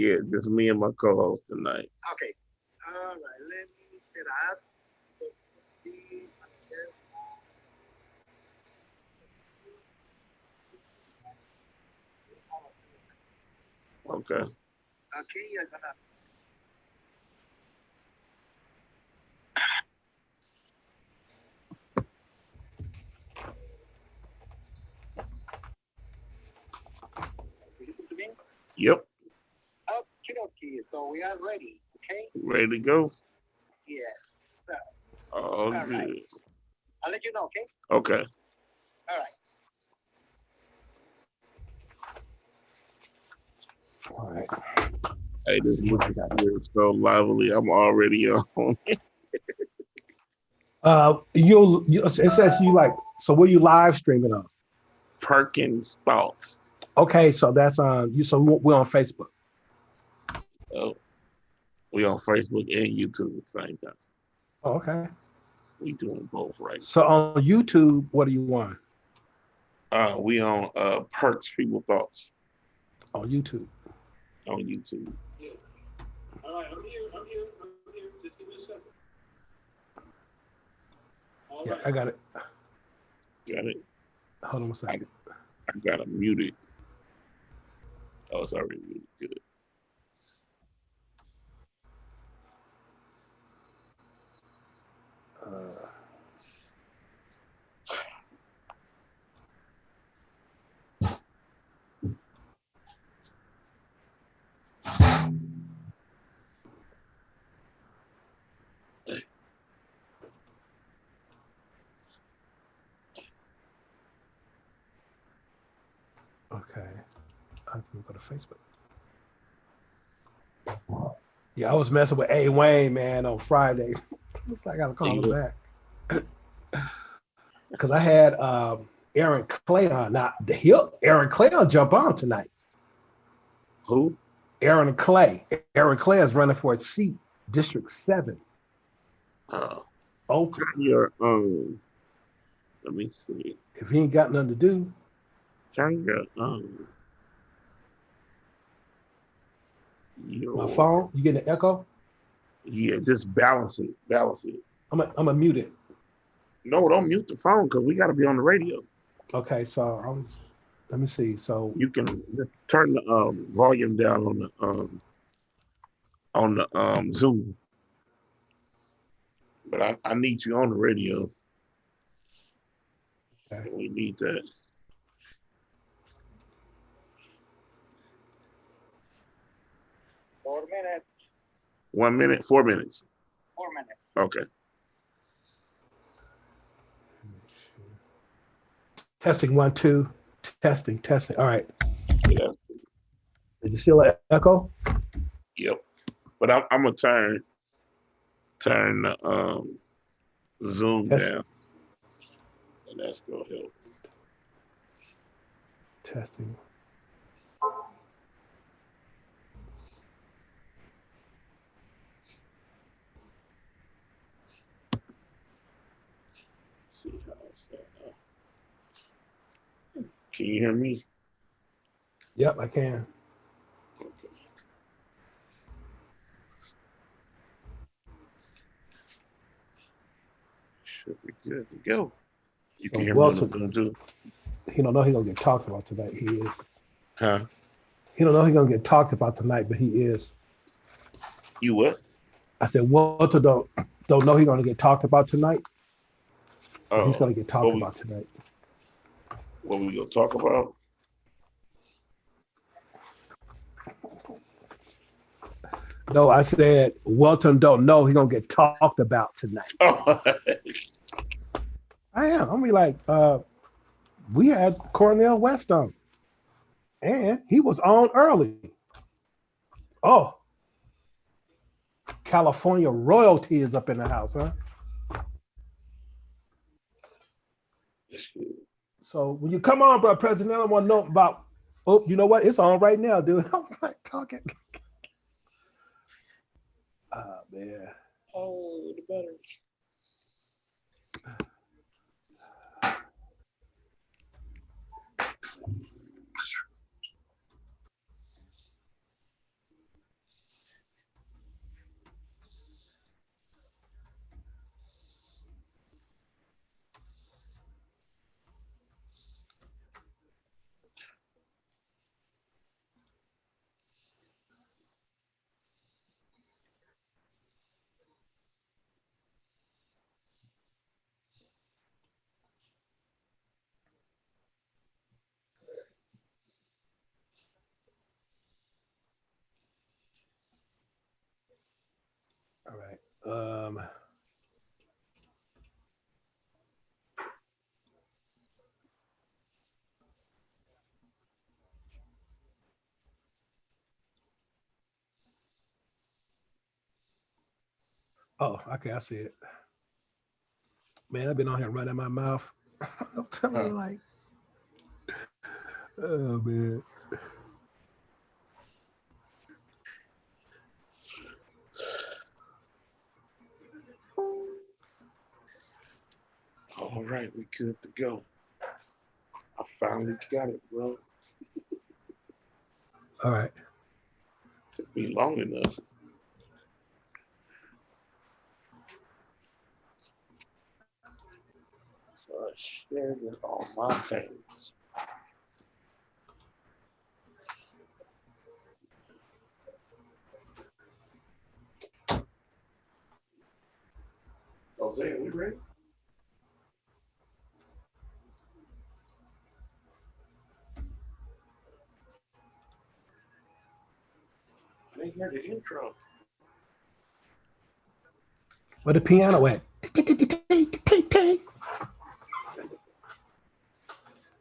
Yeah, just me and my co-host tonight. Okay. All right. Let me set up. Okay. Okay, you're gonna. Listen to me. Yep. Okay, okay. So we are ready. Okay. Ready to go? Yeah. So, All all right. good. I'll let you know. Okay. Okay. All right. All right. Hey, Let's this see what I music got. here is so lively. I'm already on. It says you like, so where you live streaming on? Perkins Thoughts. Okay, so that's on you. So we're on Facebook. Oh, we on Facebook and YouTube at the same time. Oh, okay. We doing both right. So on YouTube, what are you on? We on Perks People Thoughts On YouTube. on YouTube. Yeah. All right. I'm here. I'm here. I'm here. Just give me a second. All Yeah, right. I got it. Got it. Hold on a second. I got it muted. Oh, it's already muted. Good. Uh, okay. I'm gonna go to Facebook. Yeah, I was messing with A Wayne, man, on Friday. I gotta call him back. Because I had Aaron Clay on. Now Aaron Clay will jump on tonight. Who? Aaron Clay. Aaron Clay is running for a seat, District 7. Open. Turn your let me see. If he ain't got nothing to do. Turn My phone, you getting an echo? Yeah, just balance it. Balance it. I'm gonna mute it. No, don't mute the phone because we got to be on the radio. Okay, so let me see. So You can just turn the volume down on the Zoom. But I need you on the radio. okay. We need that. For minutes. 1 minute, 4 minutes. 4 minutes. Okay. Testing 1, 2. Testing. All right. Yeah. Is it still an echo? Yep. But I'm gonna turn the Zoom down, and that's gonna help. Testing. See how it's set up. Can you hear me? Yep, I can. Okay. Should be good to go. You can hear me on the Zoom too? He don't know he's gonna get talked about tonight. He is. Huh? He don't know he's gonna get talked about tonight, but he is. You what? I said Walter don't know he's gonna get talked about tonight. But he's Oh, gonna get talked about tonight. what we gonna talk about? No, I said Welton don't know he's gonna get talked about tonight. Oh. I am. I'm gonna be like, we had Cornell West on, and he was on early. Oh, California royalty is up in the house, huh? So when you come on, bro, President, I want to know about. Oh, you know what? It's on right now, dude. I'm like talking. Man. Oh, the better. Um, oh, okay, I see it. Man, I've been on here running my mouth. I'm telling you, like, oh man. All right, we good to go. I finally got it, bro. All right. Took me long enough. So I shared it on my page. Jose, we ready? I didn't hear the intro. Where the piano at?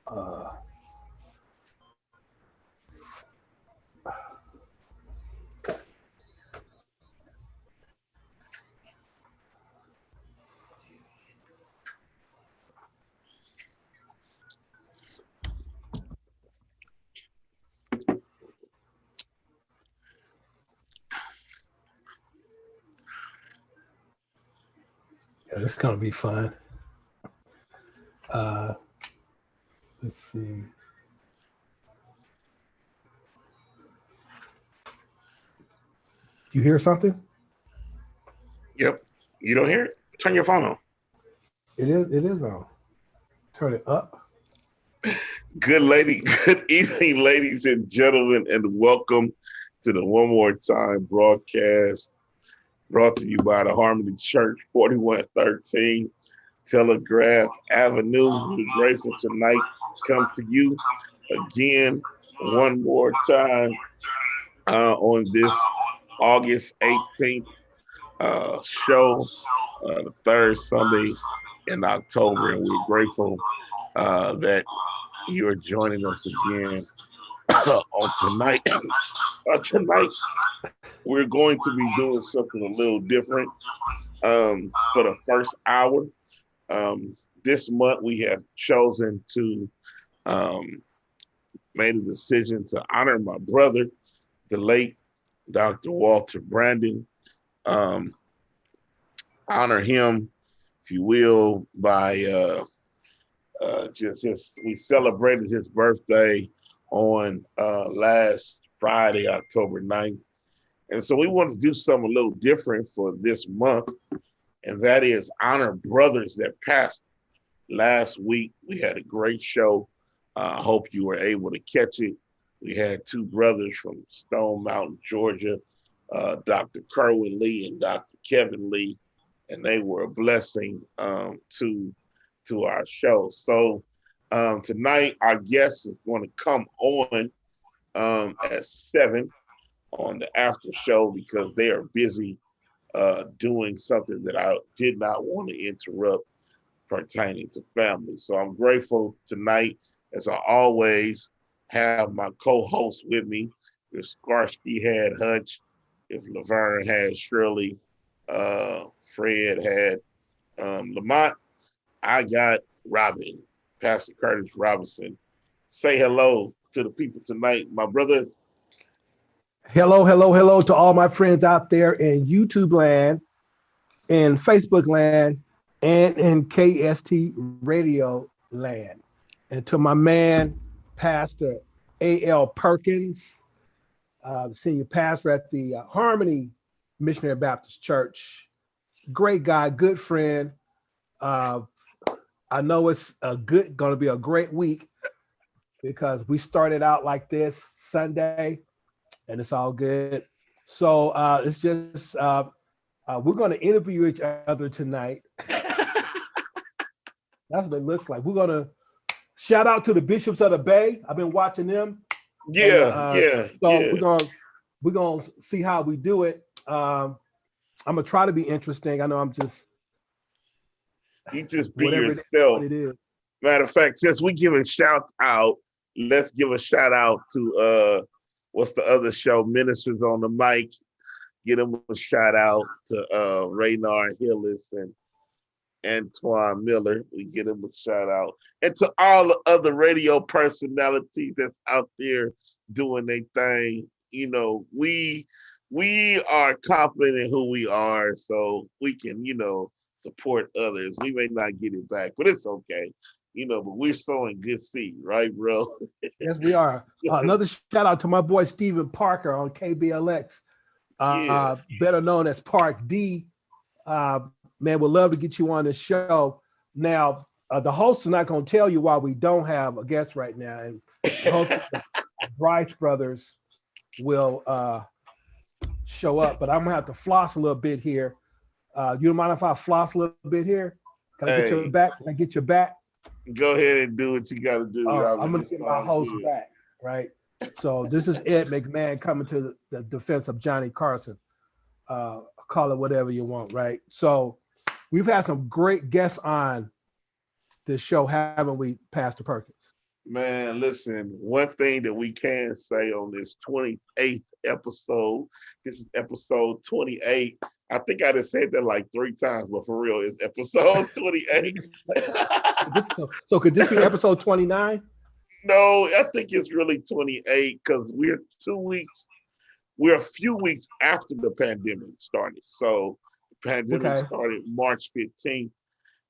Uh, yeah, this is gonna be fun. Uh, let's see. You hear something? Yep. You don't hear it? Turn your phone on. It is. It is on. Turn it up. Good evening, ladies and gentlemen, and welcome to the One More Time broadcast brought to you by the Harmony Church, 4113 Telegraph Avenue. We're grateful tonight to come to you again one more time on this August 18th show, the third Sunday in October, and we're grateful that you're joining us again on tonight. Tonight, we're going to be doing something a little different for the first hour. This month, we have chosen to made a decision to honor my brother, the late Dr. Walter Brandon. Um, honor him, if you will, by just his. We celebrated his birthday on last Friday, October 9th. And so we wanted to do something a little different for this month, and that is honor brothers that passed. Last week, we had a great show. I hope you were able to catch it. We had two brothers from Stone Mountain, Georgia, Dr. Kerwin Lee and Dr. Kevin Lee, and they were a blessing to our show. So tonight, our guest is going to come on at 7 on the after show because they are busy doing something that I did not want to interrupt pertaining to family. So I'm grateful tonight, as I always have my co-host with me. If Skarsky had Hutch, if Laverne had Shirley, Fred had Lamont, I got Robin, Pastor Curtis Robinson. Say hello to the people tonight, my brother. Hello, hello, hello to all my friends out there in YouTube land, in Facebook land, and in KST radio land. And to my man, Pastor A.L. Perkins, the senior pastor at the Harmony Missionary Baptist Church. Great guy, good friend. I know it's going to be a great week because we started out like this Sunday, and it's all good. So it's just we're going to interview each other tonight. That's what it looks like. We're going to shout out to the Bishops of the Bay. I've been watching them. Yeah. So we're gonna see how we do it. I'm gonna try to be interesting. I know I'm just You just be whatever it is, yourself. what it is. Matter of fact, since we giving shouts out, let's give a shout out to what's the other show, Ministers on the Mic. Get them a shout out to Raynard Hillis and Antoine Miller. We get them a shout out. And to all the other radio personalities that's out there doing their thing. You know, we are confident in who we are, so we can, support others. We may not get it back, but it's okay. But we're sowing good seed, right, bro? Yes, we are. Another shout out to my boy Stephen Parker on KBLX, Yeah. better known as Park D. Man, would love to get you on the show. Now, the host is not going to tell you why we don't have a guest right now, and the host of the Bryce Brothers will show up, but I'm gonna have to floss a little bit here. You don't mind if I floss a little bit here? Can I get your back? Can I get your back? Go ahead and do what you got to do. I'm gonna get my host back, right? So this is Ed McMahon coming to the defense of Johnny Carson. Call it whatever you want, right? So we've had some great guests on this show, haven't we, Pastor Perkins? Man, listen, one thing that we can say on this 28th episode, this is episode 28. I think I just said that like 3 times, but for real, it's episode 28. So could this be episode 29? No, I think it's really 28 because we're a few weeks after the pandemic started. So the pandemic started March 15th.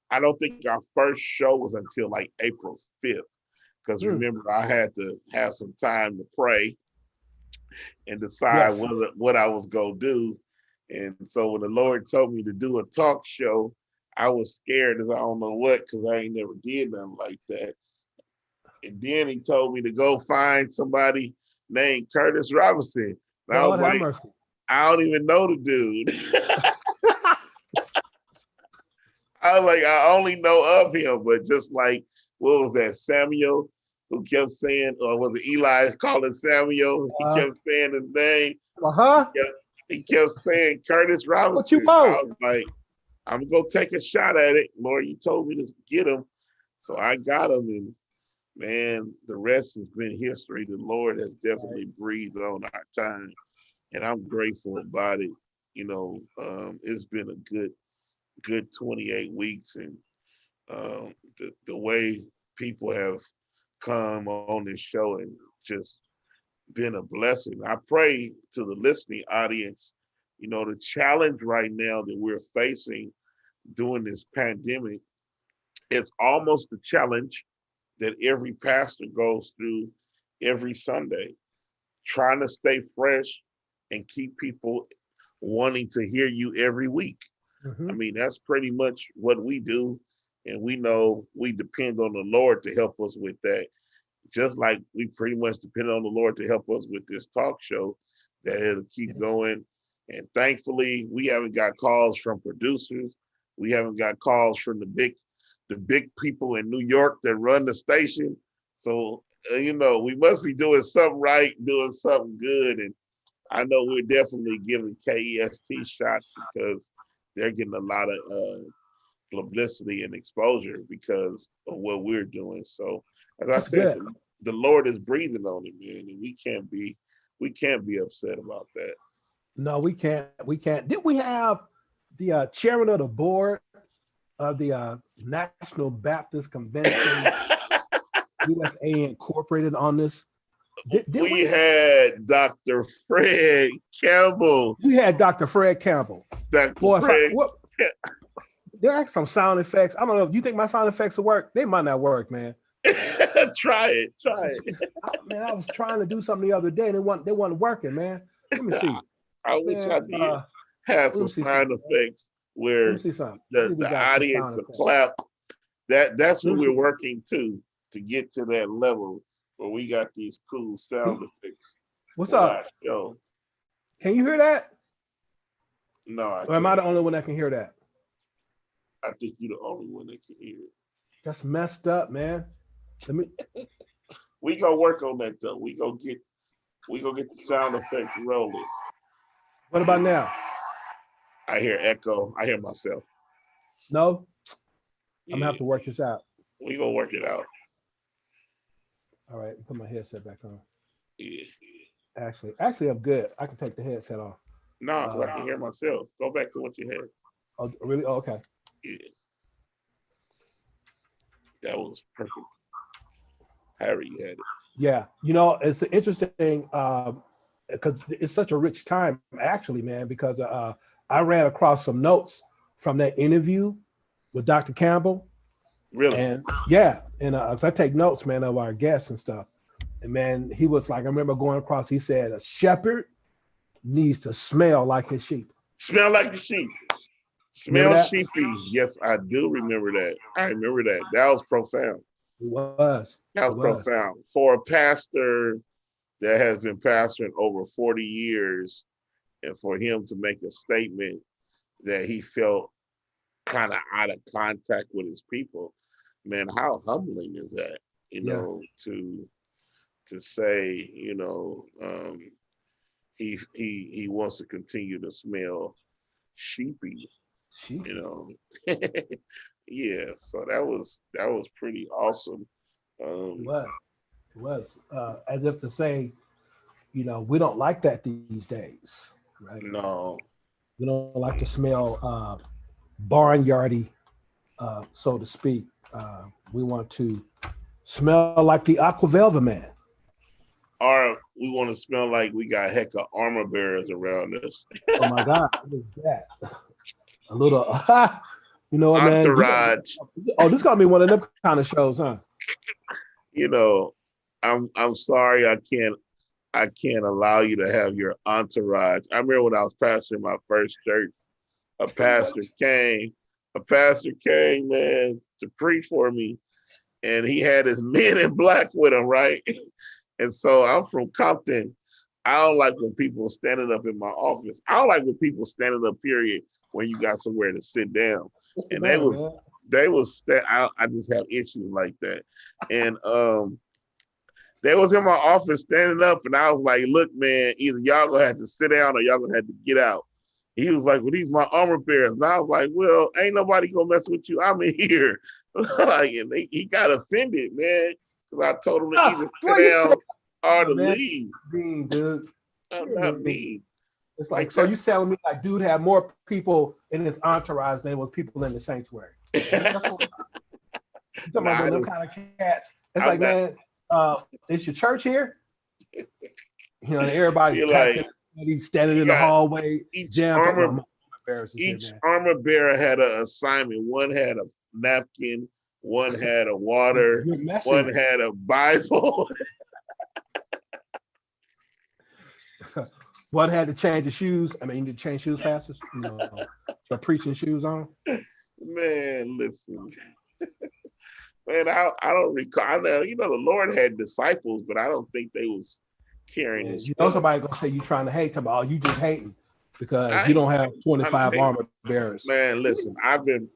I don't think our first show was until like April 5th. Because remember, I had to have some time to pray and decide what I was going to do. And so when the Lord told me to do a talk show, I was scared as I don't know what, because I ain't never did nothing like that. And then he told me to go find somebody named Curtis Robinson. And I was like, I don't even know the dude. I was like, I only know of him, but just like, what was that, Samuel, who kept saying, or was it Eli calling Samuel? He kept saying his name. He kept saying Curtis Robinson. What you want? I was like, I'm going to take a shot at it. Lord, you told me to get him. So I got him. And man, the rest has been history. The Lord has definitely breathed on our time. And I'm grateful about it. It's been a good 28 weeks. And the way people have come on this show and just been a blessing. I pray to the listening audience, the challenge right now that we're facing during this pandemic, it's almost the challenge that every pastor goes through every Sunday, trying to stay fresh and keep people wanting to hear you every week. I mean, that's pretty much what we do. And we know we depend on the Lord to help us with that. Just like we pretty much depend on the Lord to help us with this talk show, that it'll keep going. And thankfully, we haven't got calls from producers. We haven't got calls from the big people in New York that run the station. So, we must be doing something right, doing something good. And I know we're definitely giving KEST shots because they're getting a lot of publicity and exposure because of what we're doing. So as I said, the Lord is breathing on it, man, and we can't be upset about that. No, we can't. Did we have the chairman of the board of the National Baptist Convention, USA Incorporated, on this? We had Dr. Fred Campbell. You had Dr. Fred Campbell. There are some sound effects. I don't know. Do you think my sound effects will work? They might not work, man. Try it. I was trying to do something the other day and they weren't working, man. Let me see. I wish I did have some sound effects where the audience will clap. That's what we're working to get to that level where we got these cool sound effects. What's up? Show. Can you hear that? No, or am I the only one that can hear that? I think you're the only one that can hear it. That's messed up, man. We gonna work on that though. We gonna get the sound effect rolling. What about now? I hear echo. I hear myself. No, I'm gonna Yeah, have to work this out. we gonna work it out. All right, put my headset back on. Yeah. Actually, I'm good. I can take the headset off. No, because I Uh, can hear myself. Go back to what you had. oh, really? Oh, okay. Yeah, that was perfect. Harry, you had it. Yeah, it's an interesting because it's such a rich time, actually, man. Because I ran across some notes from that interview with Dr. Campbell, Really? and yeah, and 'cause I take notes, man, of our guests and stuff. And man, he was like, I remember going across. He said, a shepherd needs to smell like his sheep. Smell like the sheep. Remember Smell that? sheepy. Yes, I do remember that. I remember that. That was profound. It was. That It was was. profound. For a pastor that has been pastoring over 40 years, and for him to make a statement that he felt kind of out of contact with his people, man, how humbling is that? Yeah. To say, he wants to continue to smell sheepy, Sheep. you know. Yeah, so that was pretty awesome. It Um, was. It was. As if to say, we don't like that these days, right? no, We don't like to smell barnyardy, so to speak. We want to smell like the Aqua Velva Man. or we want to smell like we got heck of armor bearers around us. Oh my God, what is that? A little, you know what, man? Entourage, Oh, this gonna be one of them kind of shows, huh? you know, I'm sorry I can't allow you to have your entourage. I remember when I was pastoring my first church, a pastor came, man, to preach for me, and he had his men in black with him, right? And so I'm from Compton. I don't like when people are standing up in my office. I don't like when people standing up, period, when you got somewhere to sit down. What's the And they matter, was man? they was I just have issues like that. And they was in my office standing up, and I was like, look, man, either y'all gonna have to sit down or y'all gonna have to get out. He was like, well, these my armor bearers. And I was like, well, ain't nobody gonna mess with you. I'm in here. Like, and he got offended, man, because I told him to either sit What you say, down or to man? leave. Mean, dude. I'm You're not mean. mean. It's Like like, so you that's telling me like dude had more people in his entourage than there was people in the sanctuary. That's what you talking about, nah, one of them kind of cats. It's I'm like, not. man, is your church here? And everybody You're packed like in, he's standing you in the got hallway, each jam packed. armor No, my embarrassed is here, each man. armor bearer had an assignment. One had a napkin, one had a water, You're messing one with had a Bible. one had to change the shoes. I mean, you need to change shoes, pastors. For preaching shoes on. Man, listen. Man, I don't recall. I know, the Lord had disciples, but I don't think they was carrying And his you know stuff. somebody gonna say you trying to hate them. Oh, you just hating because I you ain't, don't have I'm not 25 hating. armor bearers. Man, listen, I've been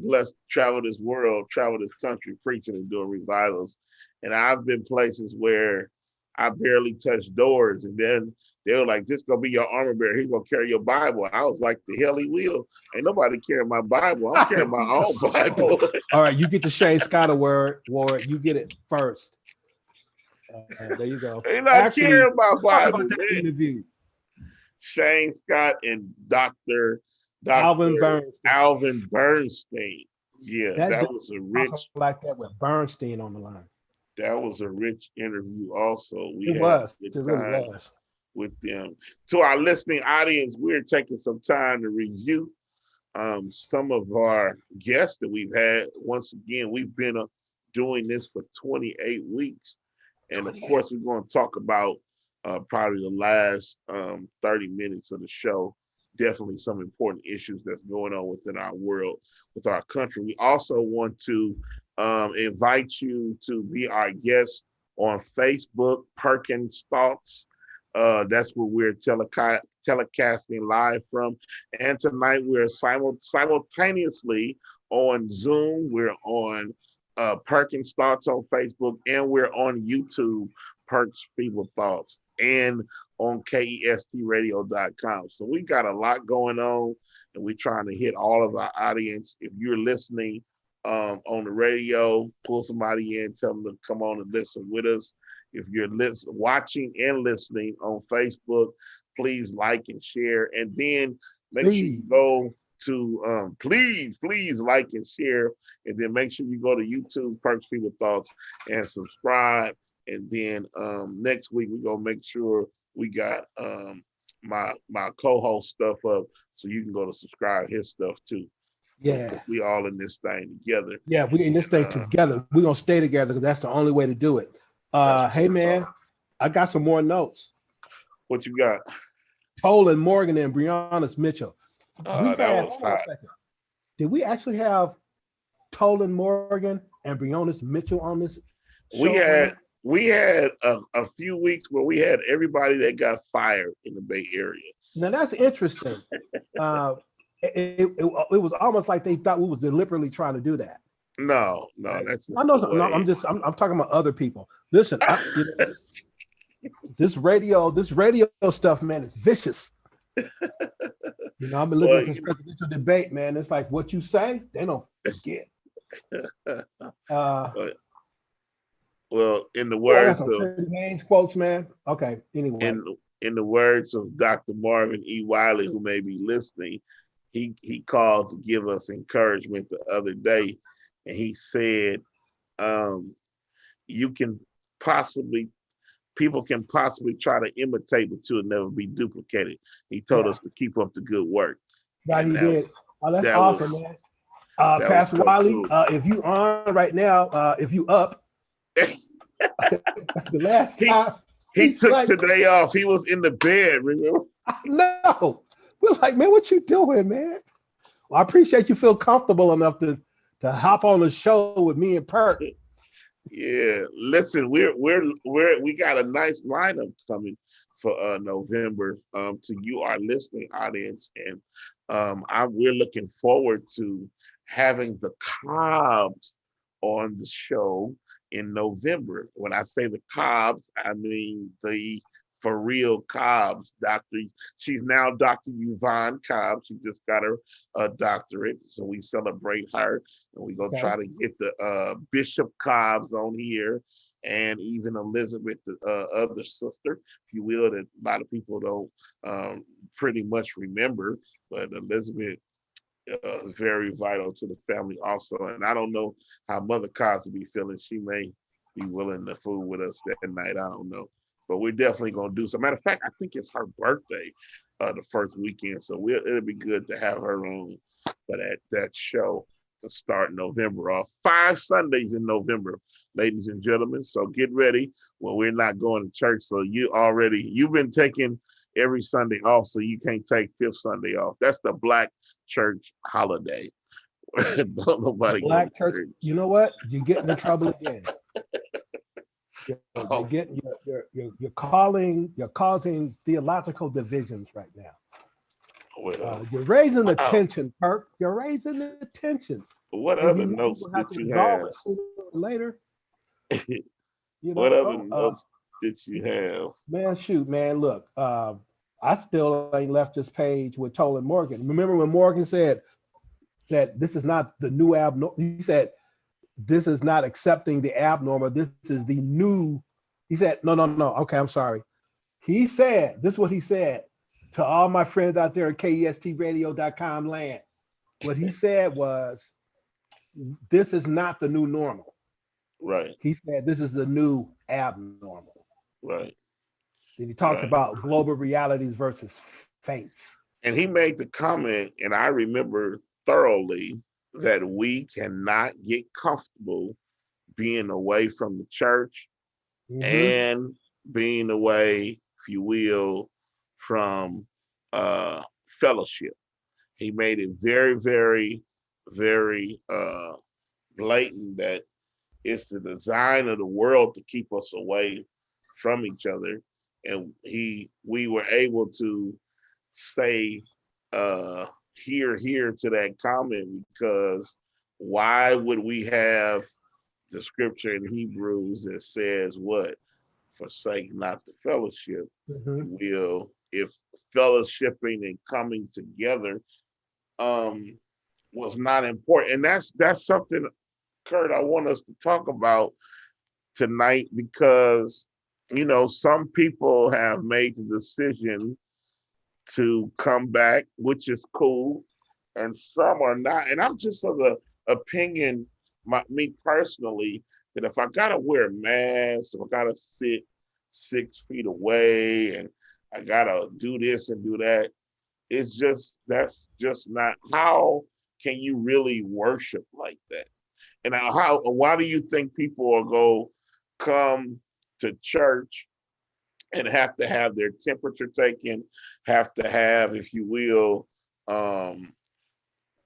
blessed to travel this world, travel this country, preaching and doing revivals, and I've been places where I barely touched doors, and then they were like, "This gonna be your armor bearer. He's gonna carry your Bible." I was like, "The hell he will! Ain't nobody carrying my Bible. I'm carrying my own Bible." All right, you get the Shane Scott award. You get it first. There you go. They not Actually, carrying my let's talk Bible, about that man. interview. Shane Scott and Alvin Dr. Bernstein. Alvin Bernstein. Yeah, That that dude was a talking rich like that with Bernstein on the line. interview also. We It had a was. good It really time was. with them. To our listening audience, we're taking some time to review some of our guests that we've had. Once again, we've been doing this for 28 weeks. And of course, we're going to talk about probably the last 30 minutes of the show. Definitely some important issues that's going on within our world, with our country. We also want to invite you to be our guest on Facebook, Perkins Thoughts. That's where we're telecasting live from. And tonight we're simultaneously on Zoom. We're on Perkins Thoughts on Facebook, and we're on YouTube, Perks People Thoughts, and on KESTradio.com. So we got a lot going on, and we're trying to hit all of our audience. If you're listening on the radio, pull somebody in, tell them to come on and listen with us. If you're watching and listening on Facebook, please like and share, and then make sure you go to please like and share, and then make sure you go to YouTube, Perks Fever Thoughts, and subscribe. And then next week we're gonna make sure we got my co-host stuff up, so you can go to subscribe his stuff too. Yeah, we all in this thing together. Yeah, we in this thing together. We're gonna stay together because that's the only way to do it. Hey man, I got some more notes. What you got? Tolan Morgan and Brianna Mitchell. That was hot. Did we actually have Tolan Morgan and Brianna Mitchell on this show? We had a few weeks where we had everybody that got fired in the Bay Area. Now that's interesting. It was almost like they thought we was deliberately trying to do that. No, that's. I know. No, I'm talking about other people. Listen, this radio stuff, man, is vicious. You know, I've been looking at this presidential debate, man. It's like what you say, they don't forget. Well, in the words of Haynes quotes, man. Okay, anyway. In the words of Dr. Marvin E. Wiley, who may be listening, he called to give us encouragement the other day, and he said, people can possibly try to imitate, but you'll never be duplicated. He told us to keep up the good work. Right, he did. Oh, that's awesome, man. Pastor Wiley, cool. If you on right now, if you up, the last time he took today off. He was in the bed, remember? No. We're like, man, what you doing, man? Well, I appreciate you feel comfortable enough to hop on the show with me and Perk. Yeah, listen, we got a nice lineup coming for November to you, our listening audience, and we're looking forward to having the Cobbs on the show in November. When I say the Cobbs, I mean the for real Cobbs. She's now Dr. Yvonne Cobbs. She just got her doctorate, so we celebrate her, and we're gonna try to get the Bishop Cobbs on here, and even Elizabeth, the other sister, if you will, that a lot of people don't pretty much remember, but Elizabeth is very vital to the family also. And I don't know how Mother Cobbs will be feeling. She may be willing to fool with us that night. I don't know. But we're definitely going to do so. Matter of fact, I think it's her birthday the first weekend. So it'll be good to have her on for that show to start November off. 5 Sundays in November, ladies and gentlemen. So get ready. Well, we're not going to church. So you've been taking every Sunday off, so you can't take 5th Sunday off. That's the Black church holiday. Don't nobody Black church. You know what? You're getting in trouble again. You're causing theological divisions right now. Well, you're raising the tension, Perk. You're raising the tension. What other notes did you have? Later. What other notes did you have? Man, shoot, man. Look, I still ain't left this page with Tolan Morgan. Remember when Morgan said that this is not the new abnormal? He said, this is not accepting the abnormal. This is the new. He said, no. Okay, I'm sorry. He said, this is what he said to all my friends out there at KESTradio.com land. What he said was, this is not the new normal. Right. He said, this is the new abnormal. Right. Then he talked about global realities versus faith. And he made the comment, and I remember thoroughly, that we cannot get comfortable being away from the church and being away, if you will, from fellowship. He made it very, very, very blatant that it's the design of the world to keep us away from each other. And we were able to say here to that comment, because why would we have the scripture in Hebrews that says what? Forsake not the fellowship. If fellowshipping and coming together um, was not important. And that's something, Kurt, I want us to talk about tonight because some people have made the decision to come back, which is cool, and some are not. And I'm just of the opinion, me personally, that if I gotta wear a mask, if I gotta sit 6 feet away, and I gotta do this and do that, that's just not how can you really worship like that. And why do you think people will go come to church and have to have their temperature taken, have to have, if you will,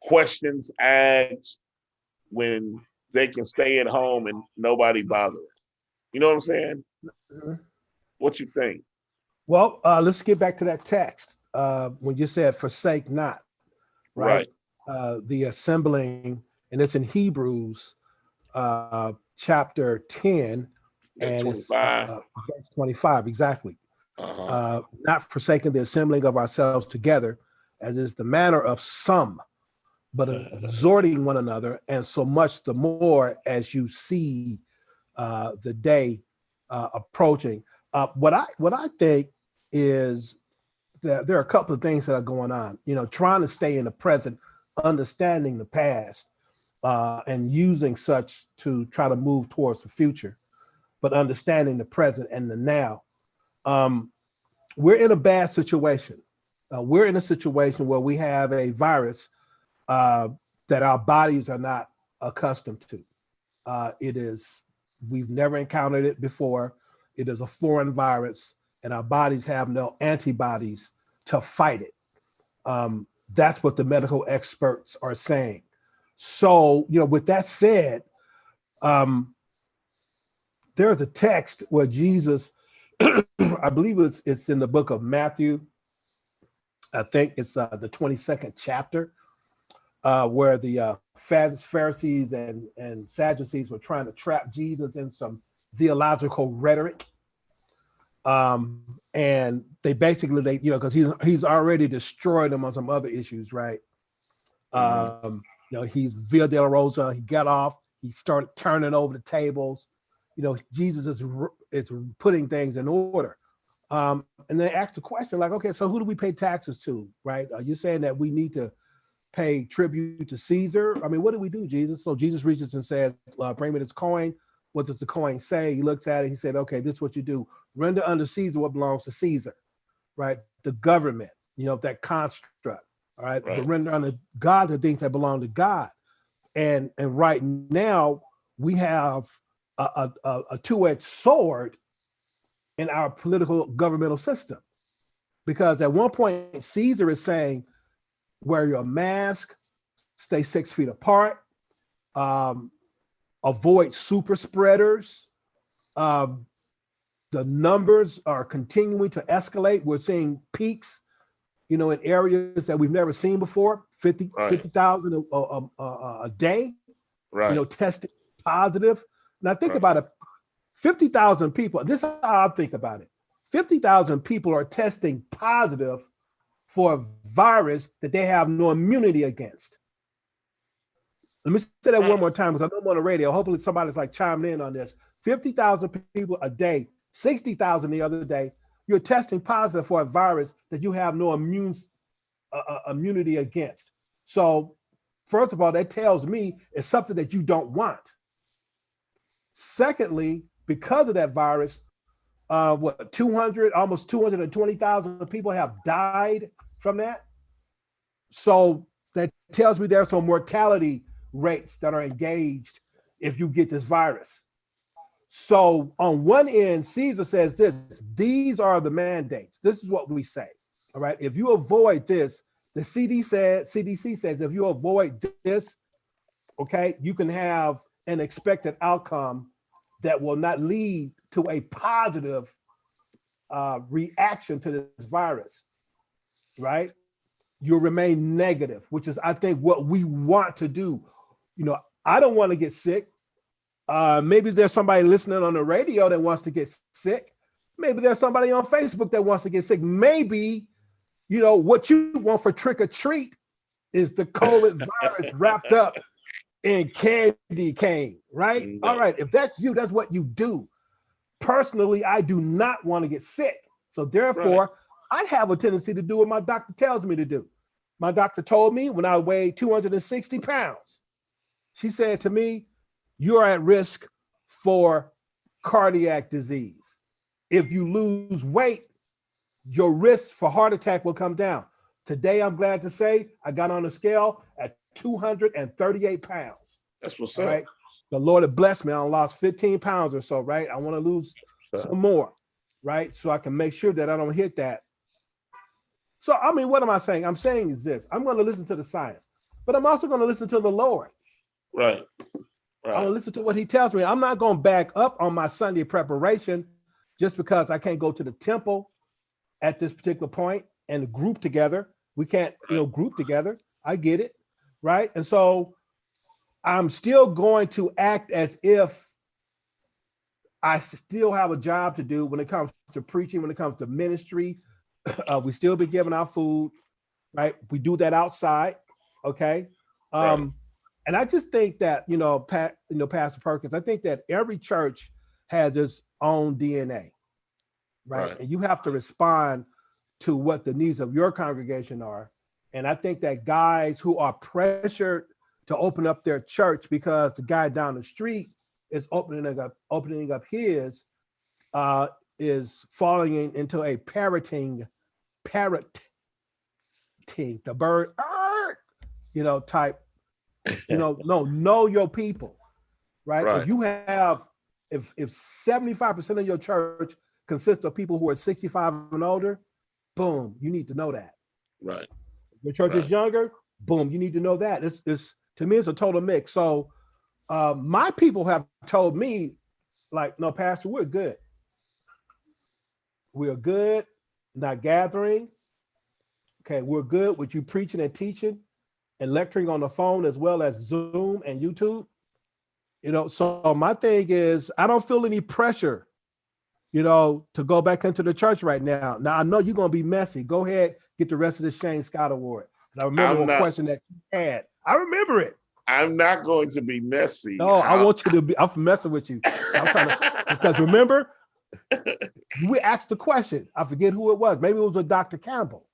questions asked when they can stay at home and nobody bother them? You know what I'm saying? Mhm. What you think? Well, let's get back to that text. When you said forsake not, right? Right. The assembling, and it's in Hebrews chapter 10, At and it's 25. verse 25, exactly. Uh-huh. Not forsaking the assembling of ourselves together, as is the manner of some, but exhorting one another, and so much the more as you see the day approaching. What I think is that there are a couple of things that are going on. Trying to stay in the present, understanding the past, and using such to try to move towards the future, but understanding the present and the now. Um, we're in a bad situation. We're in a situation where we have a virus uh, that our bodies are not accustomed to. It is, we've never encountered it before. It is a foreign virus, and our bodies have no antibodies to fight it. That's what the medical experts are saying. So, with that said, um, there's a text where Jesus, I believe it's in the book of Matthew. I think it's the 22nd chapter, where the Pharisees and Sadducees were trying to trap Jesus in some theological rhetoric. And they basically, because he's already destroyed them on some other issues, right? Mhm. He's Via de la Rosa. He got off. He started turning over the tables. Jesus is putting things in order. And they asked the question, like, okay, so who do we pay taxes to, right? Are you saying that we need to pay tribute to Caesar? I mean, what do we do, Jesus? So Jesus reaches and says, bring me this coin. What does the coin say? He looks at it. He said, okay, this is what you do. Render unto Caesar what belongs to Caesar, right? The government, that construct, all right? But Right. render unto God the things that belong to God. And right now, we have a two-edged sword in our political governmental system. Because at one point, Caesar is saying, wear your mask, stay 6 feet apart, um, avoid super spreaders. Um, the numbers are continuing to escalate. We're seeing peaks, in areas that we've never seen before, Right. 50,000 a day, Right. testing positive. Now think Right. about it, 50,000 people, this is how I think about it. 50,000 people are testing positive for a virus that they have no immunity against. Let me say that one Right. more time because I know I'm on the radio. Hopefully somebody's like chiming in on this. 50,000 people a day, 60,000 the other day. You're testing positive for a virus that you have no immunity against. So, first of all, that tells me it's something that you don't want. Secondly, because of that virus, 200, almost 220,000 people have died from that. So that tells me there's some mortality rates that are engaged if you get this virus. So on one end, Caesar says this, these are the mandates. This is what we say. All right. If you avoid this, the CDC says if you avoid this, okay, you can have an expected outcome that will not lead to a positive reaction to this virus, right? You'll remain negative, which is, I think, what we want to do. I don't want to get sick. Maybe there's somebody listening on the radio that wants to get sick. Maybe there's somebody on Facebook that wants to get sick. Maybe, what you want for trick or treat is the COVID virus wrapped up in candy cane, right? No. All right, if that's you, that's what you do. Personally, I do not want to get sick. So therefore, I have a tendency to do what my doctor tells me to do. My doctor told me when I weighed 260 pounds, she said to me, you're at risk for cardiac disease. If you lose weight, your risk for heart attack will come down. Today, I'm glad to say I got on the scale at 238 pounds. That's what's All up. right. The Lord has blessed me. I lost 15 pounds or so, right? I want to lose some more, right? So I can make sure that I don't hit that. So, I mean, what am I saying? I'm saying is this. I'm going to listen to the science, but I'm also going to listen to the Lord. Right. I'm going to listen to what he tells me. I'm not going to back up on my Sunday preparation just because I can't go to the temple at this particular point and group together. We can't, group together. I get it, right? And so I'm still going to act as if I still have a job to do when it comes to preaching, when it comes to ministry. We still be giving out food, right? We do that outside, okay? And I just think that, Pastor Perkins, I think that every church has its own DNA, right? And you have to respond to what the needs of your congregation are. And I think that guys who are pressured to open up their church because the guy down the street is opening up his, is falling into a parroting, the bird, type, know your people, right? If you have, if 75% of your church consists of people who are 65 and older, boom, you need to know that. Right. Your church is younger, boom, you need to know that. It's to me, it's a total mix. So my people have told me, like, no, Pastor, we're good. We're good, not gathering. Okay, we're good with you preaching and teaching and lecturing on the phone as well as Zoom and YouTube. So my thing is, I don't feel any pressure, to go back into the church right now. Now, I know you're going to be messy. Go ahead, get the rest of the Shane Scott Award. I remember a question that you had. I remember it. I'm not going to be messy. No, I want you to be. I'm messing with you. I'm trying to, because remember, we asked the question. I forget who it was. Maybe it was with Dr. Campbell.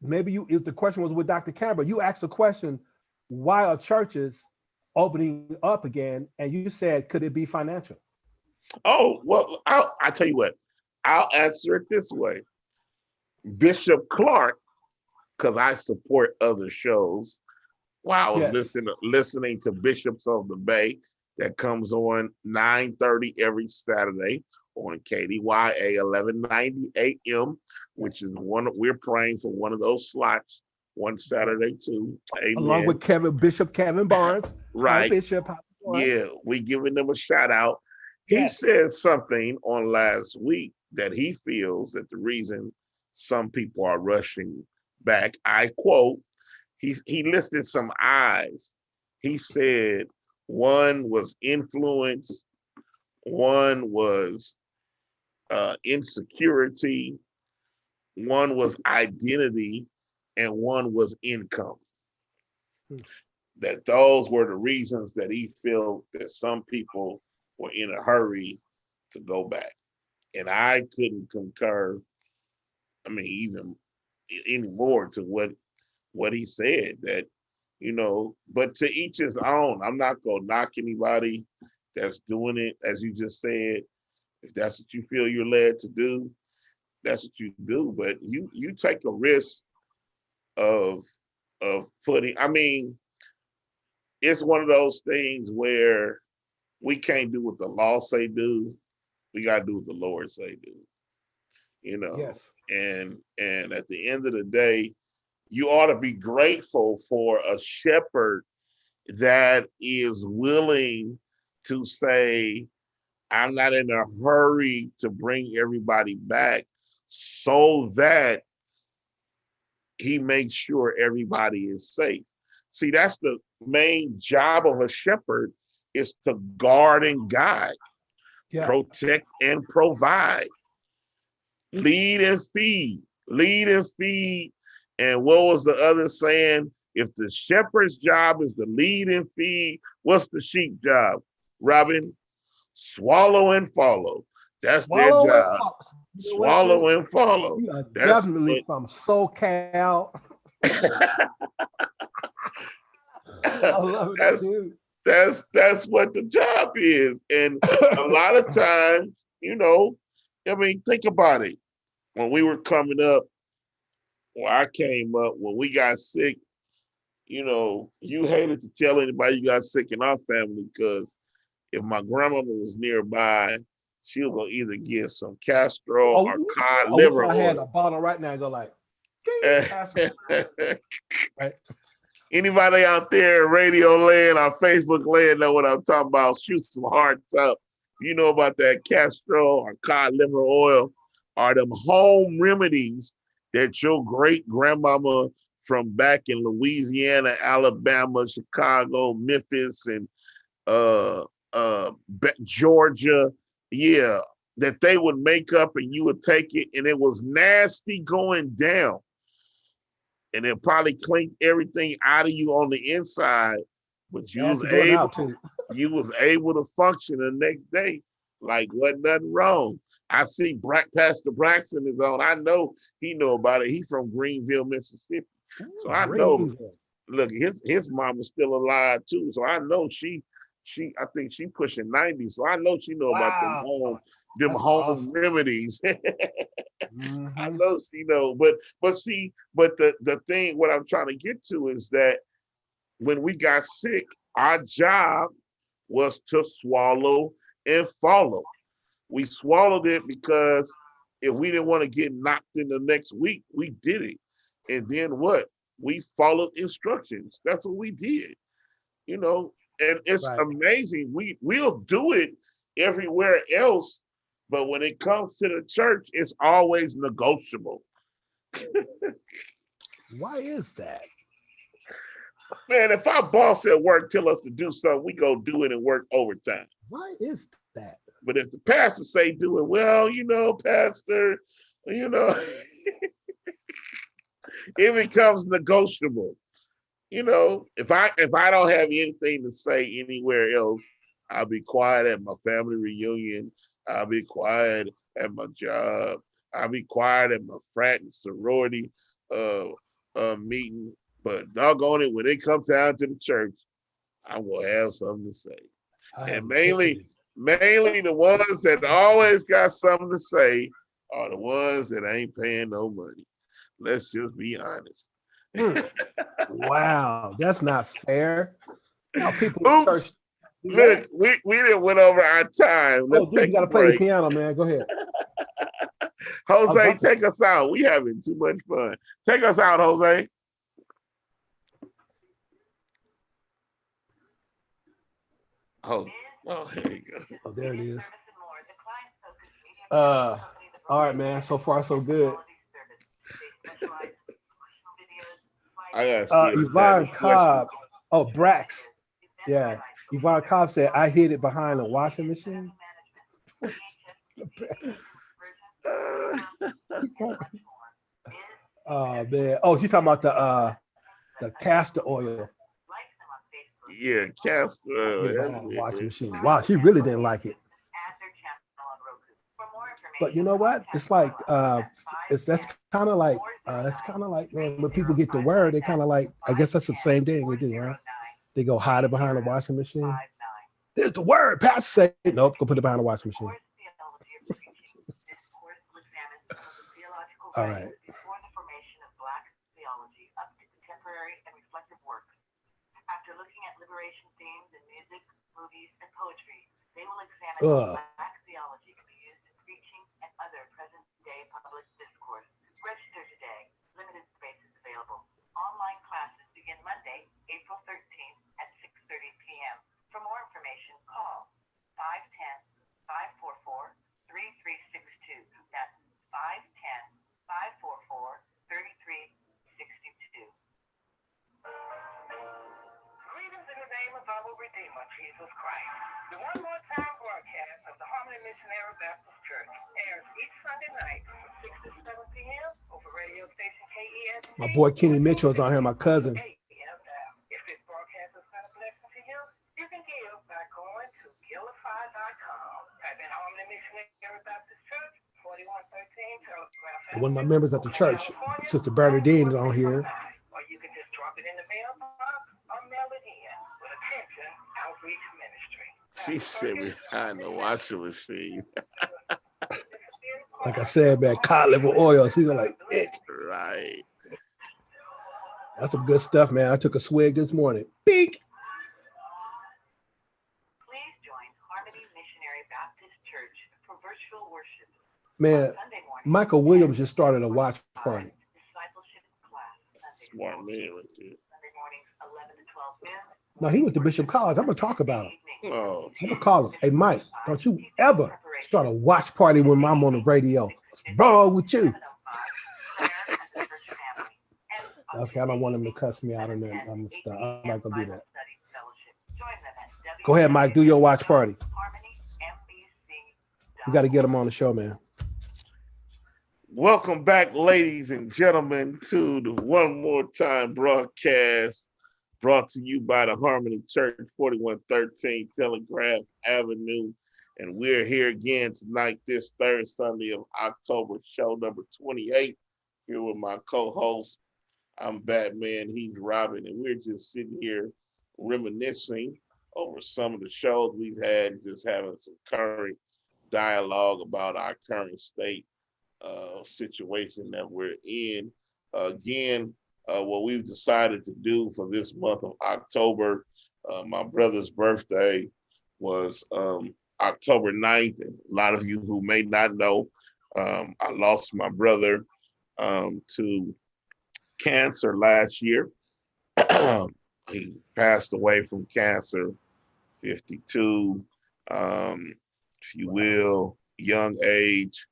Maybe if the question was with Dr. Campbell, you asked the question, why are churches opening up again? And you said, could it be financial? Oh, well, I'll tell you what. I'll answer it this way. Bishop Clark, because I support other shows. While I was listening to Bishops of the Bay, that comes on 9:30 every Saturday on KDYA 1190 AM, which is we're praying for one of those slots one Saturday too. Amen. Along with Bishop Kevin Barnes. Right. Hi, Bishop. Yeah, we giving them a shout out. He said something on last week that he feels that the reason some people are rushing back, I quote, he listed some eyes. He said one was influence, one was insecurity, one was identity, and one was income. That those were the reasons that he felt that some people were in a hurry to go back. And I couldn't concur, even anymore to what he said, that, but to each his own. I'm not going to knock anybody that's doing it, as you just said. If that's what you feel you're led to do, that's what you do. But you take a risk of putting, it's one of those things where we can't do what the law say do. We got to do what the Lord say do. Yes. And at the end of the day, you ought to be grateful for a shepherd that is willing to say, I'm not in a hurry to bring everybody back, so that he makes sure everybody is safe. See, that's the main job of a shepherd, is to guard and guide, protect and provide, lead and feed And what was the other saying? If the shepherd's job is to lead and feed, what's the sheep job? Robin, swallow and follow. That's their Swallow and job. pop. You know what, Swallow dude? and follow. You are That's definitely from SoCal. I love it, that's dude. that's what the job is. And a lot of times, I mean, think about it. When we were coming up, when I came up, when we got sick, you hated to tell anybody you got sick in our family because if my grandmother was nearby, she was gonna either get some castor oil or cod I wish liver I had a oil. bottle right now and go like, right? Anybody out there, radio land or Facebook land, know what I'm talking about? Shoot some hearts up. You know about that castor oil or cod liver oil, are them home remedies that your great grandmama from back in Louisiana, Alabama, Chicago, Memphis, and uh, Georgia, yeah, that they would make up and you would take it, and it was nasty going down, and it probably cleaned everything out of you on the inside, but you was Nasty going able, out too. you was able to function the next day like wasn't nothing wrong. I see Pastor Braxton is on. I know he know about it. He's from Greenville, Mississippi, so I know. Greenville. Look, his mom is still alive too, so I know I think she pushing 90, so I know she know about Wow. them That's home awesome. remedies. Mhm. I know she know, but see, but the thing what I'm trying to get to is that when we got sick, our job was to swallow and follow. We swallowed it because if we didn't want to get knocked in the next week, we did it. And then what? We followed instructions. That's what we did, and it's Right. amazing. We'll do it everywhere else, but when it comes to the church, it's always negotiable. Why is that? Man, if our boss at work tell us to do something, we go do it and work overtime. Why is that? But if the pastor say do it, well, pastor, it becomes negotiable. If I don't have anything to say anywhere else, I'll be quiet at my family reunion. I'll be quiet at my job. I'll be quiet at my frat and sorority meeting. But doggone it, when it comes down to the church, I'm gonna have something to say. And mainly the ones that always got something to say are the ones that ain't paying no money. Let's just be honest. Wow, that's not fair. Now people in church. Oops. Look, we didn't went over our time. Let's Dude, take you got a to play the break. piano, man. Go ahead. Jose, take us out. We having too much fun. Take us out, Jose. Oh, here you go. Oh, there it is. All right, man. So far, so good. I gotta see Yvonne Cobb. Oh, Brax. Yeah. Yvonne Cobb said, I hid it behind a washing machine. Oh, man. Oh, she's talking about the castor oil. Yeah, castor oil. Washing machine. Wow, she really didn't like it. But you know what? It's like that's kind of like man, when people get the word, they kind of like, I guess that's the same thing they do, right? They go hide it behind a washing machine. There's the word. Pastor say, nope, go put it behind a washing machine. All right. After looking at liberation themes in music, movies, and poetry, they will examine how Black theology can be used in preaching and other present-day public discourse. Register today. Limited spaces available. Online classes begin Monday, April 13th at 6:30 p.m. For more information, call 510-544-3362. That's 510-544-3362. Greetings in the name of our Redeemer, Jesus Christ. The One More Time broadcast of the Harmony Missionary Baptist Church airs each Sunday night from 6 to 7 p.m. over radio station KEST My boy Kenny Mitchell is on here, my cousin. If this broadcast has been a blessing to you, you can give by going to Gillify.com. Type in Harmony Missionary Baptist Church, 4113 Telegraph. One of my members at the church, Sister Bernadine, is on here. Or you can just drop it in the mailbox or mail it in with Attention Outreach Ministry. She said behind the washing machine. Like I said, man, cod liver oil. So you're like, ick. Right. That's some good stuff, man. I took a swig this morning. Beak. Please join Harmony Missionary Baptist Church for virtual worship. Man, Michael Williams just started a watch party. Discipleship class. Smart man right there. Sunday mornings, 11 to 12 noon. No, he went to Bishop College. I'm gonna talk about him. Oh, I'm gonna call him. Hey, Mike, don't you ever start a watch party when I'm on the radio. What's wrong with you? Okay, I don't want him to cuss me out on that. I'm not gonna do that. Go ahead, Mike. Do your watch party. We got to get him on the show, man. welcome back, ladies and gentlemen, to the One More Time broadcast brought to you by the Harmony Church, 4113 Telegraph Avenue. And we're here again tonight, this third Sunday of October, show number 28, here with my co-host. I'm Batman, he's Robin, and we're just sitting here reminiscing over some of the shows we've had, just having some current dialogue about our current state situation that we're in. Again, what we've decided to do for this month of October, my brother's birthday was October 9th, and a lot of you who may not know, I lost my brother to cancer last year. He passed away from cancer, 52, if you will, young age,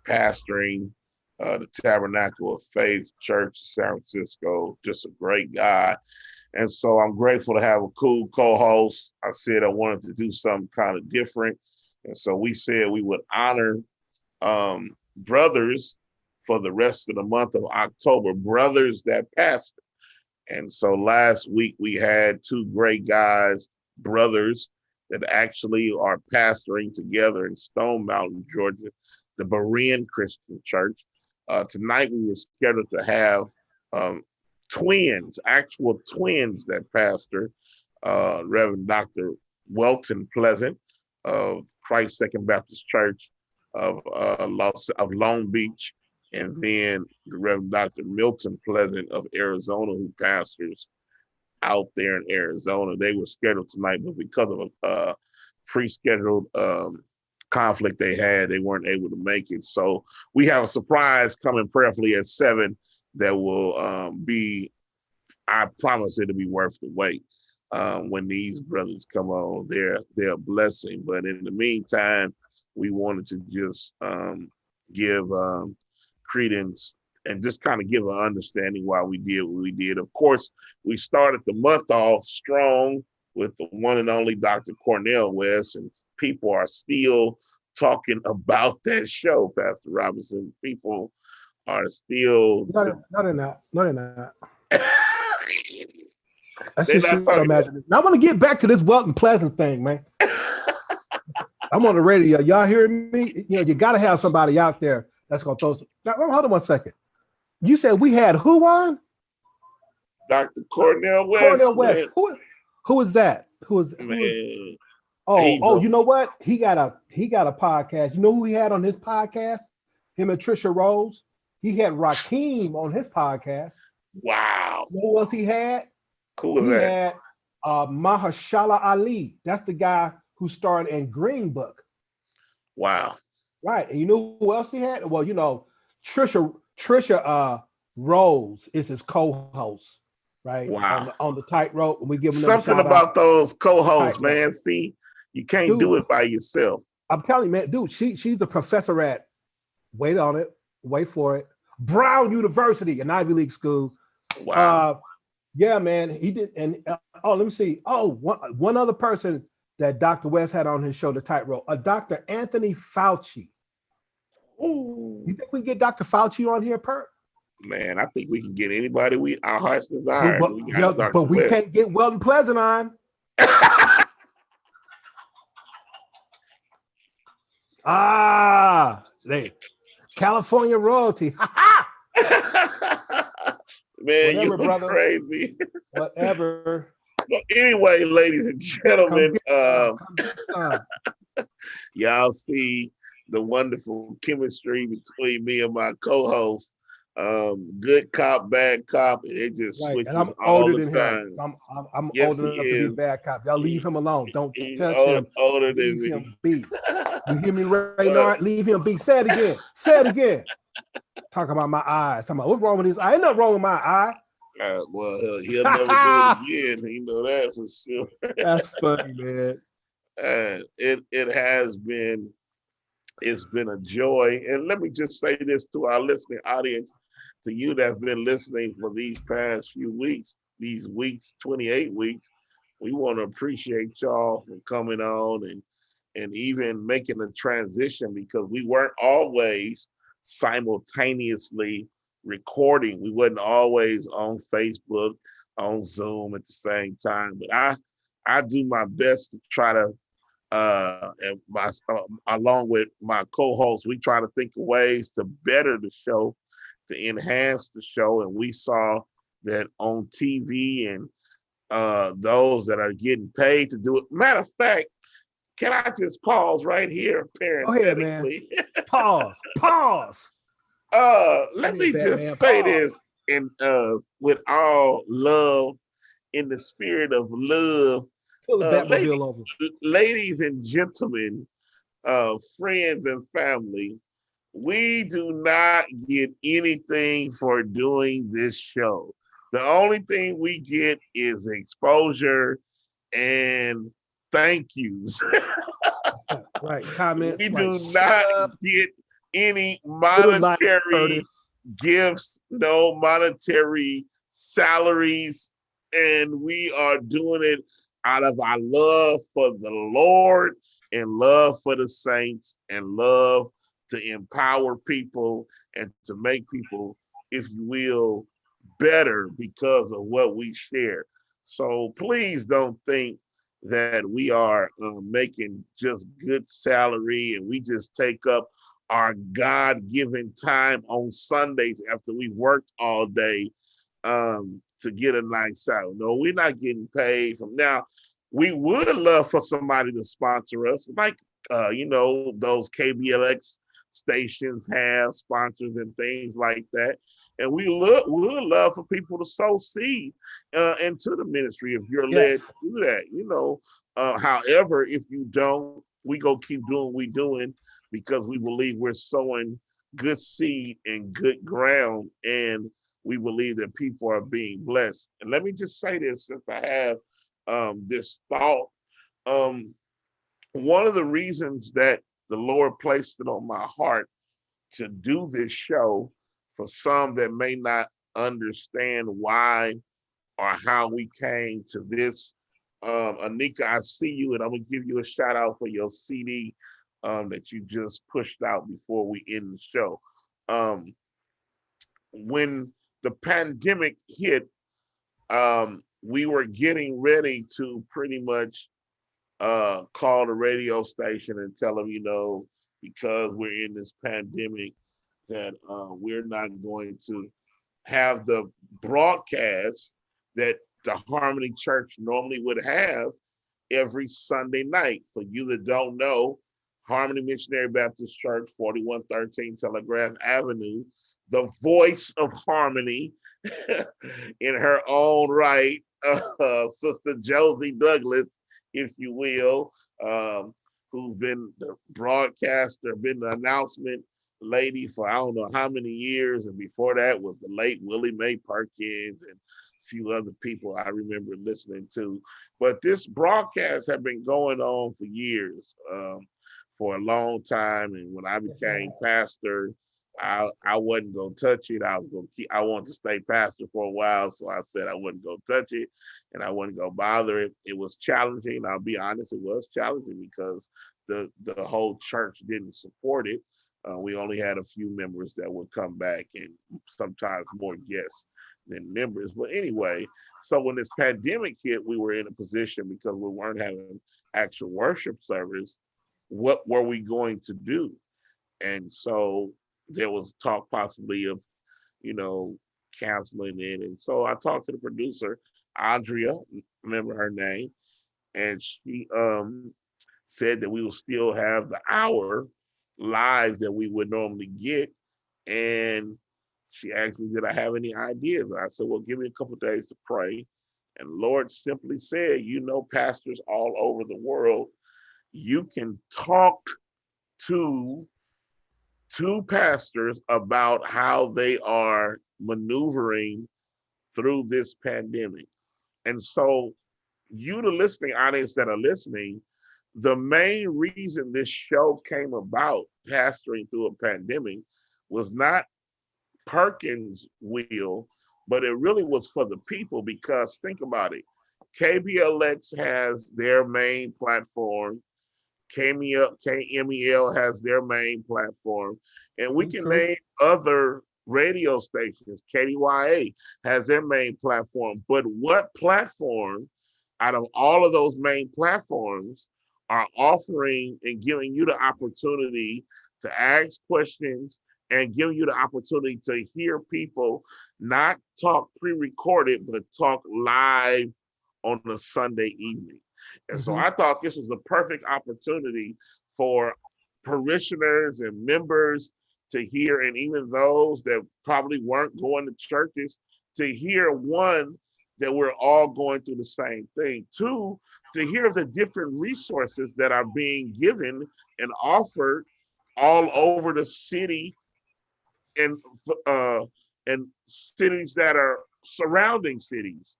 pastoring the Tabernacle of Faith Church in San Francisco, just a great guy. And so I'm grateful to have a cool co-host. I said I wanted to do something kind of different. And so we said we would honor brothers for the rest of the month of October, brothers that passed. And so last week we had two great guys, brothers that actually are pastoring together in Stone Mountain, Georgia, the Berean Christian Church. Tonight we were scheduled to have twins, actual twins that pastor, Reverend Dr. Welton Pleasant of Christ Second Baptist Church of Long Beach, and then the Reverend Dr. Milton Pleasant of Arizona, who pastors out there in Arizona. They were scheduled tonight, but because of a pre-scheduled conflict they had, they weren't able to make it. So we have a surprise coming prayerfully at 7 that will be, I promise it'll be worth the wait. When these brothers come on, they're a blessing. But in the meantime, we wanted to just give credence and just kind of give an understanding why we did what we did. Of course, we started the month off strong with the one and only Dr. Cornell West, and people are still talking about that show, Pastor Robinson. People are still... No, they're not. That's just imagine. Now I want to get back to this Welton Pleasant thing, man. I'm on the radio. Y'all hearing me? You know, you got to have somebody out there that's going to throw some... Now, hold on one second. You said we had who on? Dr. Cornell West. Cornell West. Who is that? Who is? Oh, you know what? He got a podcast. You know who he had on his podcast? Him and Trisha Rose. He had Rakeem on his podcast. Wow. You know who else he had? Who was he that? He had Mahershala Ali. That's the guy who starred in Green Book. Wow. Right. And you know who else he had? Well, you know, Trisha Rose is his co-host, right? Wow. On the tightrope, and we give him something about those co-hosts, man. See, you can't do it by yourself. I'm telling you, man, dude, she's a professor at, wait for it, Brown University, an Ivy League school. Wow. Yeah, man, he did. And let me see. Oh, one other person that Dr. West had on his show, The Tightrope, Dr. Anthony Fauci. Ooh. You think we get Dr. Fauci on here, Perk? Man, I think we can get anybody our hearts desire. We got But Dr. we West. can't get Weldon Pleasant on. They California royalty. Ha ha! Man, Whatever, you're brother. crazy. Whatever. Well, anyway, ladies and gentlemen, Come get some. y'all see the wonderful chemistry between me and my co-host. Good cop, bad cop, and it just Right, and switches I'm all older the than him. time. I'm Yes, old he enough to be a is. bad cop. Y'all leave him alone. Don't He's touch him. older than Leave me. him be. You hear me, Raynard? Leave him be. Say it again. Say it again. Talk about my eyes. Talking about what's wrong with his eye? Ain't nothing wrong with my eye. Well, he'll never do it again. You know that for sure. That's funny, man. It has been, it's been a joy. And let me just say this to our listening audience, to you that's been listening for these past few weeks, these weeks, 28 weeks. We want to appreciate y'all for coming on and even making a transition, because we weren't always simultaneously recording. We wasn't always on Facebook, on Zoom at the same time. But I do my best to try to and along with my co-host, we try to think of ways to better the show, to enhance the show. And we saw that on TV, and those that are getting paid to do it. Matter of fact, can I just pause right here Go ahead, man. parenthetically? Pause. Pause. Let Go me ahead, just Batman. say Pause. this, and with all love, in the spirit of love, Pull the ladies, Batmobile over. ladies and gentlemen, friends and family, we do not get anything for doing this show. The only thing we get is exposure and thank yous. Right. Comments We like do shut not up. get any Good night, monetary Curtis. gifts, no monetary salaries, and we are doing it out of our love for the Lord and love for the saints and love to empower people and to make people, if you will, better because of what we share. So please don't think that we are making just good salary and we just take up our God-given time on Sundays after we worked all day to get a nice salary. No, we're not getting paid from now. We would love for somebody to sponsor us, like those KBLX stations have sponsors and things like that. And would love for people to sow seed into the ministry if you're led Yes. to do that. However, if you don't, we go keep doing what we doing because we believe we're sowing good seed in good ground, and we believe that people are being blessed. And let me just say this, since I have this thought, um, one of the reasons that the Lord placed it on my heart to do this show, for some that may not understand why or how we came to this. Anika, I see you, and I'm gonna give you a shout out for your CD that you just pushed out before we end the show. Um, when the pandemic hit, we were getting ready to pretty much call the radio station and tell them, because we're in this pandemic, that we're not going to have the broadcast that the Harmony Church normally would have every Sunday night. For you that don't know, Harmony Missionary Baptist Church, 4113 Telegraph Avenue, the voice of harmony in her own right, Sister Josie Douglas, if you will, who's been the broadcaster, been the announcement lady for I don't know how many years. And before that was the late Willie Mae Perkins and a few other people I remember listening to. But this broadcast had been going on for years, for a long time. And when I became pastor, I wasn't gonna touch it. I was gonna keep. I wanted to stay pastor for a while, so I said I wasn't gonna touch it, and I wasn't gonna bother it. It was challenging. I'll be honest, it was challenging because the whole church didn't support it. We only had a few members that would come back, and sometimes more guests than members. But anyway, so when this pandemic hit, we were in a position because we weren't having actual worship service. What were we going to do? And so there was talk possibly of, you know, canceling it. And so I talked to the producer, Andrea, remember her name, and she said that we will still have the hour live that we would normally get. And she asked me, did I have any ideas? I said, well, give me a couple of days to pray. And Lord simply said, you know, pastors all over the world, you can talk to pastors about how they are maneuvering through this pandemic. And so, you, the listening audience that are listening, the main reason this show came about, pastoring through a pandemic, was not Perkins' will, but it really was for the people. Because think about it, KBLX has their main platform, KMEL has their main platform, and we can True. name other radio stations. KDYA has their main platform, but what platform out of all of those main platforms are offering and giving you the opportunity to ask questions and giving you the opportunity to hear people not talk pre-recorded, but talk live on a Sunday evening? And so Mm-hmm. I thought this was the perfect opportunity for parishioners and members to hear, and even those that probably weren't going to churches, to hear, one, that we're all going through the same thing. Two, to hear the different resources that are being given and offered all over the city, and uh, and cities that are surrounding cities.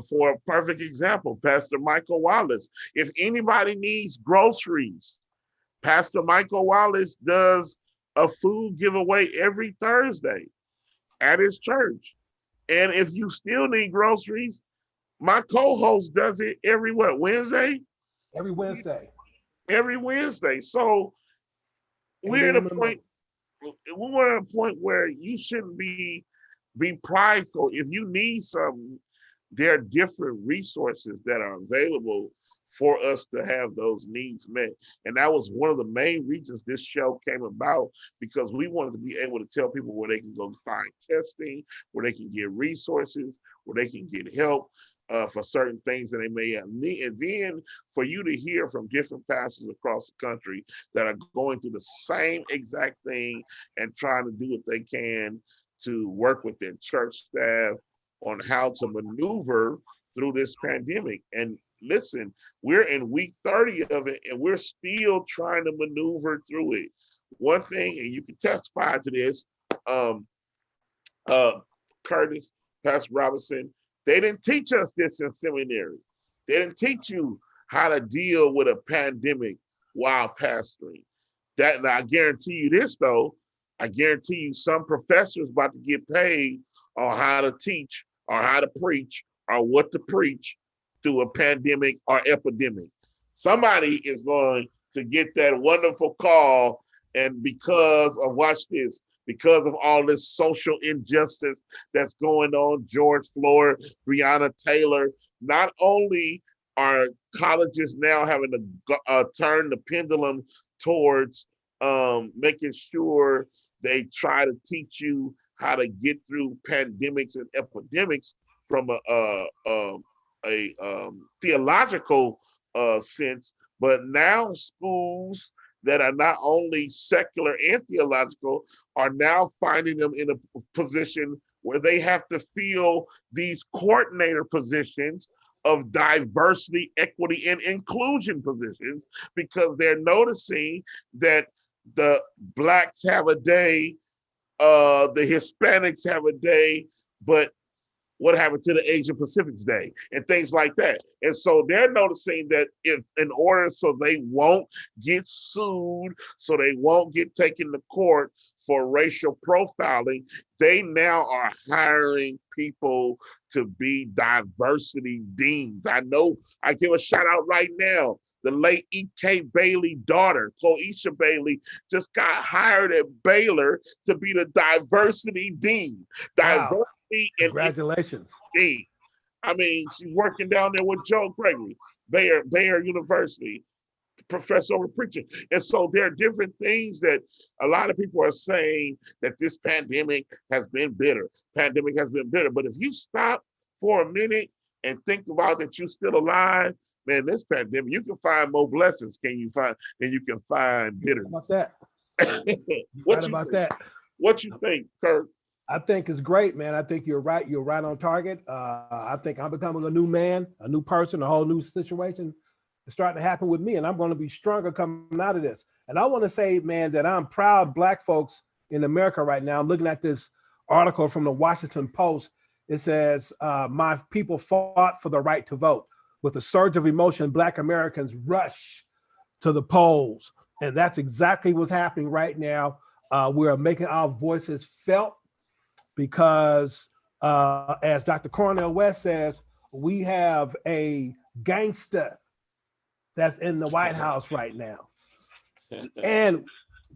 For a perfect example, Pastor Michael Wallace. If anybody needs groceries, Pastor Michael Wallace does a food giveaway every Thursday at his church. And if you still need groceries, my co-host does it every what, Wednesday? Every Wednesday, Every Wednesday. So we're at a minimum. point, we're at a point where you shouldn't be prideful. If you need something, there are different resources that are available for us to have those needs met. And that was one of the main reasons this show came about, because we wanted to be able to tell people where they can go find testing, where they can get resources, where they can get help for certain things that they may have need. And then for you to hear from different pastors across the country that are going through the same exact thing and trying to do what they can to work with their church staff on how to maneuver through this pandemic. And listen, we're in week 30 of it, and we're still trying to maneuver through it. One thing, and you can testify to this, um, uh, Curtis, Pastor Robinson, they didn't teach us this in seminary. They didn't teach you how to deal with a pandemic while pastoring. That, now I guarantee you this though, I guarantee you some professors about to get paid on how to teach or how to preach or what to preach through a pandemic or epidemic. Somebody is going to get that wonderful call, and because of, watch this, because of all this social injustice that's going on, George Floyd, Breonna Taylor, not only are colleges now having to turn the pendulum towards making sure they try to teach you how to get through pandemics and epidemics from a theological sense, but now schools that are not only secular and theological are now finding them in a position where they have to fill these coordinator positions of diversity, equity, and inclusion positions, because they're noticing that the blacks have a day, the Hispanics have a day, but what happened to the Asian Pacific's Day and things like that. And so they're noticing that if, in order so they won't get sued, so they won't get taken to court for racial profiling, they now are hiring people to be diversity deans. I know I give a shout out right now The late E.K. Bailey daughter, Cloisha Bailey, just got hired at Baylor to be the diversity dean. Wow. Diversity and Congratulations. dean. I mean, she's working down there with Joe Gregory, Bayer University, professor over preaching. And so there are different things that a lot of people are saying that this pandemic has been bitter. Pandemic has been bitter. But if you stop for a minute and think about that you're still alive, man, this pandemic, you can find more blessings than you can find bitter. About that. What Right you about think? that. What you think, Kirk? I think it's great, man. I think you're right. You're right on target. I think I'm becoming a new man, a new person, a whole new situation is starting to happen with me, and I'm going to be stronger coming out of this. And I want to say, man, that I'm proud Black folks in America right now. I'm looking at this article from the Washington Post. It says, my people fought for the right to vote. With a surge of emotion, Black Americans rush to the polls. And that's exactly what's happening right now. We're making our voices felt because, as Dr. Cornel West says, we have a gangster that's in the White House right now. And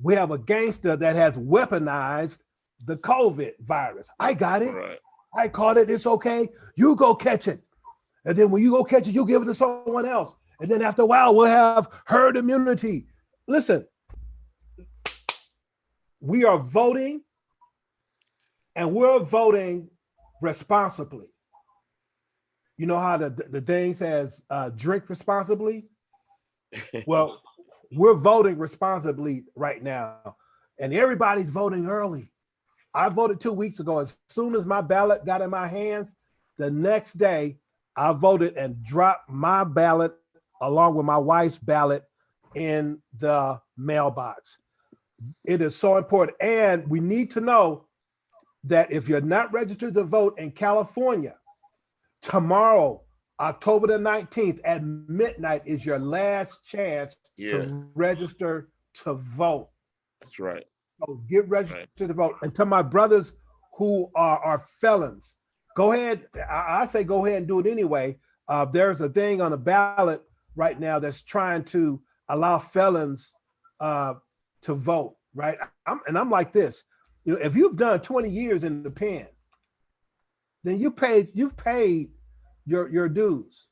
we have a gangster that has weaponized the COVID virus. I got it. Right. I caught it. It's okay. You go catch it. And then when you go catch it, you give it to someone else. And then after a while, we'll have herd immunity. Listen, we are voting, and we're voting responsibly. You know how the thing says, drink responsibly? Well, we're voting responsibly right now, and everybody's voting early. I voted 2 weeks ago. As soon as my ballot got in my hands, the next day I voted and dropped my ballot along with my wife's ballot in the mailbox. It is so important. And we need to know that if you're not registered to vote in California, tomorrow, October the 19th at midnight is your last chance to register to vote. That's right. So get registered to vote. And to my brothers who are felons, go ahead. I say go ahead and do it anyway. There's a thing on the ballot right now that's trying to allow felons to vote, right? I'm like this. You know, if you've done 20 years in the pen, then you've paid your dues.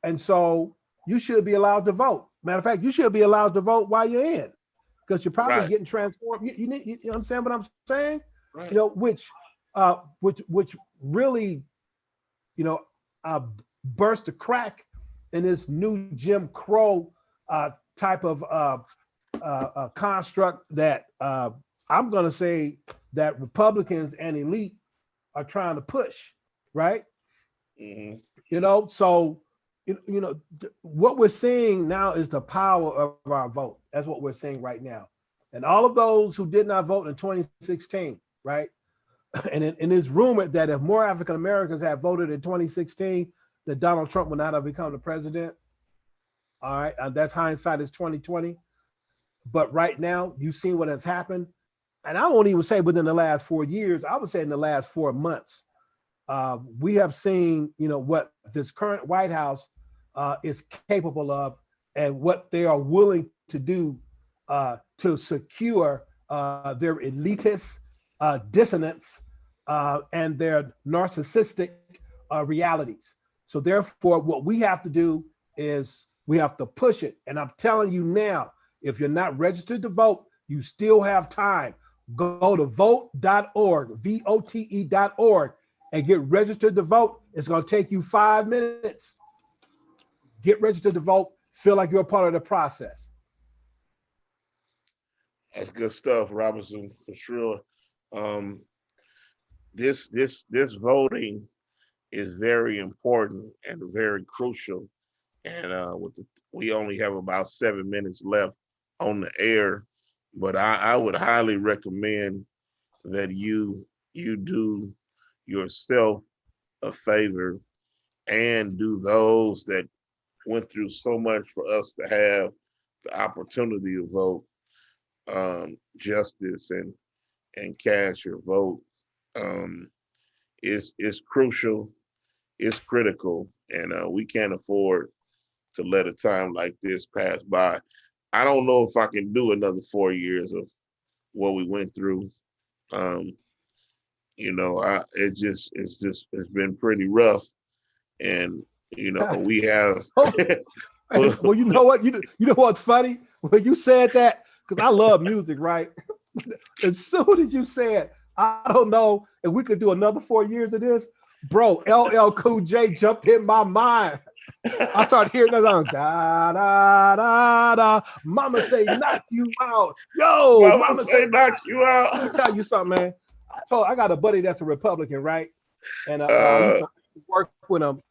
And so you should be allowed to vote. Matter of fact, you should be allowed to vote while you're in, because you're probably getting transformed. You understand what I'm saying? Right. You know, which really, you know, burst a crack in this new Jim Crow type of construct that I'm going to say that Republicans and elite are trying to push, right? Mm-hmm. You know, so you know what we're seeing now is the power of our vote. That's what we're seeing right now. And all of those who did not vote in 2016, right? And it is rumored that if more African Americans had voted in 2016, that Donald Trump would not have become the president. All right, that's hindsight is 2020. But right now, you've seen what has happened, and I won't even say within the last 4 years. I would say in the last 4 months, we have seen, you know, what this current White House is capable of, and what they are willing to do to secure their elitist dissonance and their narcissistic realities. So therefore, what we have to do is we have to push it. And I'm telling you now, if you're not registered to vote, you still have time. Go to vote.org, vote.org, and get registered to vote. It's going to take you 5 minutes. Get registered to vote. Feel like you're a part of the process. That's good stuff, Robinson, for sure. This voting is very important and very crucial. And we only have about 7 minutes left on the air, but I would highly recommend that you do yourself a favor and do those that went through so much for us to have the opportunity to vote, justice and cast your vote. Is crucial, it's critical, and we can't afford to let a time like this pass by. I don't know if I can do another 4 years of what we went through. Um, it's been pretty rough, and we have. Well, you know what? You know what's funny? When you said that, because I love music, right? As soon as you said, I don't know if we could do another 4 years of this, bro, LL Cool J jumped in my mind. I started hearing that song, da da da da. Mama say knock you out, yo. Mama say knock you out. Let me tell you something, man. I got a buddy that's a Republican, right? And I used to work with him.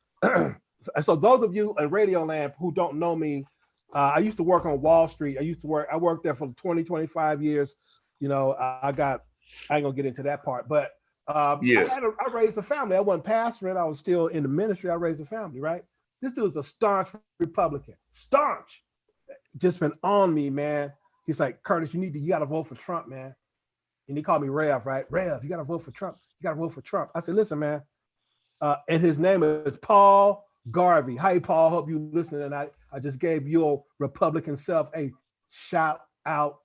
So those of you in Radio Land who don't know me, I used to work on Wall Street. I worked there for 20, 25 years. I ain't gonna get into that part, but I raised a family. I wasn't pastoring. I was still in the ministry. I raised a family, right? This dude's a staunch Republican. Staunch. Just been on me, man. He's like, Curtis, you gotta vote for Trump, man. And he called me Rev, right? Rev, you gotta vote for Trump. You gotta vote for Trump. I said, listen, man. And his name is Paul Garvey. Hi, Paul. Hope you listening. And I just gave your Republican self a shout out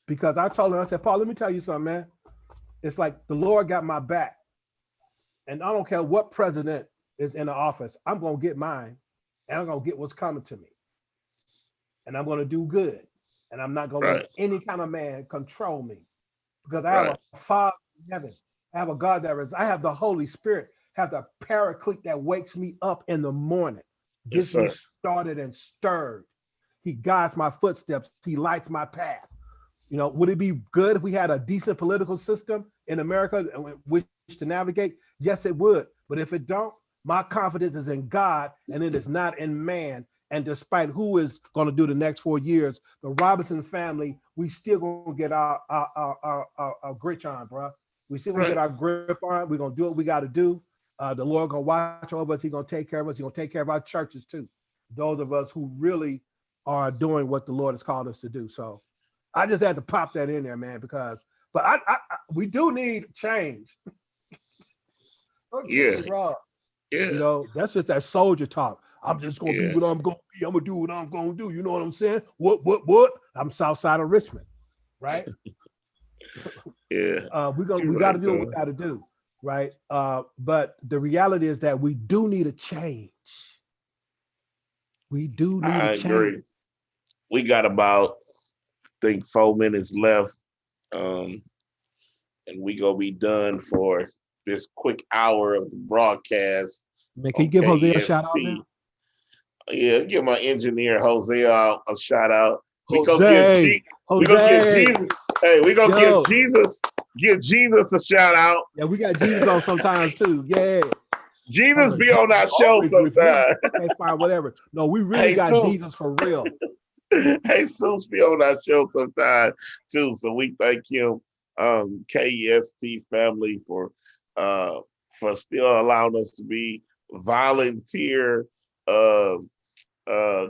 because I told him, I said, Paul, let me tell you something, man. It's like the Lord got my back. And I don't care what president is in the office. I'm going to get mine and I'm going to get what's coming to me. And I'm going to do good. And I'm not going to let any kind of man control me because I have a Father in heaven. I have a God I have the Holy Spirit, have the paraclete that wakes me up in the morning, gets me started and stirred. He guides my footsteps. He lights my path. Would it be good if we had a decent political system in America which to navigate? Yes, it would. But if it don't, my confidence is in God and it is not in man. And despite who is going to do the next 4 years, the Robinson family, we still going to get our grip on, bro. We still going to get our grip on. We're going to do what we got to do. The Lord going to watch over us. He's going to take care of us. He's going to take care of our churches too. Those of us who really are doing what the Lord has called us to do. So I just had to pop that in there, man, but we do need change. Okay, bro. Yeah. That's just that soldier talk. I'm just gonna be what I'm gonna be. I'm gonna do what I'm gonna do. You know what I'm saying? What? I'm south side of Richmond, right? We got to do what we got to do, right? But the reality is that we do need a change. We do need a change. I agree. We got about, I think, 4 minutes left, and we gonna be done for this quick hour of the broadcast. Man, can you give Jose a shout out now? Yeah, give my engineer Jose a shout out. We gonna give Jesus. Hey, we gonna give Jesus a shout out. Yeah, we got Jesus on sometimes too. Yeah. Jesus be on our show sometimes. Okay, fine, whatever. No, we really got Jesus for real. Jesus be on our show sometime too. So we thank him, KEST family, for still allowing us to be volunteer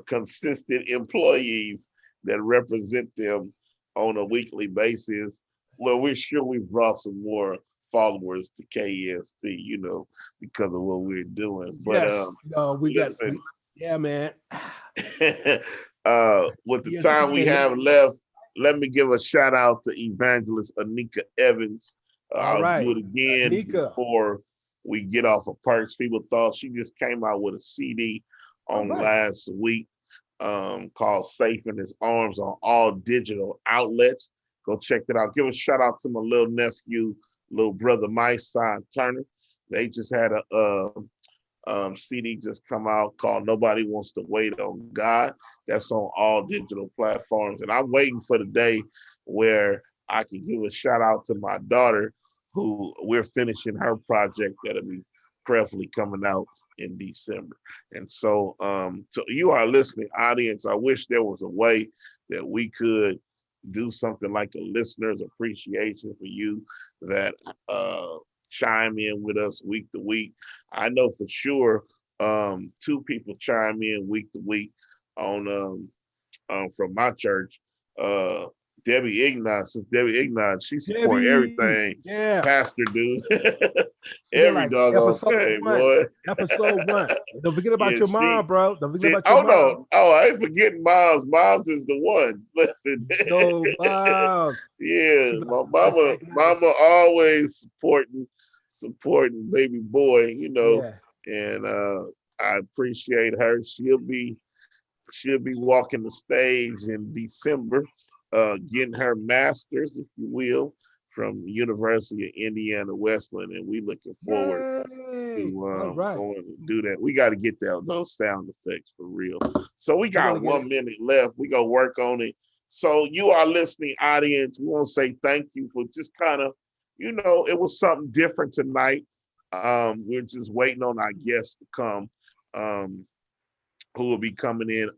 consistent employees that represent them on a weekly basis. Well, we're sure we brought some more followers to KEST, because of what we're doing. But man. With the time we have left, let me give a shout out to Evangelist Anika Evans. I'll do it again before we get off of Perks. People thought she just came out with a CD on last week called Safe in His Arms on all digital outlets. Go check it out. Give a shout out to my little nephew, little brother, my son Turner. They just had a CD just come out called Nobody Wants to Wait on God. That's on all digital platforms. And I'm waiting for the day where I can give a shout out to my daughter, who we're finishing her project that'll be prayerfully coming out in December. And so to you, our listening audience, I wish there was a way that we could do something like a listener's appreciation for you that chime in with us week to week. I know for sure 2 people chime in week to week on from my church. Debbie Ignatz. Debbie Ignatz, she support Debbie, everything. yeah. Pastor dude. She been Every like doggone episode thing, one. boy. Episode one. Don't forget about Yeah, your mom, bro. Don't forget about your oh mom. no. Oh, I ain't forgetting Moms. Moms is the one. Listen. Go moms. Yeah, She be my like, "Let's act nice." mama always supporting baby boy, Yeah. and I appreciate her. She'll be walking the stage in December, getting her master's, if you will, from University of Indiana Wesleyan, and we looking forward Yay. to All right. going to do that. We got to get those sound effects for real. So we We're gonna got get 1 minute left. We go work on it. So you, our listening audience, we want to say thank you for just kind of, it was something different tonight. We're just waiting on our guests to come, who will be coming in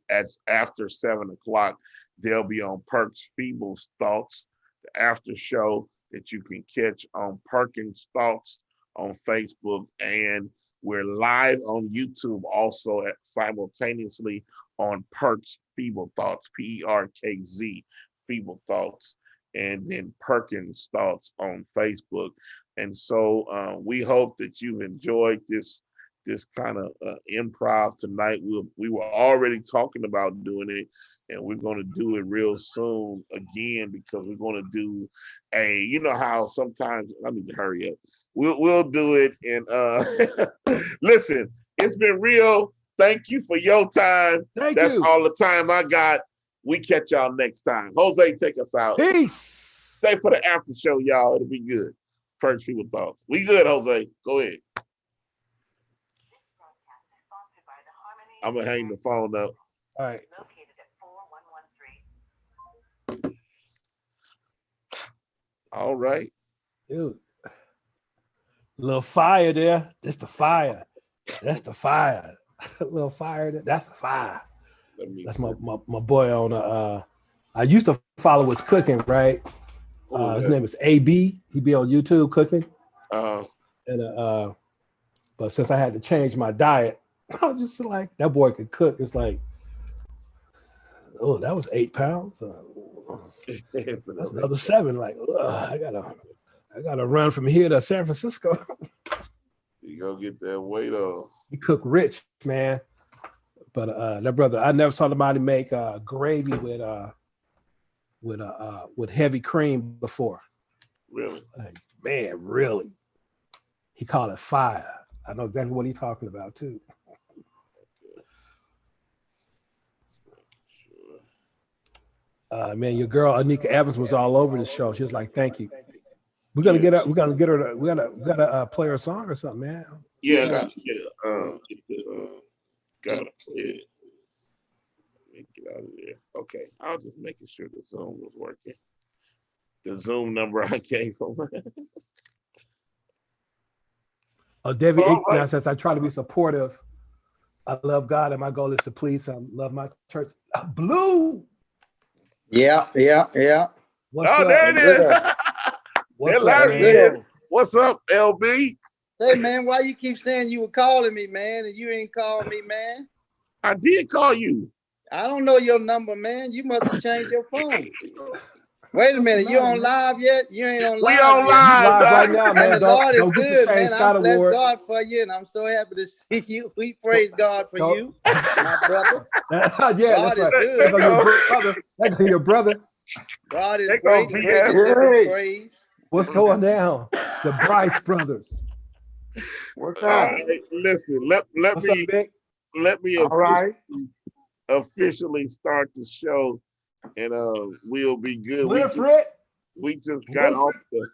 after 7 o'clock. They'll be on Perk's Feeble's Thoughts, the after show that you can catch on Perkins Thoughts on Facebook, and we're live on YouTube also simultaneously on Perk's Feeble Thoughts, Perkz Feeble Thoughts, and then Perkins Thoughts on Facebook. And so we hope that you've enjoyed this kind of improv tonight. We were already talking about doing it, and we're going to do it real soon again, because we're going to do how sometimes I need to hurry up. We'll do it. And listen, it's been real. Thank you for your time. That's all the time I got. We catch y'all next time. Jose, take us out. Peace. Stay for the after show, y'all. It'll be good. First People Thoughts. We good, Jose. Go ahead. I'm going to hang the phone up. All right. All right. Dude. A little fire there. That's the fire. That's the fire. A little fire there. That's the fire. That's my boy on I used to follow his cooking, right? His name is AB. He be on YouTube cooking. And but since I had to change my diet, I was just like, that boy could cook. It's like, oh, that was 8 pounds. That's another 7. Like, I gotta run from here to San Francisco. You go get that weight off. He cook rich, man. But that brother, I never saw somebody make gravy with heavy cream before. Really? Like, man, really? He called it fire. I know exactly what he's talking about too. Man, your girl Anika Evans was all over the show. She was like, "Thank you." We're gonna get her. We're gonna play her song or something, man. Yeah, gotta play it. Let me get out of there. Okay, I was just making sure the Zoom was working. The Zoom number I gave him. David now says, I try to be supportive. I love God, and my goal is to please Him. Love my church. Blue. Yeah. What's up? There it is. What's up, man? What's up, LB? Hey, man, why you keep saying you were calling me, man, and you ain't called me, man? I did call you. I don't know your number, man. You must have changed your phone. Wait a minute, you on live yet? You ain't on live. We on yet. live right now, man. And the Lord is good, man. Scott I bless Award. God for you, and I'm so happy to see you. We praise God for you, my brother. Yeah, God that's is right. good. That's your brother. God is They great. gonna be Great praise. What's going down? The Bryce brothers. What's All up? right, listen, let What's me up, Vic? let me All right. officially start the show, and we'll be good. Winifred. We just got off the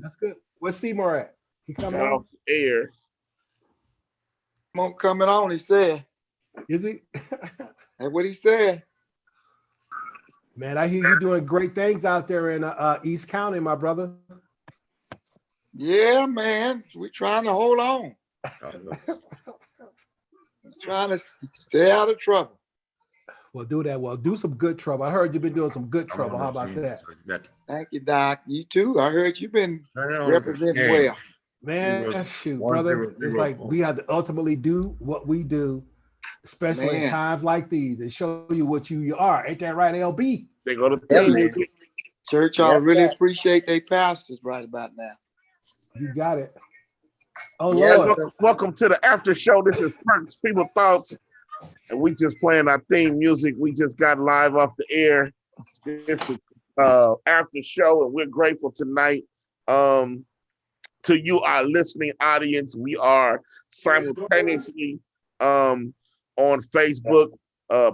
That's good. Where's Seymour at? He coming got off on? the air. I'm coming on, he said. Is he? That's what he said. Man, I hear you doing great things out there in East County, my brother. Yeah, man. We're trying to hold on. Trying to stay out of trouble. Well, do that. Well, do some good trouble. I heard you've been doing some good trouble. How about that? Thank you, Doc. You too. I heard you've been representing well. Man, shoot, brother. It's like we have to ultimately do what we do, especially in times like these, and show you what you are. Ain't that right, LB? They go to Definitely. theology. Church, I Yes, really sir. appreciate they pastors right about now. You got it. Oh Yes, Lord. sir. Welcome to the after show. This is Perks People Thoughts, and we just playing our theme music. We just got live off the air. This is after show, and we're grateful tonight. To you, our listening audience, we are simultaneously on Facebook,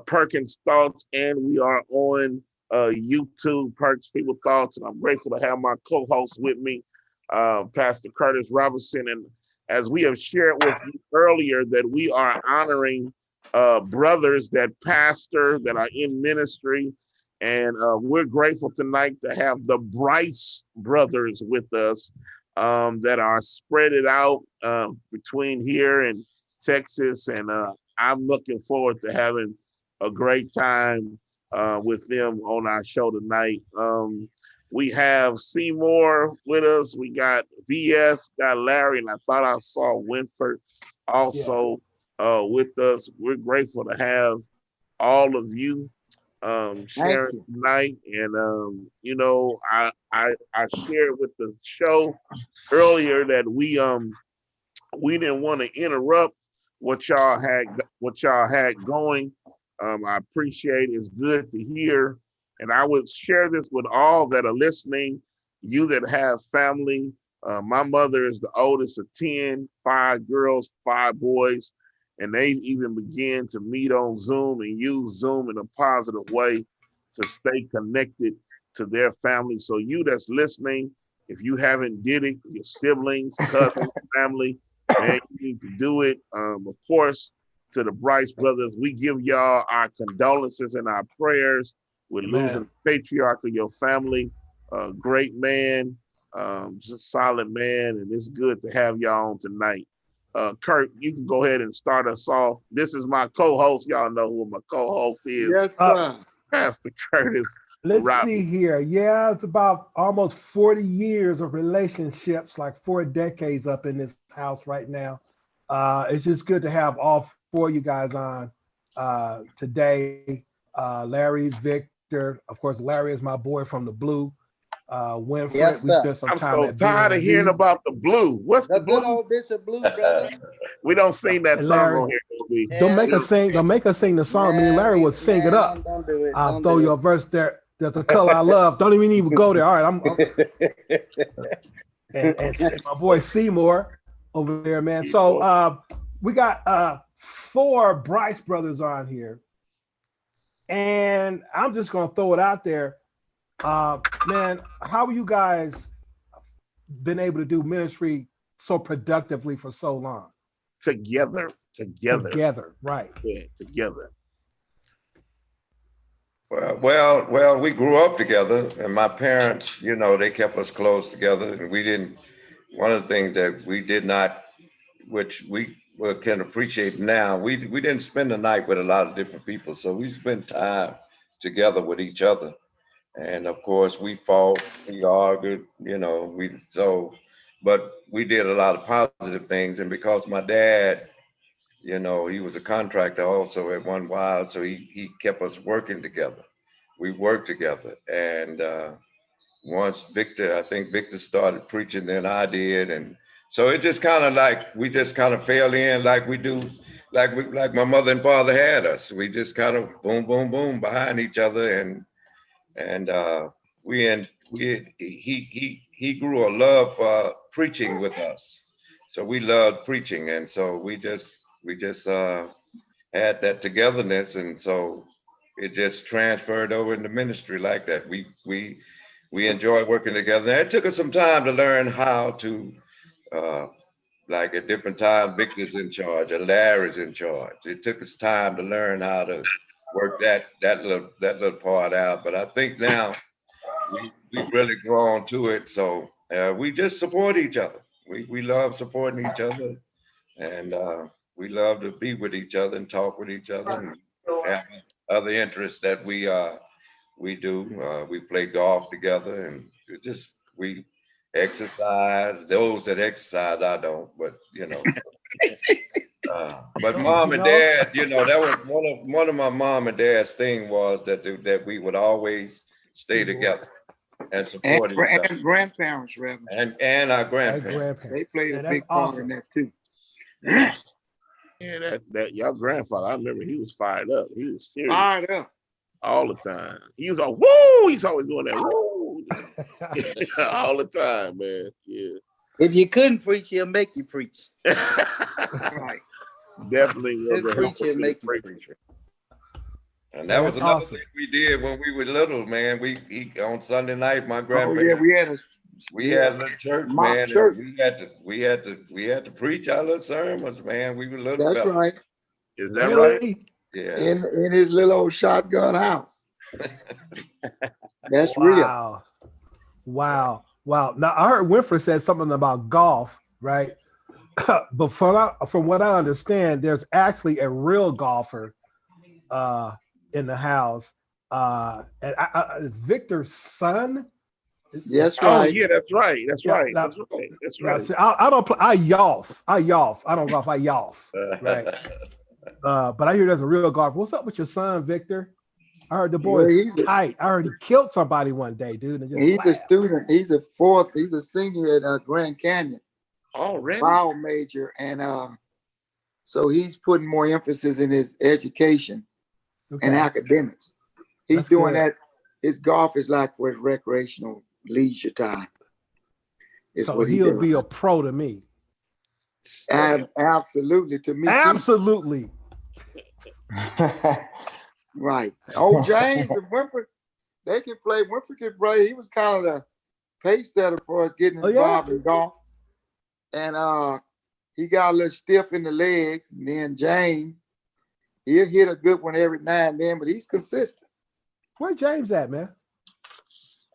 Perkins Thoughts, and we are on YouTube, Perks People Thoughts. And I'm grateful to have my co-host with me, Pastor Curtis Robinson. And as we have shared with you earlier, that we are honoring brothers that pastor, that are in ministry. And we're grateful tonight to have the Bryce brothers with us that are spread it out between here and Texas. And I'm looking forward to having a great time with them on our show tonight. We have Seymour with us. We got VS, got Larry, and I thought I saw Winford also with us. We're grateful to have all of you Thank sharing you. tonight. And you know, I shared with the show earlier that we didn't want to interrupt what y'all had going. I appreciate it. It's good to hear. And I would share this with all that are listening, you that have family. My mother is the oldest of 10, 5 girls, 5 boys, and they even began to meet on Zoom and use Zoom in a positive way to stay connected to their family. So you that's listening, if you haven't did it, your siblings, cousins, family, man, you need to do it. Of course, to the Bryce brothers, we give y'all our condolences and our prayers with losing Man. the patriarch of your family. Great man, just solid man, and it's good to have y'all on tonight. Kurt, you can go ahead and start us off. This is my co-host. Y'all know who my co-host is, Yes, Uh, sir. Pastor Curtis let's see Robinson. here. Yeah, it's about almost 40 years of relationships, like 4 decades up in this house right now. It's just good to have all four of you guys on today. Larry, Victor, of course, Larry is my boy from the Blue. Winfred, Yes, we sir. spent some I'm time so at tired of hearing BMG. about the blue. What's the The good blue? old Bishop Blue, brother. We don't sing that And song Larry, on here, do we? don't Yeah, make us sing. Don't make us sing the song. Me and man, Larry would sing it up. don't do it. I'll Don't throw do you a verse there. There's a color I love. Don't even go there. All right, it. and my boy Seymour over there, man. So People. we got 4 Bryce brothers on here, and I'm just gonna throw it out there, man. How you guys been able to do ministry so productively for so long Together. together? Right. Yeah, together. Well, we grew up together, and my parents, they kept us close together, and we didn't. One of the things that we did not, which we can appreciate now, we didn't spend the night with a lot of different people, so we spent time together with each other, and of course we fought, we argued, but we did a lot of positive things, and because my dad, he was a contractor also at one while, so he kept us working together. We worked together, and once Victor, I think Victor started preaching, then I did, and so it just kind of like we just kind of fell in like we do, like my mother and father had us. We just kind of boom, boom, boom behind each other, and he grew a love for preaching with us, so we loved preaching, and so we just had that togetherness, and so it just transferred over into ministry like that. We enjoy working together. And it took us some time to learn how to, uh, like at different times, Victor's in charge or Larry's in charge. It took us time to learn how to work that little part out. But I think now we've really grown to it. So we just support each other. We love supporting each other, and we love to be with each other and talk with each other and have other interests that we do. We play golf together, and it's just we exercise. Those that exercise, I don't, but But Oh, mom you and know? dad, that was one of my mom and dad's thing was that we would always stay together and support each other, And grandparents, rather. and our And grandparents. They grandparents. played a Man, that's big part in awesome. that too. Yeah, that your grandfather, I remember he was fired up. He was serious Fired up. all the time. He was all woo. He's always doing that woo all the time, man. Yeah. If you couldn't preach, he'll make you preach. Right. Definitely was Couldn't a preach, he'll make you great preach. preacher. And Man, that was that's another awesome. thing we did when we were little, man. We on Sunday night, my Oh grandparents, yeah, we had a little church, mock man, church. and we had to preach our little sermons, man. We were little That's fellas. right. Is that right? Really? Yeah. In his little old shotgun house. That's real. Wow. Wow. Wow. Now I heard Winfrey said something about golf, right? But from what I understand, there's actually a real golfer in the house. And Victor's son. That's Oh right. yeah, that's right. That's Yeah, right. now- That's right. That's Now, right. see, I don't play. I yolf. I don't golf. I yolf. Right. But I hear there's a real golfer. What's up with your son, Victor? I heard the boy Well, is tight. I heard he killed somebody one day, dude. And just He's a laughed. student. He's a senior at Grand Canyon, Already? bio major, and so he's putting more emphasis in his education and Okay. academics. He's That's doing good. that. His golf is like for his recreational leisure time. Is So what he he'll does. be a pro to me. Absolutely, to me too. Absolutely. Right. Oh, James and Winfrey, they can play. Winfrey can play. He was kind of the pace setter for us getting Oh, yeah? involved in golf. And he got a little stiff in the legs. And then James, he'll hit a good one every now and then, but he's consistent. Where James at, man?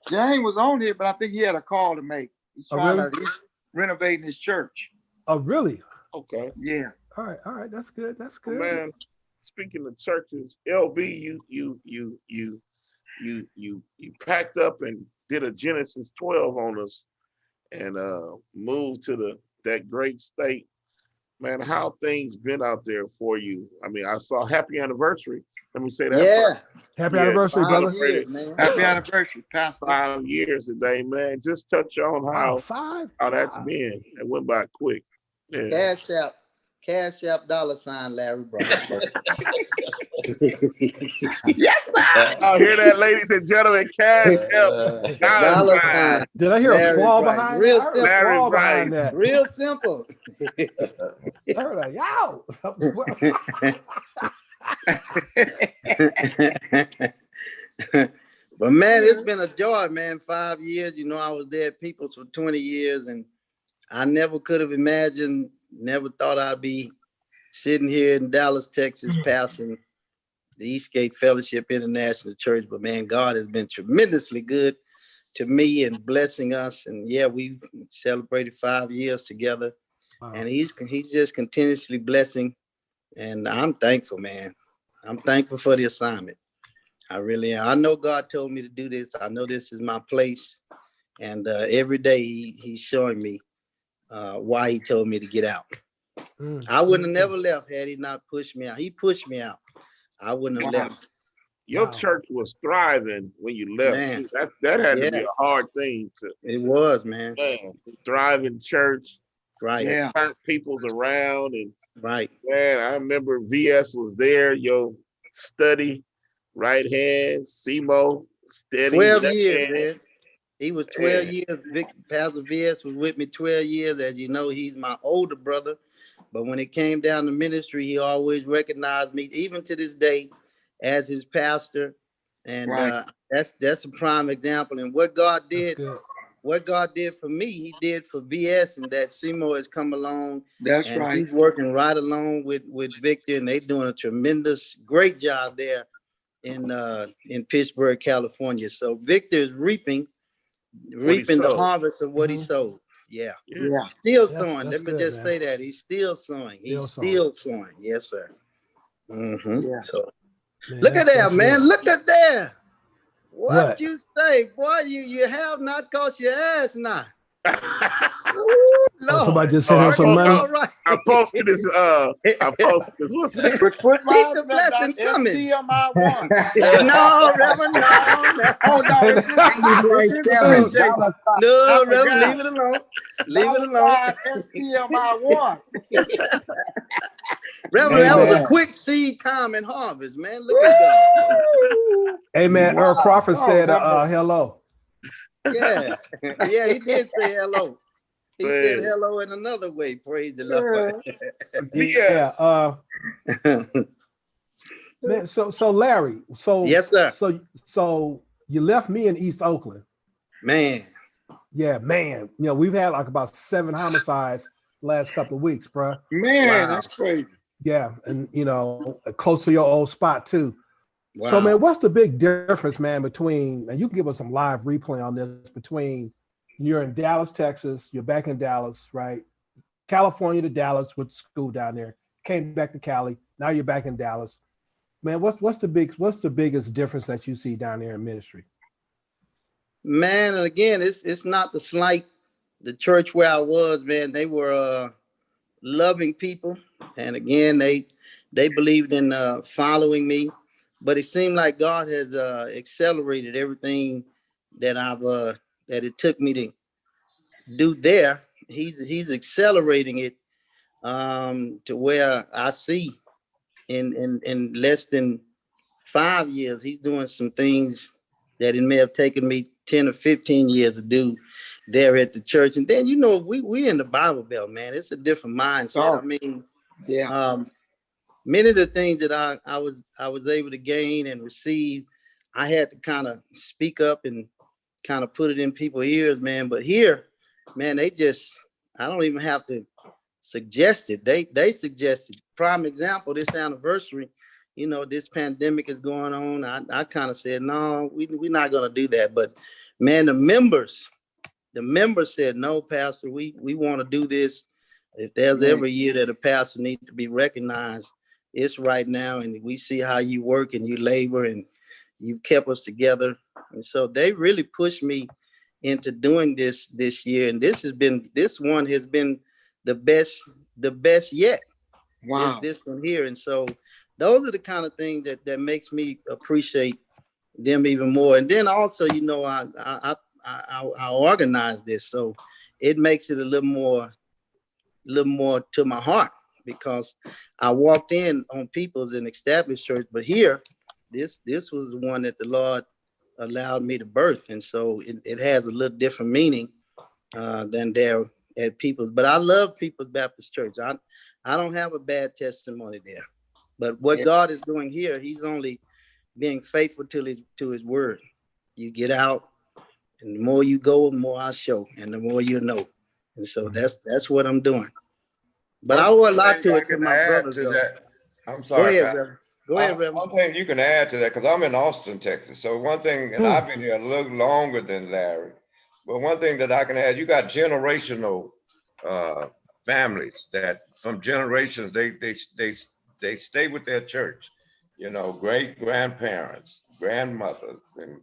James was on here, but I think he had a call to make. He's Oh, trying really? he's renovating his church. Oh, really? Okay. Yeah. All right. That's good. That's good. Man, speaking of churches, LB, you packed up and did a Genesis 12 on us and moved to that great state. Man, how things been out there for you? I mean, I saw happy anniversary. Let me say that. Yeah. Happy Yeah, anniversary, 5 brother. years, man. Happy anniversary, Pastor. 5 years today, man. Just touch on Wow, 5? how that's God. been. It went by quick. Yeah. Cash App $, Larry Brown. Yes, sir. Oh, hear that, ladies and gentlemen? Cash App Dollar $. sign. Did I hear a Larry squall Bright. behind Real that? I heard a simple. squall Larry behind that. Real simple. I heard a yow. But man, it's been a joy, man. 5 years. You know, I was there at Peoples for 20 years, and I never could have imagined, never thought I'd be sitting here in Dallas, Texas, passing the Eastgate Fellowship International Church. But man, God has been tremendously good to me and blessing us. And yeah, we've celebrated 5 years together. Wow. And he's just continuously blessing. And I'm thankful, man. I'm thankful for the assignment. I really am. I know God told me to do this. I know this is my place. And every day he's showing me why he told me to get out. I wouldn't have never left had he not pushed me out. He pushed me out. I wouldn't have left. Your Wow. church was thriving when you left. Man. Too. That had to be Yeah. a hard thing to It was, man. thriving church. Right. Yeah. Turn people's around and Right. man, I remember VS was there. Your study, right hand, SEMO, steady. 12 left years, hand. man. He was 12 Yeah. years. Pastor VS was with me 12 years. As you know, he's my older brother. But when it came down to ministry, he always recognized me, even to this day, as his pastor. And Right. that's a prime example. And what God That's did, good. what God did for me, he did for VS, and that Seymour has come along. That's And right. he's working right along with Victor, and they're doing a tremendous, great job there in Pittsburgh, California. So Victor is reaping the sowed. harvest of what he Mhm. sowed. Yeah. Yeah. Still That's- sowing. that's Let me good, just man. say that. He's still sowing. He's Still still sowing. Yes, sir. Mhm. Yeah. So Man, look at that's there, man. good. Look at there. What, What? you say, boy? You have not caught your ass now. Ooh, Oh, Lord. somebody just sent him some Oh, money. All right. I posted this. I posted this. What's that? But put Keep mine the in there, blessing Doc. coming. STMI1. No, Reverend, no. Oh, no, Hey, it's his, Like it's his Stephen, appreciation. dollar No, I Reverend, forgot. leave it alone. Leave it Dollar alone. sign STMI1. Reverend, Hey, that was a man. quick seed time and harvest, man. Look at God. Woo! Hey, man. Earl Wow. Crawford Oh, said, have mercy. hello. Yeah. Yeah, he did say hello. He said Man. hello in another way. Praise the Lord. Yeah. Yes. Man, so Larry, Yes, sir. so you left me in East Oakland. Man. Yeah, man. You know, we've had like about 7 homicides last couple of weeks, bruh. Man, Wow. that's crazy. Yeah, and you know, close to your old spot too. Wow. So, man, what's the big difference, man, between, and you can give us some live replay on this, between you're in Dallas, Texas, you're back in Dallas, right? California to Dallas, went to school down there, came back to Cali, now you're back in Dallas. Man, what's the biggest difference that you see down there in ministry? Man, and again, it's not the slight. The church where I was, man, they were loving people, and again, they believed in following me. But it seemed like God has accelerated everything that that it took me to do there. He's accelerating it to where I see in less than 5 years, he's doing some things that it may have taken me 10 or 15 years to do there at the church. And then, you know, we in the Bible Belt, man. It's a different mindset. Oh, I mean, yeah. many of the things that I was able to gain and receive, I had to kind of speak up and kind of put it in people's ears, man. But here, man, I don't even have to suggest it. They suggested. Prime example, this anniversary, you know, this pandemic is going on. I kind of said, no, we're not going to do that. But man, the members said, no, Pastor, we want to do this. If there's Man. ever a year that a pastor needs to be recognized, it's right now. And we see how you work and you labor and you've kept us together. And so they really pushed me into doing this year. And this one has been the best yet. Wow. This one here. And so those are the kind of things that makes me appreciate them even more. And then also, you know, I organize this, so it makes it a little more to my heart, because I walked in on People's and established church, but here, this was the one that the Lord allowed me to birth, and so it has a little different meaning than there at People's. But I love People's Baptist Church. I don't have a bad testimony there. But what God is doing here, He's only being faithful to his word. You get out, and the more you go, the more I show, and the more you know. And so that's what I'm doing. But I owe a lot to it to my brothers, though. I'm Go sorry, ahead, Pat. Reverend. Go ahead, Reverend. One thing you can add to that, because I'm in Austin, Texas. So one thing, and I've been here a little longer than Larry, but one thing that I can add, you got generational families that from generations, they stay with their church. You know, great grandparents, grandmothers, and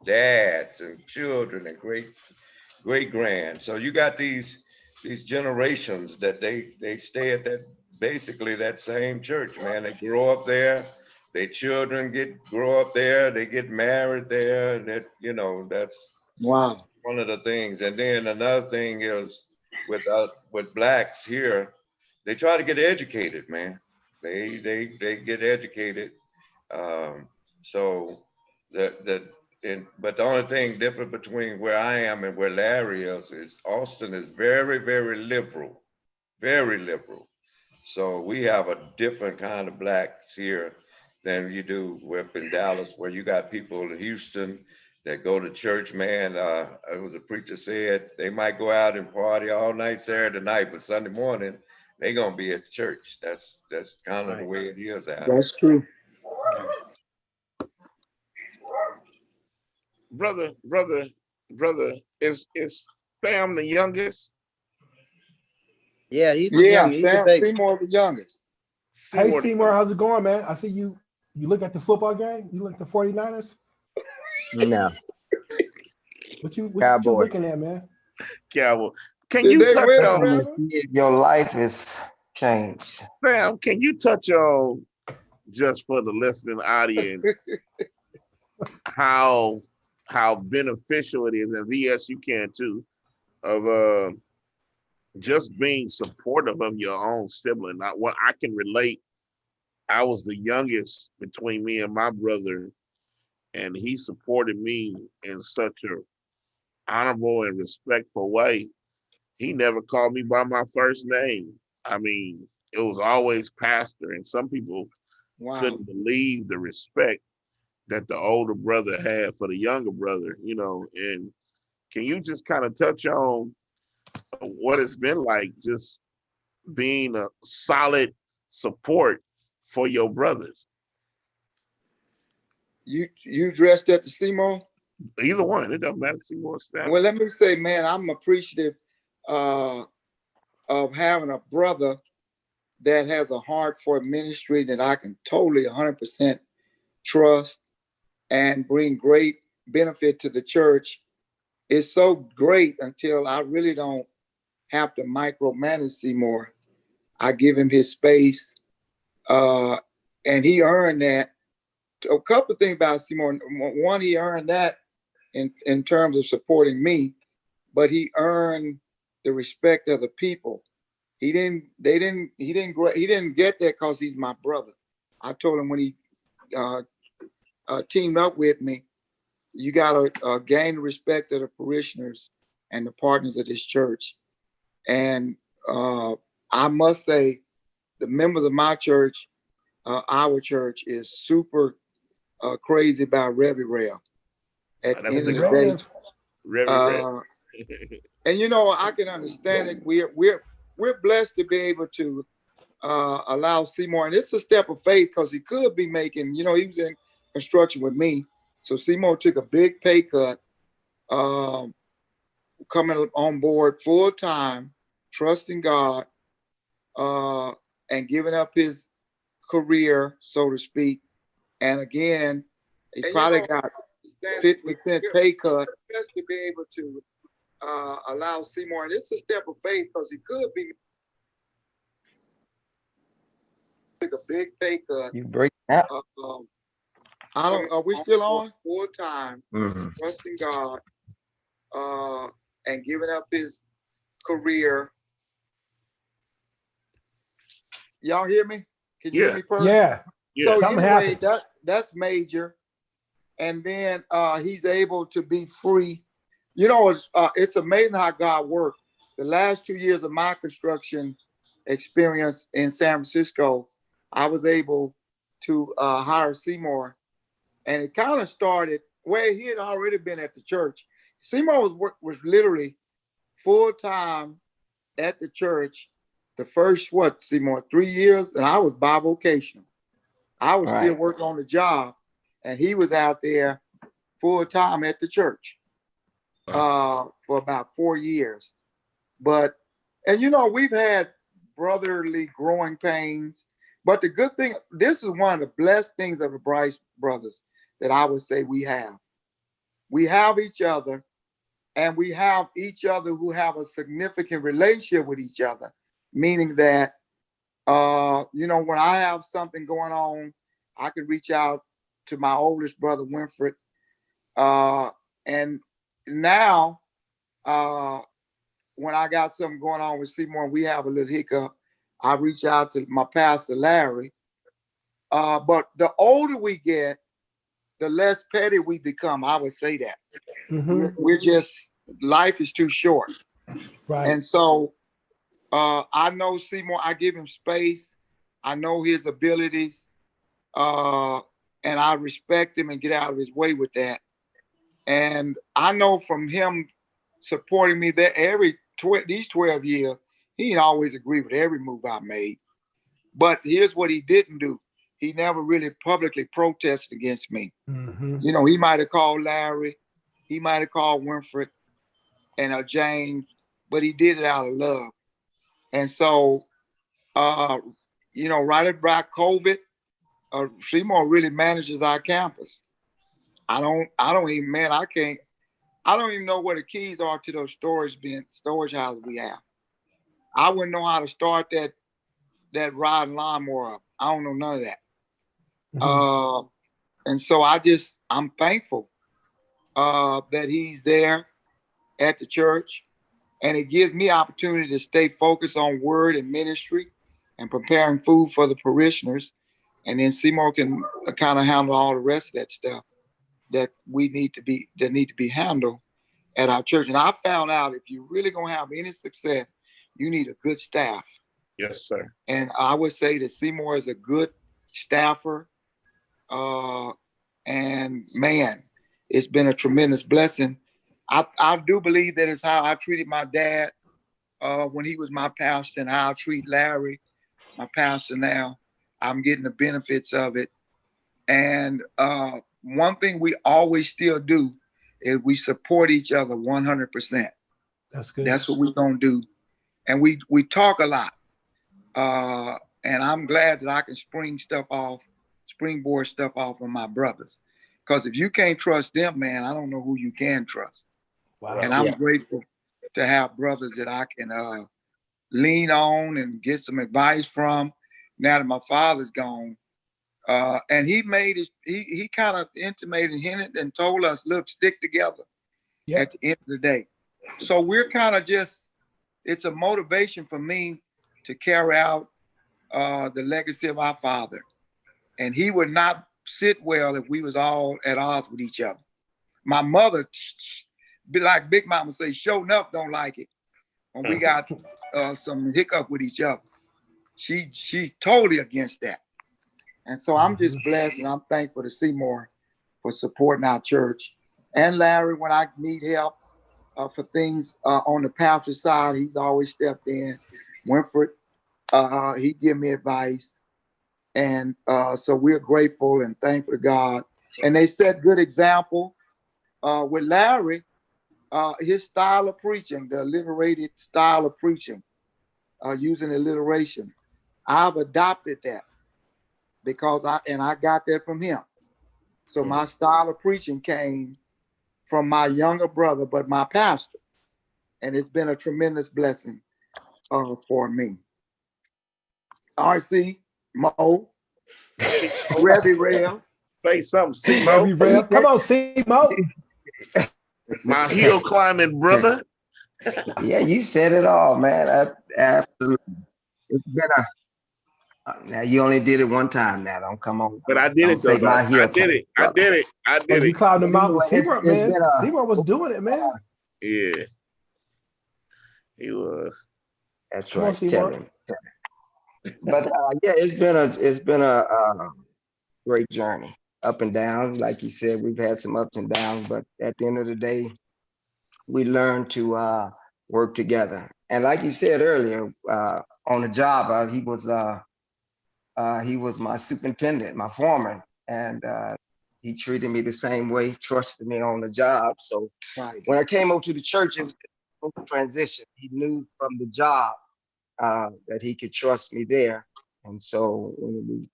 dads, and children, and great grand. So you got these generations that they stay at that, basically that same church, man. They grow up there, their children grow up there, they get married there. That, you know, that's Wow. one of the things. And then another thing is with blacks here, they try to get educated, man. They get educated. So but the only thing different between where I am and where Larry is Austin is very, very liberal, very liberal. So we have a different kind of blacks here than you do up in Dallas, where you got people in Houston that go to church, man. It was a preacher said they might go out and party all night Saturday night, but Sunday morning they gonna be at church. That's kind of the way it is out here. That's true. Brother, is Sam the youngest? Yeah, he's the Yeah, young. He's the Sam baby. Seymour the youngest. Hey, Seymour, how's it going, man? I see you look at the football game. You look at the 49ers. No, What you Cowboys. looking at, man? Cowboy. Can Did you they touch win, on? brother? Your life is change. Sam, can you touch on, just for the listening audience, how beneficial it is, and VS you can too, of just being supportive of your own sibling. What I can relate, I was the youngest between me and my brother, and he supported me in such a honorable and respectful way. He never called me by my first name. I mean, it was always pastor, and some people Wow. couldn't believe the respect that the older brother had for the younger brother, and can you just kind of touch on what it's been like just being a solid support for your brothers? You addressed that to Seymour? Either one, it doesn't matter. See more staff. Well, let me say, man, I'm appreciative uh, of having a brother that has a heart for ministry that I can totally 100% trust and bring great benefit to the church. It's so great until I really don't have to micromanage Seymour. I give him his space, and he earned that. A couple of things about Seymour. One, he earned that in terms of supporting me, but he earned the respect of the people. He didn't get that because he's my brother. I told him when he teamed up with me, you got to gain the respect of the parishioners and the partners of this church. And I must say, the members of my church, our church, is super crazy about Revy Rail. At the end of the day, Rev. and I can understand it. We're blessed to be able to allow Seymour, and it's a step of faith because he could be making. He was in construction with me, so Seymour took a big pay cut, coming on board full time, trusting God, and giving up his career, so to speak. And again, he probably got 50% pay cut. Just to be able to allow Seymour, and it's a step of faith because he could be take a big pay cut. You break out. I don't. Are we still on full time? Mm-hmm. Trusting God, and giving up his career. Y'all hear me? Can you hear me perfect? Yeah. So Something anyway, happened. that's major. And then he's able to be free. It's amazing how God worked. The last 2 years of my construction experience in San Francisco, I was able to hire Seymour, and it kind of started where he had already been at the church. Seymour was literally full time at the church the first Seymour 3 years, and I was bivocational. I was still working on the job, and he was out there full time at the church for about 4 years. But we've had brotherly growing pains. But the good thing, this is one of the blessed things of the Bryce brothers that I would say we have. We have each other, and we have each other who have a significant relationship with each other, meaning that, when I have something going on, I can reach out to my oldest brother, Winfred. And now, when I got something going on with Seymour, we have a little hiccup, I reach out to my pastor, Larry. But the older we get, the less petty we become. I would say that. Mm-hmm. We're just, life is too short. Right. And so I know Seymour, I give him space. I know his abilities. And I respect him and get out of his way with that. And I know from him supporting me that these 12 years, he didn't always agree with every move I made. But here's what he didn't do. He never really publicly protested against me. Mm-hmm. He might have called Larry, he might have called Winfred and James, but he did it out of love. And so, right about COVID, Seymour really manages our campus. I don't even know where the keys are to those storage houses we have. I wouldn't know how to start that that riding lawnmower up. I don't know none of that. Mhm. And so I'm thankful that he's there at the church, and it gives me opportunity to stay focused on word and ministry and preparing food for the parishioners. And then Seymour can kind of handle all the rest of that stuff that need to be handled at our church. And I found out if you're really gonna have any success, you need a good staff. Yes, sir. And I would say that Seymour is a good staffer. Uh, and man, it's been a tremendous blessing. I do believe that is how I treated my dad when he was my pastor, and how I treat Larry, my pastor now. I'm getting the benefits of it. And one thing we always still do is we support each other 100%. That's good. That's what we're gonna do. And we talk a lot. And I'm glad that I can springboard stuff off of my brothers. Because if you can't trust them, man, I don't know who you can trust. Wow. And I'm Yeah. grateful to have brothers that I can lean on and get some advice from now that my father's gone. And he made it, he kind of intimated, hinted, and told us, look, stick together Yep. at the end of the day. So we're kind of it's a motivation for me to carry out the legacy of our father. And he would not sit well if we was all at odds with each other. My mother, be like Big Mama say, show enough don't like it when we got some hiccup with each other. She's totally against that. And so I'm just blessed, and I'm thankful to Seymour for supporting our church. And Larry, when I need help for things on the pastor side, he's always stepped in. Winfred, he give me advice. And so we're grateful and thankful to God. And they set good example with Larry, his style of preaching, the alliterated style of preaching, using alliteration. I've adopted that because I got that from him. So my style of preaching came from my younger brother, but my pastor. And it's been a tremendous blessing for me. RC, Mo, Rebby Rail. Say something, Every Simo. rep. Come on, Simo. My hill climbing brother. Yeah, you said it all, man. Absolutely. It's been now you only did it one time now. Don't come on. But I did Don't it though, say my I heel did it. I brother. did it. I Hey, did you it. climbed the But mountain. anyway, Seymour, it's man. been Seymour was doing it, man. Yeah, he was. that's Come on, right. Tell Seymour. him. But yeah, it's been a great journey, up and down. Like you said, we've had some ups and downs, but at the end of the day, we learn to work together. And like you said earlier, on the job, he was my superintendent, my foreman, and he treated me the same way, trusted me on the job. So Right. when I came over to the church, it was a transition. He knew from the job that he could trust me there. And so when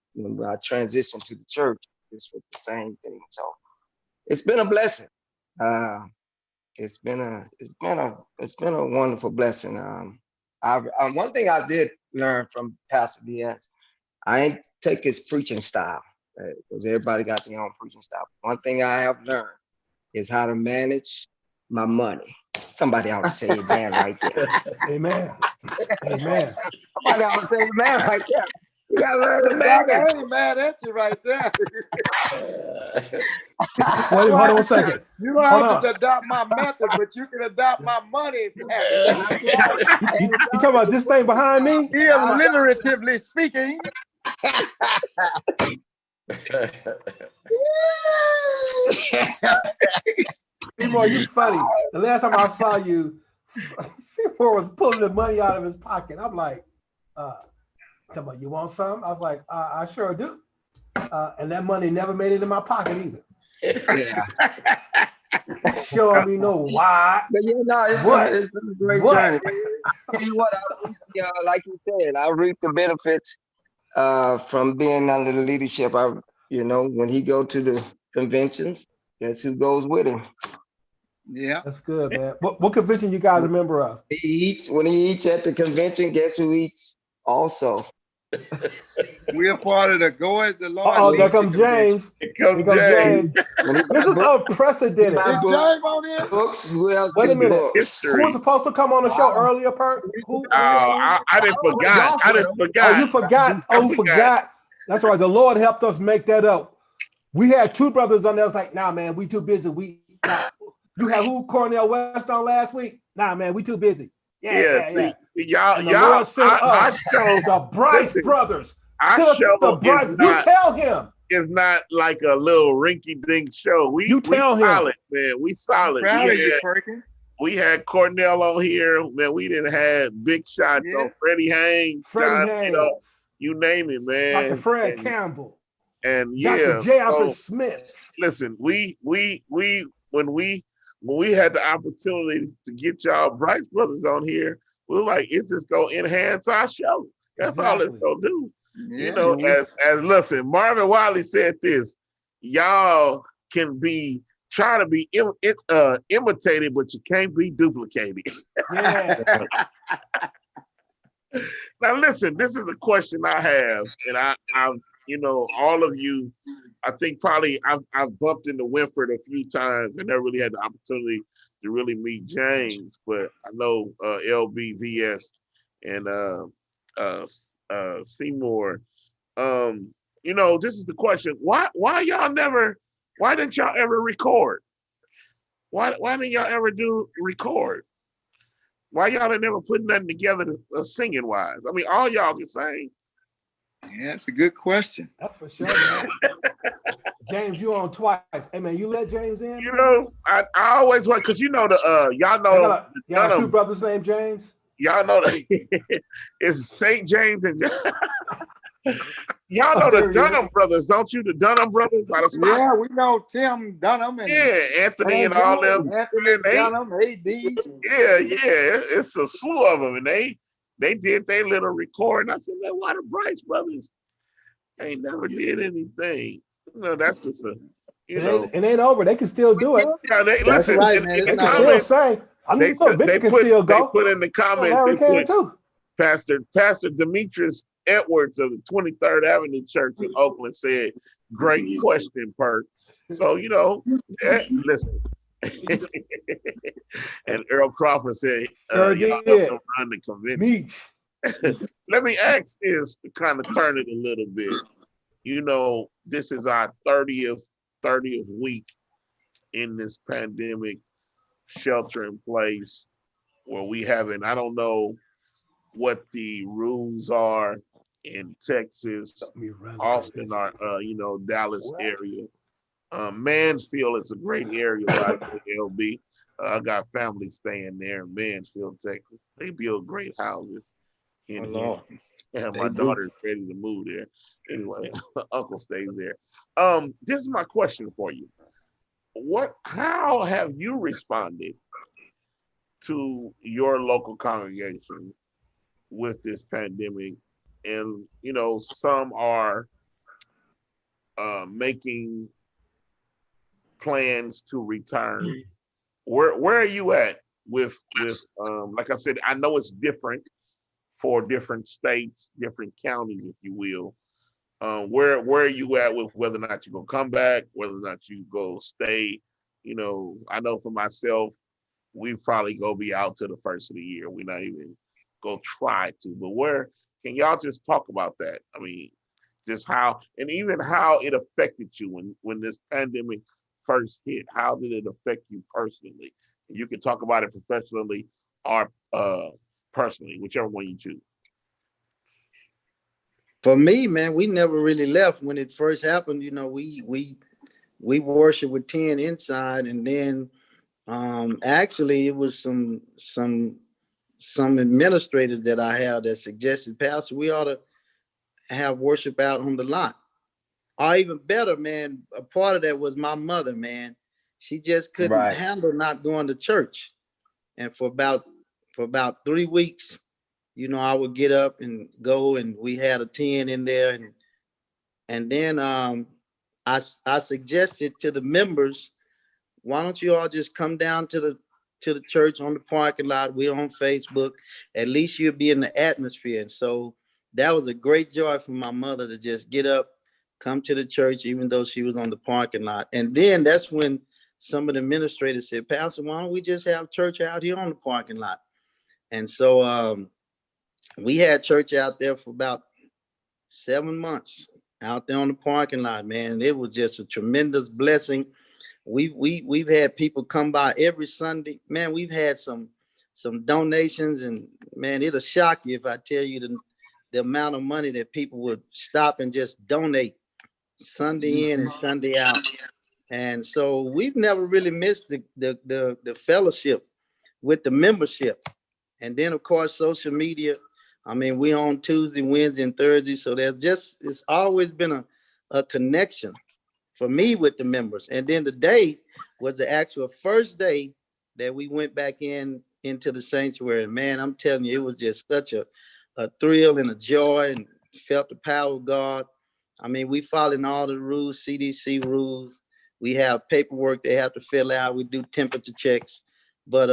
I transitioned to the church, this was the same thing. So it's been a blessing. It's been a wonderful blessing. One thing I did learn from Pastor Diaz, I ain't take his preaching style because everybody got their own preaching style. One thing I have learned is how to manage my money. Somebody ought to say amen right there. Amen. Amen. Somebody ought to say amen right there. You gotta learn to Doc, I manage. ain't mad at you right there. Wait, hold on a second. You don't Hold have to on. adopt my method, but you can adopt my money habit. That's right. You talking about this thing behind me? Alliteratively speaking. Seymour, you funny. The last time I saw you, Seymour was pulling the money out of his pocket. I'm like, come on, you want some? I was like, I sure do. And that money never made it in my pocket either. Yeah. Showing me no why. But yeah, no, it's been a great journey. Tell you what, like you said, I reap the benefits from being under the leadership. When he go to the conventions, guess who goes with him? Yeah. That's good, man. What convention you guys a member of? When he eats at the convention, guess who eats also? We're part of the Go as the Lord Oh, there Leads You comes convention. James. Here Here comes comes James. James. This is unprecedented. buy Is James on here? books. Who else Wait a get minute. books? Who was History. supposed to come on the show earlier, Perk? Who? I didn't forgot. I didn't Oh, forgot. you forgot. I Oh, you forgot. forgot. That's right. The Lord helped us make that up. We had two brothers on there. It's like, nah, man, we too busy. You had who? Cornell West on last week? Nah, man, we too busy. Yeah, Yeah. y'all, And the Lord sent I us show the Bryce listen, brothers. our Send us show the Bryce. You tell him. is not like a little rinky dink show. You tell him. Solid, man. We solid. Proud of you, Perkins. We had Cornell on here, man. We didn't have big shots on Freddie Haynes, Freddie John, Haynes. you name it, man. Dr. Fred Campbell. And Dr. J. Alfred Smith. Listen, when we had the opportunity to get y'all Bryce Brothers on here, we were like, it's just gonna enhance our show. That's all it's gonna do. Yeah. You know, as listen, Marvin Wiley said this, y'all can try to be imitated, but you can't be duplicated. Yeah. Now listen, this is a question I have, and I all of you, I think probably I've bumped into Winford a few times and never really had the opportunity to really meet James, but I know LBVS and Seymour. This is the question. Why didn't y'all ever record? Why didn't y'all ever record? Why y'all ain't never put nothing together singing wise? I mean, all y'all can sing. Yeah, that's a good question. That's for sure, man. James, you on twice. Hey, man, you let James in? You know, I always want, because y'all know y'all got two brothers named James? Y'all know that it's St. James and y'all know the Dunham brothers, don't you? The Dunham brothers out of Stockton. Yeah, we know Tim Dunham and Anthony and all them. Anthony Dunham, AD. Yeah, it's a slew of them, and they did their little recording. I said, man, why the Bryce brothers ain't never did anything? That's just it ain't over. They can still do it. Yeah, That's listen, right, man. in the They can comments, still sing. I know Victor can still go. They put in the comments. Larry can too. Pastor Demetrius Edwards of the 23rd Avenue Church in Oakland said, "Great question, Perk." So listen. And Earl Crawford said, "Y'all help them run the convention." Let me ask this to kind of turn it a little bit. This is our 30th week in this pandemic shelter in place where we haven't, I don't know what the rules are in Texas, Austin, or Dallas area. Mansfield is a great area, by the way, LB. I got family staying there in Mansfield, Texas. They build great houses. And my daughter's ready to move there. Anyway, uncle stays there. This is my question for you. How have you responded to your local congregation with this pandemic? And some are making plans to return. Where are you at with like I said, I know it's different for different states, different counties, if you will. Where are you at with whether or not you're gonna come back, whether or not you go stay? I know for myself, we probably go be out to the first of the year. We're not even go try to, but where can y'all just talk about that? I mean, just how, and even how it affected you when this pandemic first hit. How did it affect you personally? You can talk about it professionally or personally, whichever one you choose. For me, man, we never really left when it first happened. We worship with 10 inside, and then actually it was some administrators that I have that suggested, Pastor, we ought to have worship out on the lot. Or even better, man, a part of that was my mother, man. She just couldn't handle not going to church. And for about 3 weeks, I would get up and go, and we had a 10 in there, and then I suggested to the members, why don't you all just come down to the church on the parking lot? We're on Facebook. At least you'll be in the atmosphere. And so that was a great joy for my mother to just get up, come to the church, even though she was on the parking lot. And then that's when some of the administrators said, Pastor, why don't we just have church out here on the parking lot? And so we had church out there for about 7 months out there on the parking lot, man. It was just a tremendous blessing. We've had people come by every Sunday. Man, we've had some donations, and man, it'll shock you if I tell you the amount of money that people would stop and just donate Sunday in and Sunday out. And so we've never really missed the fellowship with the membership. And then of course social media. I mean, we on Tuesday, Wednesday, and Thursday. So it's always been a connection for me with the members. And then the day was the actual first day that we went back into the sanctuary. Man, I'm telling you, it was just such a thrill and a joy, and felt the power of God. I mean, we following all the rules, CDC rules. We have paperwork they have to fill out. We do temperature checks, but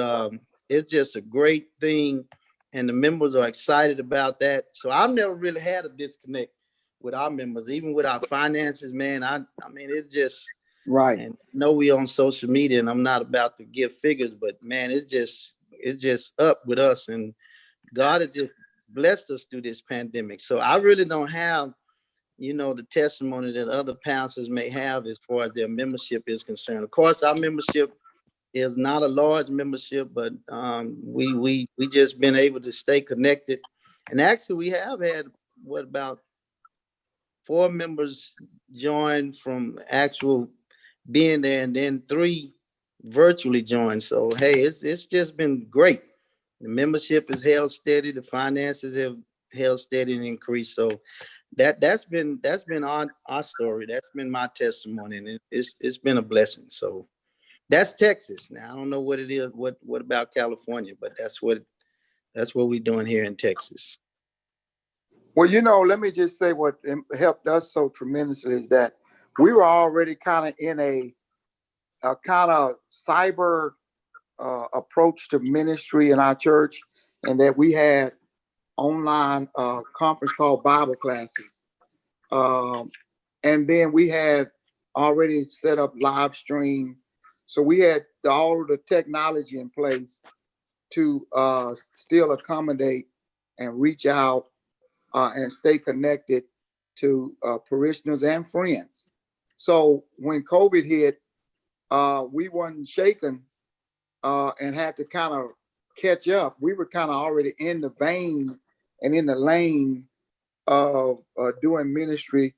it's just a great thing, and the members are excited about that. So I've never really had a disconnect with our members, even with our finances, man. I mean, it's just Right. and I know we on social media, and I'm not about to give figures, but man, it's just up with us, and God has just blessed us through this pandemic. So I really don't have, the testimony that other pastors may have as far as their membership is concerned. Of course, our membership is not a large membership, but we just been able to stay connected. And actually, we have had about 4 members join from actual being there, and then 3 virtually joined. So hey, it's just been great. The membership is held steady. The finances have held steady and increased. So that's been our story. That's been my testimony, and it's been a blessing. So that's Texas. Now I don't know what it is. What about California? But that's what we're doing here in Texas. Well, let me just say what helped us so tremendously is that we were already kind of in a kind of cyber approach to ministry in our church, and that we had online conference called Bible classes. And then we had already set up live stream. So we had all of the technology in place to still accommodate and reach out and stay connected to parishioners and friends. So when COVID hit, we weren't shaken and had to kind of catch up. We were kind of already in the vein and in the lane of doing ministry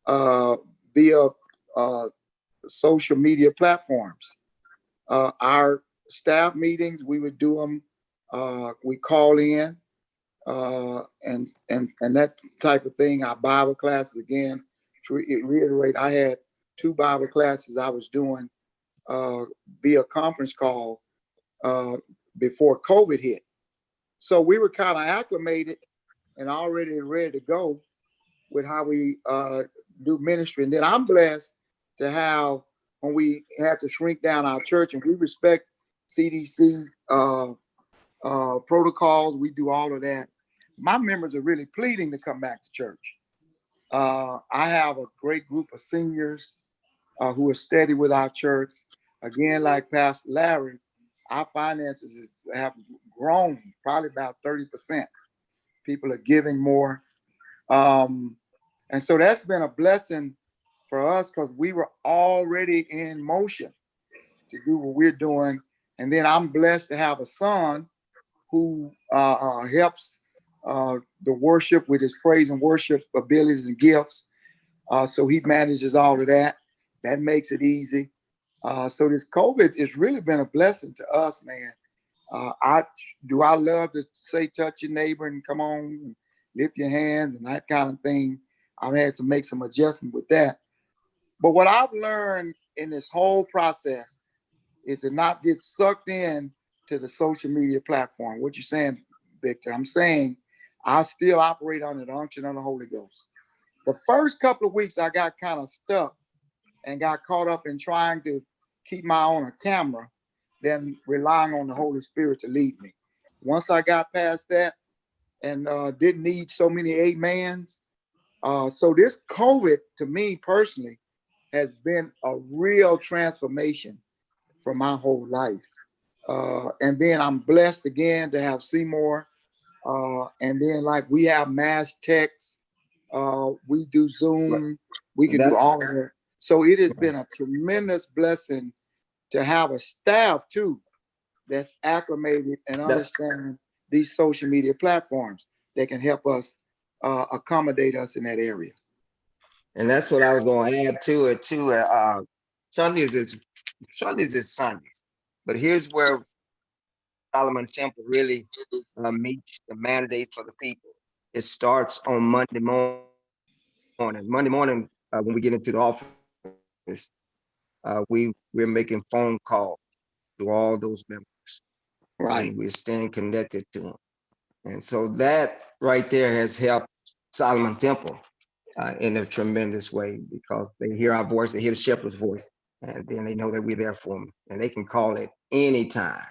via social media platforms. Our staff meetings, we would do them. We call in and that type of thing. Our Bible classes, again, to reiterate, I had 2 Bible classes I was doing via conference call before COVID hit. So we were kind of acclimated and already ready to go with how we do ministry. And then I'm blessed to have, when we had to shrink down our church, and we respect CDC protocols, we do all of that. My members are really pleading to come back to church. I have a great group of seniors who are steady with our church. Again, like Pastor Larry, our finances have grown probably about 30%. People are giving more. And so that's been a blessing for us because we were already in motion to do what we're doing. And then I'm blessed to have a son who helps the worship with his praise and worship abilities and gifts. So he manages all of that. That makes it easy. So this COVID has really been a blessing to us, man. I love to say touch your neighbor and come on and lift your hands and that kind of thing. I've had to make some adjustment with that. But what I've learned in this whole process is to not get sucked in to the social media platform. What you're saying, Victor, I'm saying I still operate under the unction of the Holy Ghost. The first couple of weeks I got kind of stuck and got caught up in trying to keep my eye on a camera than relying on the Holy Spirit to lead me. Once I got past that and didn't need so many amens. So this COVID, to me personally, has been a real transformation for my whole life. And then I'm blessed again to have Seymour. And then like we have mass text, we do Right. Zoom, we And can do that's all of that. So it has been a tremendous blessing to have a staff too that's acclimated and that, understand these social media platforms that can help us accommodate us in that area. and that's what I was going to add to it too. Sundays is Sundays, but here's where Solomon Temple really meets the mandate for the people. It starts on Monday morning. Monday morning, when we get into the office, we're making phone calls to all those members, and Right, we're staying connected to them. And so that right there has helped Solomon Temple in a tremendous way because they hear our voice, they hear the shepherd's voice, and then they know that we're there for them, and they can call it anytime,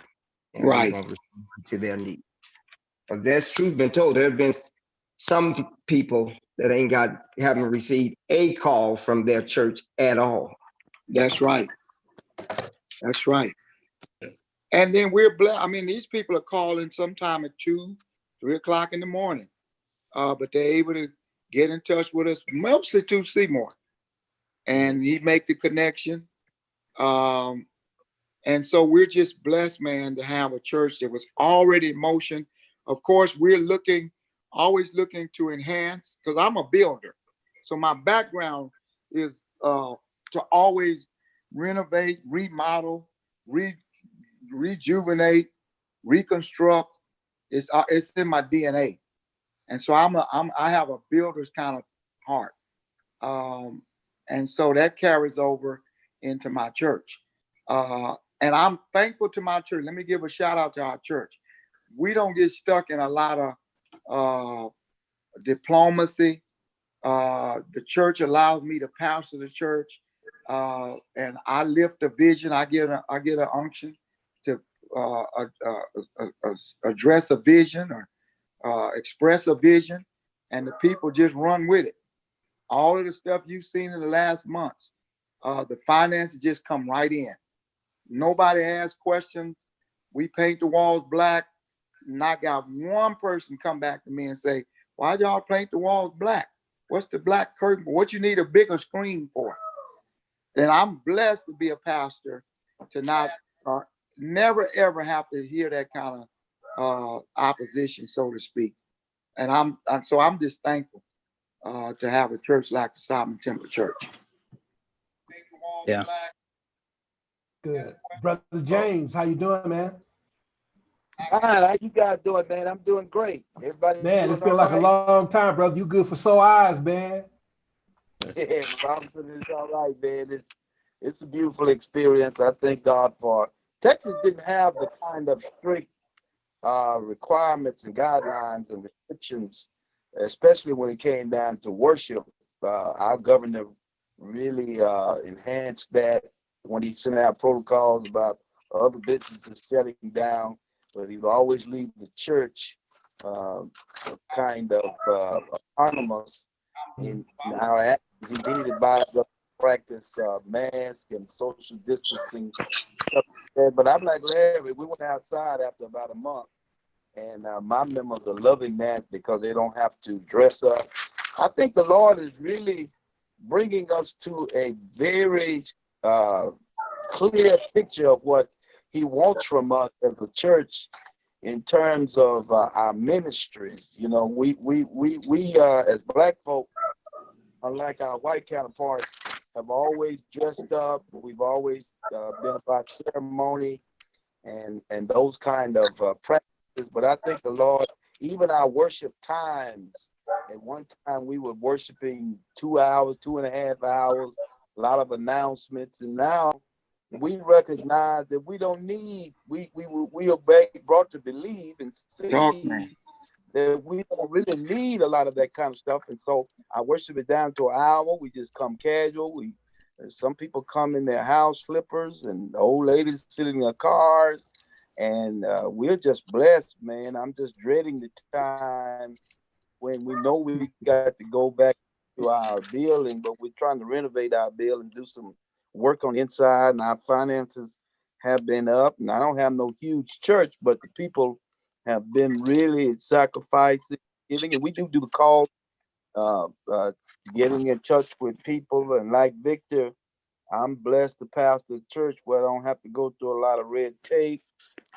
and we're right. going to respond to their needs. But that's truth been told. There have been some people that haven't received a call from their church at all. That's right. That's right. And then we're blessed. I mean, these people are calling sometime at 2, 3 o'clock in the morning. But they're able to get in touch with us, mostly to Seymour. And he make the connection. Um, and so we're just blessed, man, to have a church that was already in motion. Of course, we're always looking to enhance, because I'm a builder. So my background is to always renovate, remodel, rejuvenate, reconstruct. It's in my DNA, and so I have a builder's kind of heart, um, and so that carries over into my church. And I'm thankful to my church. Let me give a shout out to our church. We don't get stuck in a lot of uh, diplomacy. The church allows me to pastor the church, and I lift a vision. I get an unction to address a vision or express a vision, and the people just run with it. All of the stuff you've seen in the last months, the finances just come right in. Nobody asks questions. We paint the walls black. Not got one person come back to me and say, "Why y'all paint the walls black? What's the black curtain? What you need a bigger screen for?" And I'm blessed to be a pastor, to not never ever have to hear that kind of opposition, so to speak. So I'm just thankful to have a church like the Solomon Temple Church. Yeah. Good. Brother James, how you doing, man? Hi, how you guys doing, man? I'm doing great. Everybody Man, doing it's all been like a right? long time, brother. You good for sore eyes, man. Yeah, Robinson is all right, man. It's a beautiful experience. I thank God for Texas didn't have the kind of strict requirements and guidelines and restrictions, especially when it came down to worship. Our governor really enhanced that when he sent out protocols about other businesses shutting down, but he would always leave the church uh, kind of autonomous in our actions. He did advise us to practice mask and social distancing. But I'm like Larry, we went outside after about a month, and my members are loving that because they don't have to dress up. I think the Lord is really bringing us to a very uh, clear picture of what He wants from us as a church in terms of our ministries. You know, we as Black folk, unlike our white counterparts, have always dressed up. We've always been about ceremony and those kind of practices. But I think the Lord, even our worship times, at one time we were worshiping 2 hours, 2.5 hours, a lot of announcements, and now we recognize that we don't need. We are brought to believe and Talk, see man. that we don't really need a lot of that kind of stuff, and so our worship is down to an hour. We just come casual. Some people come in their house slippers, and the old ladies sit in their cars. And we're just blessed, man. I'm just dreading the time when we know we got to go back to our building, but we're trying to renovate our building, do some work on the inside, and our finances have been up. And I don't have no huge church, but the people have been really sacrificing, giving, and we do the call, uh, uh, getting in touch with people. And like Victor, I'm blessed to pastor a church where I don't have to go through a lot of red tape,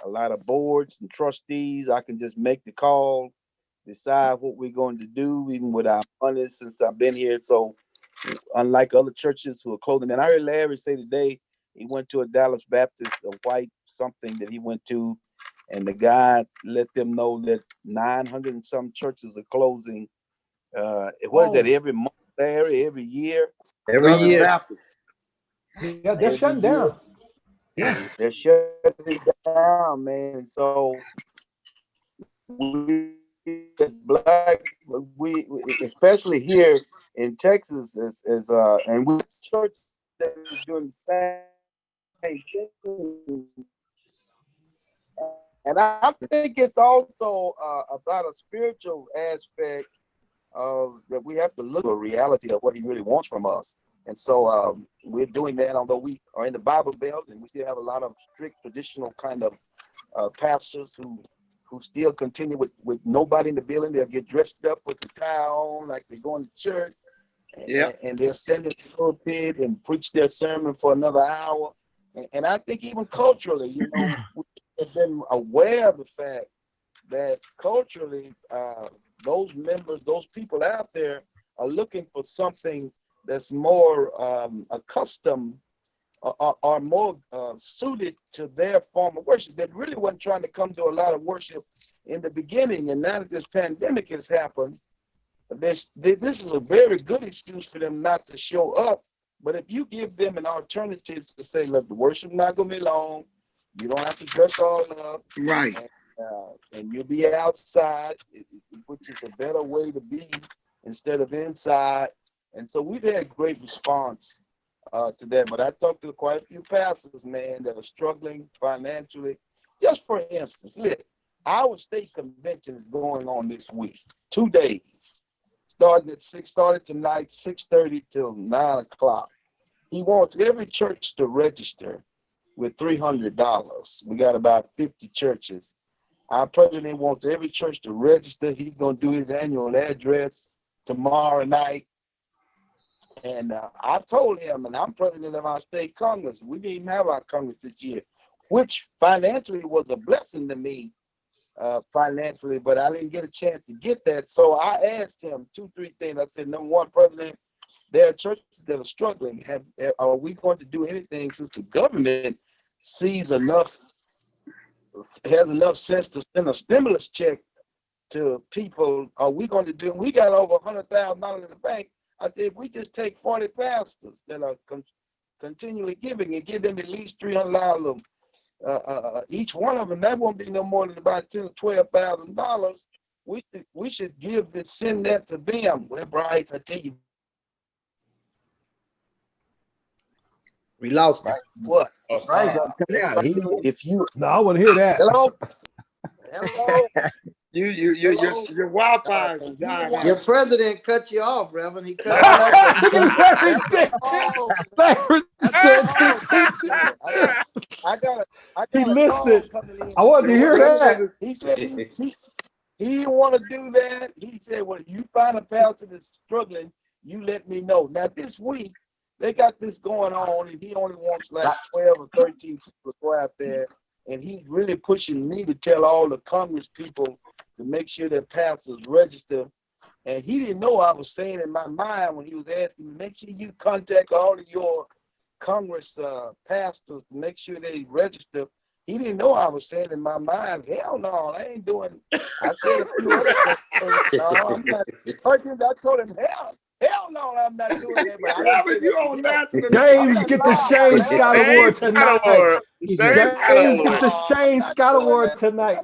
a lot of boards and trustees. I can just make the call, decide what we're going to do, even with our money since I've been here. So unlike other churches who are closing, and I heard Larry say today he went to a Dallas Baptist, a white something that he went to, and the guy let them know that 900 and some churches are closing. What is that, every month, Larry, every year? Every Dallas year. Baptist. Yeah, they're Every shutting year. down. Yeah. They're shutting down, man. So we black, we especially here in Texas is and we church that is doing the same thing. And I think it's also about a spiritual aspect of that we have to look at the reality of what he really wants from us. And so we're doing that, although we are in the Bible Belt and we still have a lot of strict traditional kind of pastors who still continue with nobody in the building. They'll get dressed up with the tie on like they're going to church, and they'll stand in the pulpit and preach their sermon for another hour. And I think even culturally, we have been aware of the fact that culturally, those members, those people out there are looking for something that's more accustomed are more suited to their form of worship. They really wasn't trying to come to a lot of worship in the beginning. And now that this pandemic has happened, this is a very good excuse for them not to show up. But if you give them an alternative to say, look, the worship not going to be long. You don't have to dress all up. Right. And you'll be outside, which is a better way to be instead of inside. And so we've had great response to that. But I talked to quite a few pastors, man, that are struggling financially. Just for instance, look, our state convention is going on this week, 2 days, started tonight, 6:30 till 9 o'clock. He wants every church to register with $300. We got about 50 churches. Our president wants every church to register. He's going to do his annual address tomorrow night. And I told him, and I'm president of our state Congress. We didn't even have our Congress this year, which financially was a blessing to me financially, but I didn't get a chance to get that. So I asked him 2-3 things. I said, number one, President, there are churches that are struggling. Are we going to do anything since the government sees enough, has enough sense to send a stimulus check to people? Are we going to do? We got over $100,000 in the bank. I said, if we just take 40 pastors that are continually giving and give them at least $300 each one of them, that won't be no more than about $10,000 or $12,000. We should send that to them. Well, Bryce, I tell you, We lost it. what? Bryce, yeah, If you No, I want to hear that. hello, Your Wi-Fi is dying Your out. president cut you off, Reverend. He cut you No, off. Larry did. Larry said I got he a missed call it. coming in. I wanted to hear that. He said he didn't want to do that. He said, well, if you find a pastor that's struggling, you let me know. Now, this week, they got this going on, and he only wants like 12 or 13 people to go out there. And he's really pushing me to tell all the Congress people to make sure that pastors register. And he didn't know I was saying in my mind when he was asking me, make sure you contact all of your Congress pastors to make sure they register. He didn't know I was saying in my mind, hell no, I ain't doing. I said a few other things. No, I'm not. I told him, hell no, I'm not doing that. But I didn't say Reverend, you that on to him. national James TV. get the Shane Scott James Award Scott tonight. Award. James Scott James get Award. the Shane Scott Award tonight.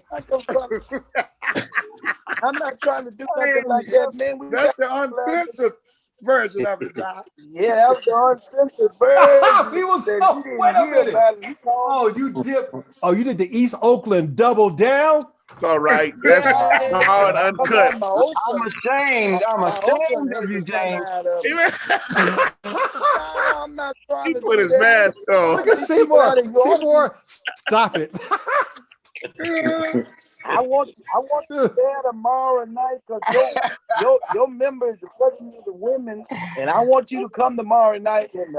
I'm not trying to do nothing like that, man. That's the uncensored. version of it, Doc. Yeah, that was the uncensored version. He was. That Oh, you didn't wait a hear minute. about it. You called Oh, you did. Oh, you did the East Oakland double down. It's all right. That's yeah, raw and I'm uncut. on my I'm Oakland. ashamed. I'm My Oakland ashamed of you, haters got James. mad at me. Even No, I'm not trying he to put do his that. mask on. Look at Seymour. Seymour, stop it. I want you there tomorrow night because your member is the president of the women, and I want you to come tomorrow night and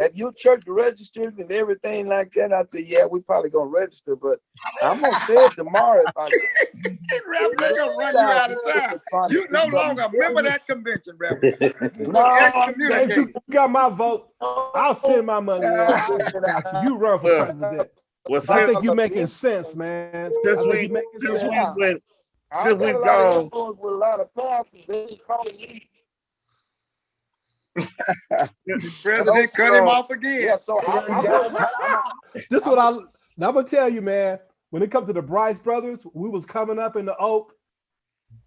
have your church registered and everything like that. I said, yeah, we probably gonna register, but I'm gonna say it tomorrow. Reverend, they're gonna run you out of town. You no longer remember that convention, Reverend. You No, James, excommunicated. you got my vote. I'll send my money in. Got you. You run for president. Well, I think since you're making sense, man. since I think we you're making since sense. we went I since got we've a lot of gone. influence with a lot of pastors. They calling me. The president cut him off again. Yeah, so This is what now I'm gonna tell you, man. When it comes to the Bryce brothers, we was coming up in the Oak.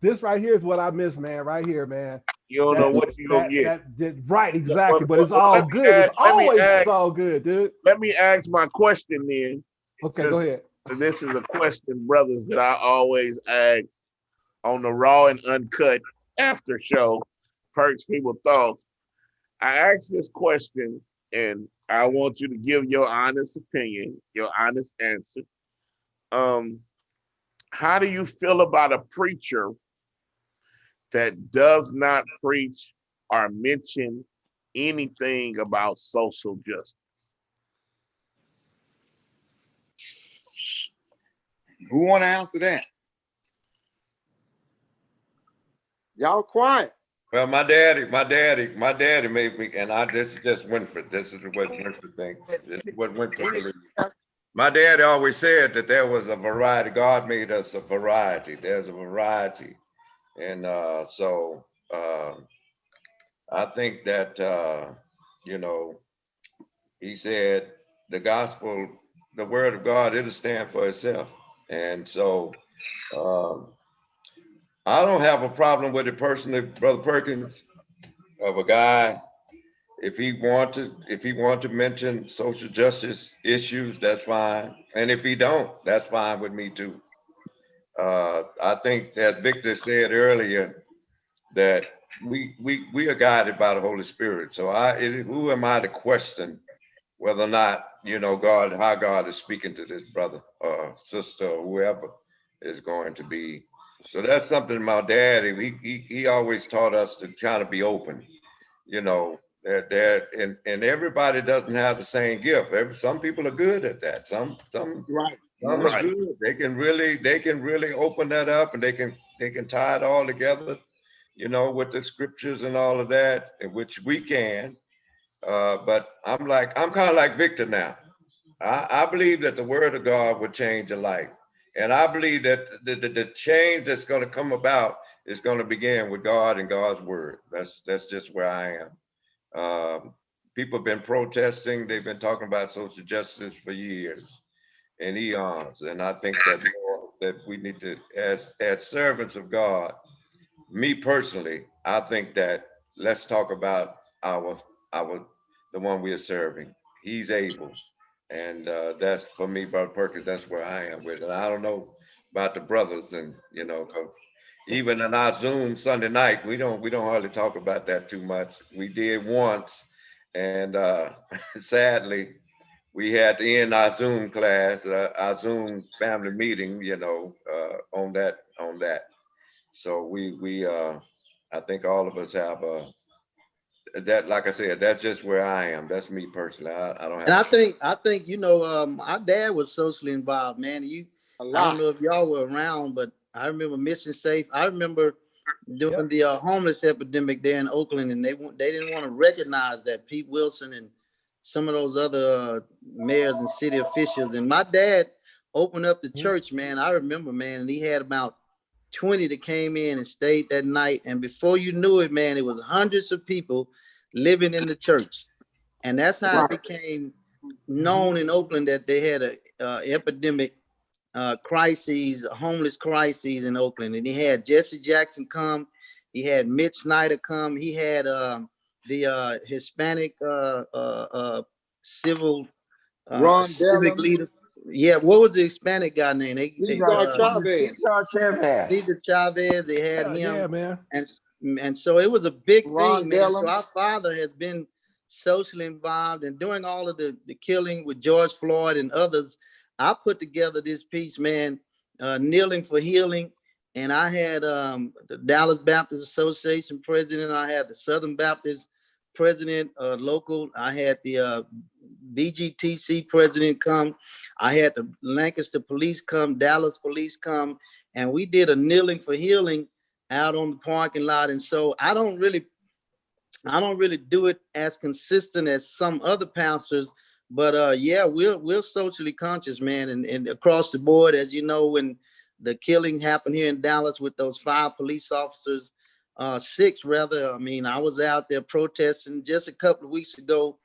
This right here is what I miss, man. Right here, man. You don't know what you gonna get. Right, exactly. But it's all good. It's always all good, dude. Let me ask my question then. Okay, go ahead. This is a question, brothers, that I always ask on the Raw and Uncut after show. Perks People Thoughts. I ask this question, and I want you to give your honest opinion, your honest answer. How do you feel about a preacher that does not preach or mention anything about social justice? Who want to answer that? Y'all quiet. Well, my daddy made me, and this is just Winfred. This is what Winfred thinks. This is what Winfred believes. My daddy always said that there was a variety. God made us a variety. There's a variety. And so I think that, he said the gospel, the word of God, it'll stand for itself. And so I don't have a problem with it personally, Brother Perkins, of a guy. If he want to mention social justice issues, that's fine. And if he don't, that's fine with me too. I think that Victor said earlier that we are guided by the Holy Spirit. So who am I to question whether or not, God, how God is speaking to this brother or sister or whoever is going to be. So that's something my daddy, he always taught us to kind of be open, and everybody doesn't have the same gift. Some people are good at that. Some Right. are good. They can really open that up, and they can tie it all together, with the scriptures and all of that, which we can. But I'm kind of like Victor now. I believe that the word of God would change a life. And I believe that the change that's going to come about is going to begin with God and God's word. That's just where I am. People have been protesting. They've been talking about social justice for years and eons. And I think that we need to, as servants of God, me personally, I think that let's talk about the one we are serving. He's able. And that's for me, Brother Perkins, that's where I am with it. I don't know about the brothers, and 'cause even in our Zoom Sunday night, we don't hardly talk about that too much. We did once, and sadly, we had to end our Zoom class, our Zoom family meeting, on that. So I think all of us have that. Like I said, that's just where I am. That's me personally. I don't have. And I think my dad was socially involved, man. I don't know if y'all were around, but I remember Mission Safe. I remember during the homeless epidemic there in Oakland, and they didn't want to recognize that Pete Wilson and some of those other mayors and city officials. And my dad opened up the church, man. I remember, man, and he had about 20 that came in and stayed that night. And before you knew it, man, it was hundreds of people living in the church. And that's how it became known in Oakland that they had a epidemic crises, homeless crises in Oakland. And he had Jesse Jackson come. He had Mitch Snyder come. He had the Hispanic civil Ron civic Dellum, leader. Yeah, what was the Hispanic guy name? Cesar Chavez, Cesar Chavez. Cesar Chavez. They had Yeah, yeah, him, man. and so it was a big thing, Ron man. So Dellum. our father has been socially involved and doing all of the killing with George Floyd and others. I put together this piece, man, kneeling for healing. And I had the Dallas Baptist Association president. I had the Southern Baptist president, local. I had the BGTC president come. I had the Lancaster police come, Dallas police come, and we did a kneeling for healing out on the parking lot. And so I don't really do it as consistent as some other pastors, but yeah, we're socially conscious, man, and across the board, as you know, when the killing happened here in Dallas with those 5 police officers, 6 rather. I mean, I was out there protesting just a couple of weeks ago.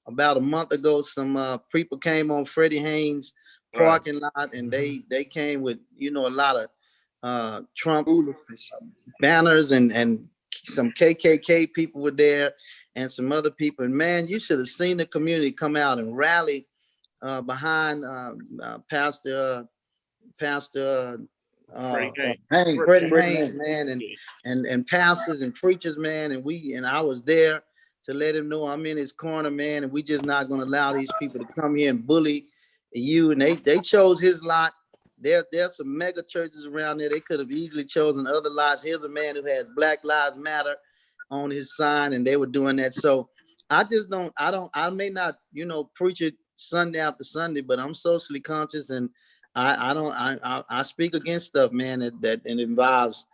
About a month ago, some people came on Freddie Haynes' Right. parking lot, and they came with a lot of Trump Foolishness. banners, and some KKK people were there and some other people. And man, you should have seen the community come out and rally behind Pastor Freddie Haynes. Haynes, Freddie Freddie Haynes, Haynes. man, and pastors and preachers, man, and I was there to let him know I'm in his corner, man, and we just not gonna allow these people to come here and bully you. And they chose his lot. There's some mega churches around there. They could have easily chosen other lots. Here's a man who has Black Lives Matter on his sign, and they were doing that. So I may not, preach it Sunday after Sunday, but I'm socially conscious, and I speak against stuff, man, that involves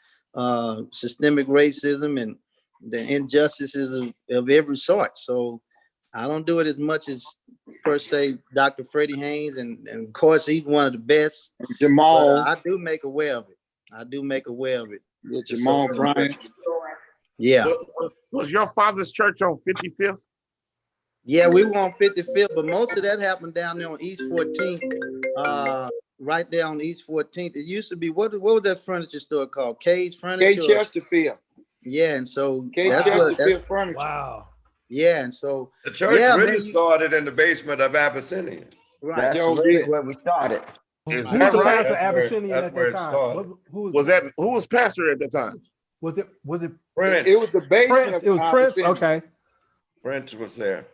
systemic racism and the injustices of every sort. So I don't do it as much as per se Dr. Freddie Haynes, and of course he's one of the best. But Jamal, I do make aware of it. I do make aware of it. yeah, The Jamal social Bryant. justice. Yeah, Was your father's church on 55th? yeah, we were on 55th, but most of that happened down there on East 14th. Right there on East 14th. It used to be what was that furniture store called? K's K. Furniture. Chesterfield. Yeah, and so K. that's what. Chesterfield Furniture. Wow. Yeah, and so The church yeah, really man. started in the basement of Abyssinia. Right. That's Joe really did. where we started. Is Who that was the right? pastor of That's Abyssinian at where that it time? started. Who Who was pastor at that time? was it? Was it Prince, It was the basement Prince? of It was Prince. Abyssinia. Okay. Prince was there.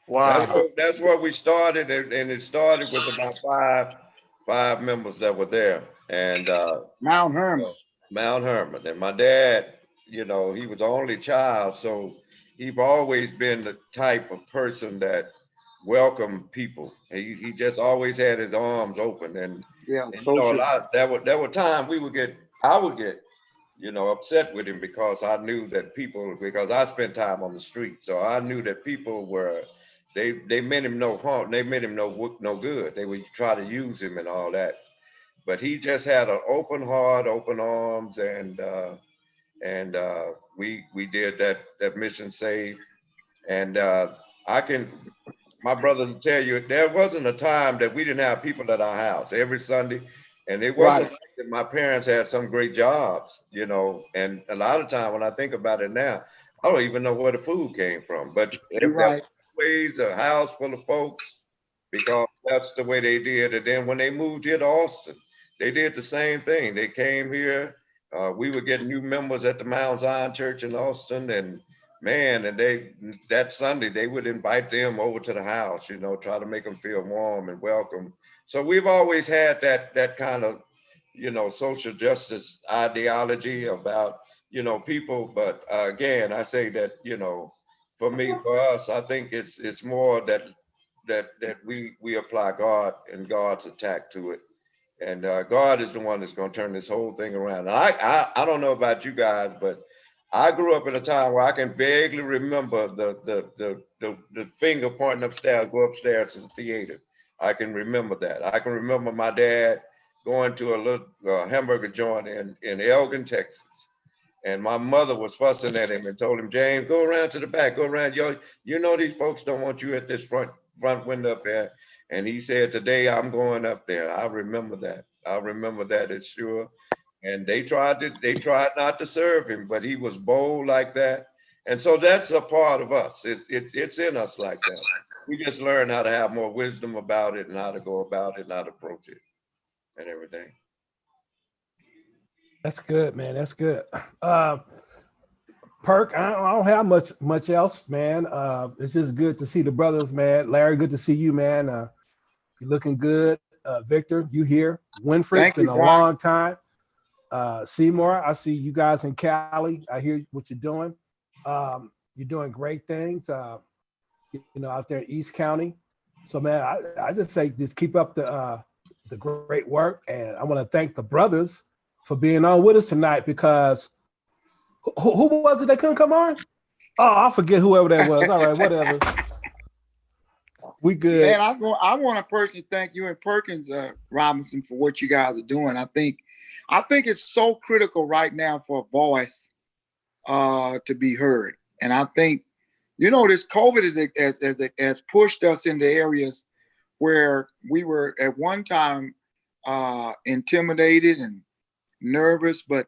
Wow. That's where we started, and it started with about five members that were there, and Mount Hermon. Mount Hermon. And my dad, he was the only child, so he's always been the type of person that welcomed people. He just always had his arms open, and, Yeah, and a social. lot there were times I would get upset with him because I knew that because I spent time on the street, so I knew that people were they meant him no harm, they meant him no good. They would try to use him and all that, but he just had an open heart, open arms, and we did that mission save. And I can my brothers will tell you there wasn't a time that we didn't have people at our house every Sunday, and it wasn't Right. like that my parents had some great jobs, and a lot of time when I think about it now, I don't even know where the food came from, but You're if there right. was always a house full of folks because that's the way they did. And then when they moved here to Austin, they did the same thing. They came here. We would get new members at the Mount Zion Church in Austin, and man, and that Sunday they would invite them over to the house, try to make them feel warm and welcome. So we've always had that kind of, social justice ideology about, people. But again, I say that, for us, I think it's more that we apply God and God's attack to it. And God is the one that's going to turn this whole thing around. And I don't know about you guys, but I grew up in a time where I can vaguely remember the finger pointing upstairs, go upstairs to the theater. I can remember that. I can remember my dad going to a little hamburger joint in Elgin, Texas. And my mother was fussing at him and told him, James, go around to the back, go around. These folks don't want you at this front window up there. And he said, today I'm going up there. I remember that. I remember that, it's sure. And they tried not to serve him, but he was bold like that. And so that's a part of us. It's in us like that. We just learn how to have more wisdom about it and how to go about it and how to approach it and everything. That's good, man. That's good. Perk, I don't have much else, man. It's just good to see the brothers, man. Larry, good to see you, man. You're looking good. Victor, you here. Winfred, it's Thank been you, a Brian. long time. Seymour, I see you guys in Cali. I hear what you're doing. You're doing great things, out there in East County. So, man, I just say just keep up the great work. And I want to thank the brothers for being on with us tonight because who was it that couldn't come on? Oh, I forget whoever that was. All right, whatever. We good. Man, I want to personally thank you and Perkins Robinson for what you guys are doing. I think it's so critical right now for a voice to be heard. And I think, this COVID has pushed us into areas where we were at one time intimidated and nervous, but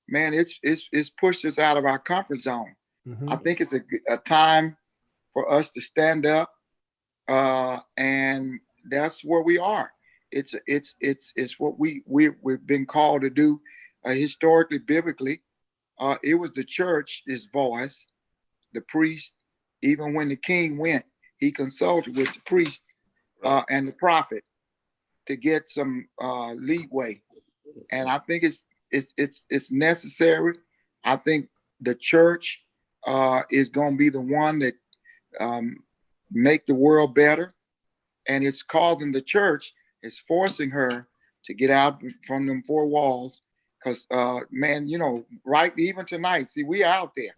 man, it's pushed us out of our comfort zone. Mhm. I think it's a time for us to stand up, and that's where we are. It's what we've been called to do historically, biblically. It was the church's voice, the priest. Even when the king went, he consulted with the priest and the prophet to get some leeway. And I think it's necessary. I think the church is going to be the one that make the world better, and it's causing the church, it's forcing her to get out from them four walls. Because man, right, even tonight, see, we out there.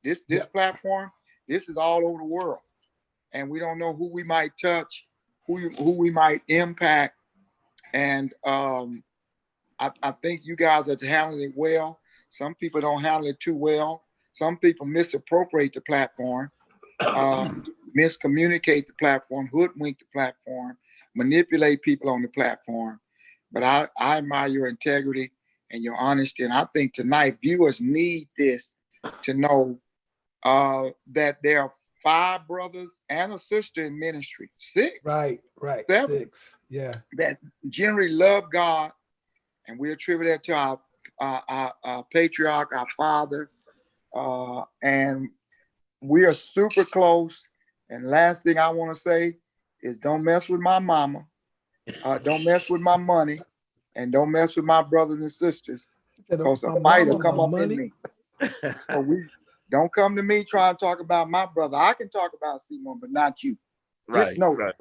This platform, this is all over the world, and we don't know who we might touch, who we might impact, and I think you guys are handling it well. Some people don't handle it too well. Some people misappropriate the platform, miscommunicate the platform, hoodwink the platform, manipulate people on the platform. But I admire your integrity and your honesty. And I think tonight viewers need this to know that there are 5 brothers and a sister in ministry, 6. Right. 7. 6. Yeah. That generally love God. And we attribute that to our patriarch, our father. And we are super close. And last thing I want to say is don't mess with my mama. Don't mess with my money. And don't mess with my brothers and sisters. Because a fight will come up in me. So don't come to me trying to talk about my brother. I can talk about Simon, but not you. Just know that.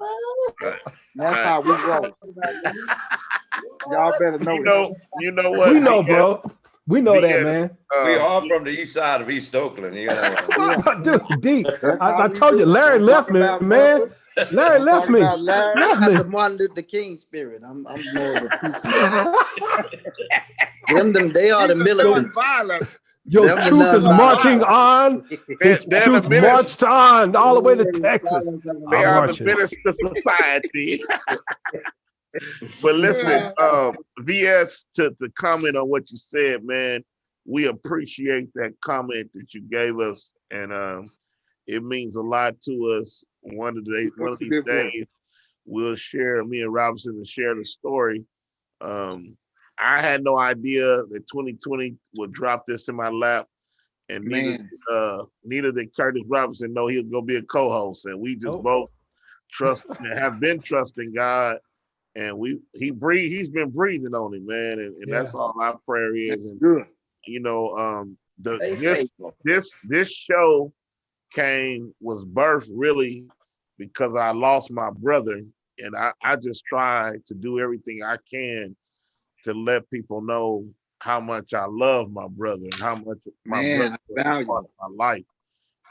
That's how we roll. Y'all better know that. You know what? We know, bro. We know that, man. We all from the east side of East Oakland. Dude, deep. I told you, Larry left me, man. Larry left me. I got the Martin Luther King spirit. I'm more of a they are the militants. Your truth is marching on. His truth marched on all the way to Texas. They are the minister society. But listen, VS, to comment on what you said, man, we appreciate that comment that you gave us, and it means a lot to us. One of these days, me and Robinson will share the story. I had no idea that 2020 would drop this in my lap, and neither did Curtis Robinson know he was gonna be a co-host, and we just both trust and have been trusting God. And he's been breathing on him, man, and that's all our prayer is. And this show was birthed really because I lost my brother, and I just try to do everything I can to let people know how much I love my brother and how much my brother is part of my life.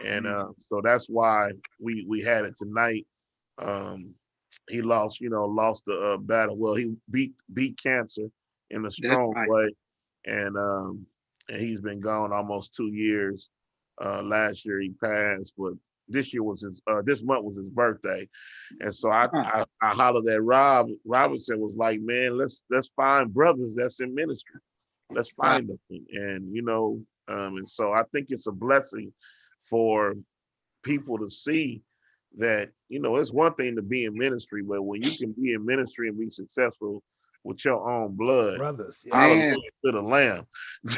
And so that's why we had it tonight. He lost the battle. Well, he beat cancer in a strong way, and he's been gone almost 2 years. Last year he passed, but this month was his birthday, and so I hollered at Rob. Robinson was like, "Man, let's find brothers that's in ministry. Let's find them." And and so I think it's a blessing for people to see that, you know, it's one thing to be in ministry, but when you can be in ministry and be successful with your own blood, Brothers. Yeah. hallelujah Man, to the Lamb.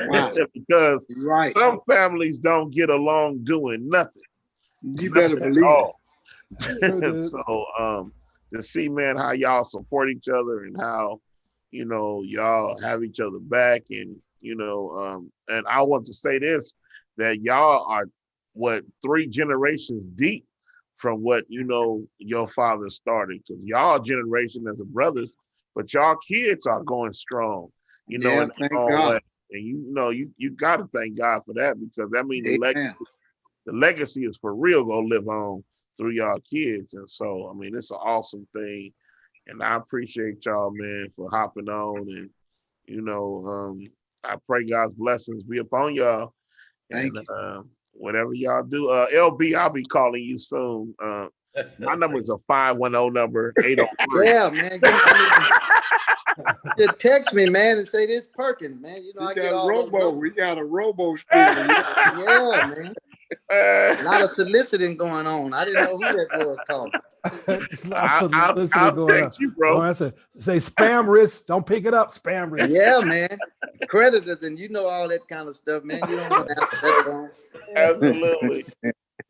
wow. Because You're right. some families don't get along doing nothing, You better nothing at believe it. all. Sure did. So to see, man, how y'all support each other and how, you know, y'all have each other back, and and I want to say this, that y'all are what 3 generations deep from what your father started, because y'all generation as a brothers, but y'all kids are going strong, Yeah, in their thank own God. way. And you got to thank God for that, because that means Amen. the legacy is for real gonna live on through y'all kids. And so, I mean, it's an awesome thing. And I appreciate y'all, man, for hopping on. And, I pray God's blessings be upon y'all. Thank And you. whatever y'all do, LB, I'll be calling you soon. My number is a 510 number, 803. Yeah, man. Just text me, man, and say this Perkins, man. You know, I get all those numbers. We got a robo screener. Yeah, man. A lot of soliciting going on. I didn't know who that was calling. It's not I'll soliciting going on. text you, bro. Don't answer. Say spam risk. Don't pick it up. Spam risk. Yeah, man. Creditors and all that kind of stuff, man. You don't want to answer that phone. Absolutely.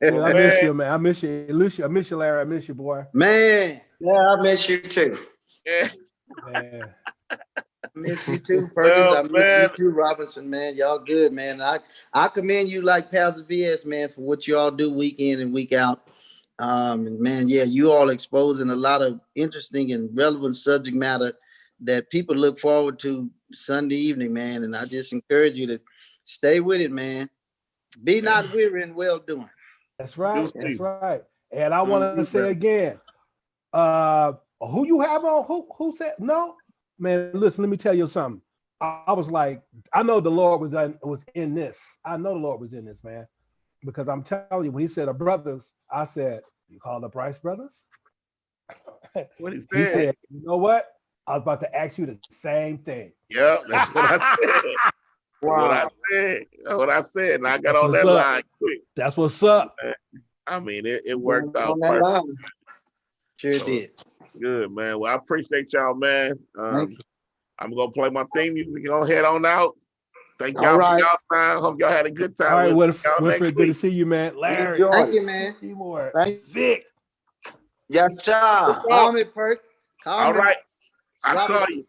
Dude, I Man. miss you, man. I miss you, Lucia. I miss you, Larry. I miss you, boy. Man, Yeah, I miss you too. Yeah. Man. I miss you too, Perkins. Well, I miss man. you too, Robinson, man. Y'all good, man. I commend you like Pastor VS, man, for what you all do week in and week out. Man, yeah, you all exposing a lot of interesting and relevant subject matter that people look forward to Sunday evening, man. And I just encourage you to stay with it, man. Be not weary in well doing. That's right. Due That's season. right. And I want to say again, who you have on? Who said no? Man, listen, let me tell you something. I was like, I know the Lord was in this. I know the Lord was in this, man. Because I'm telling you, when he said brothers, I said, you call the Bryce brothers? What he He said? said, you know what? I was about to ask you the same thing. Yeah, that's what I said. Wow. That's what I said. And I got That's on what's that up. line quick. That's what's up. I mean, it worked out On that perfect. line. Sure did. Good, man. Well, I appreciate y'all, man. Thank you. I'm gonna play my theme music. Go head on out. Thank All y'all right. for y'all time. Hope y'all had a good time. All right, We'll see y'all Winfred, next good to week. see you, man. Larry, Enjoy. Thank you, man. Seymour, Thank Vic. Yes, sir. Call me, Perk. Call All me. right. I'll Robinson. call you.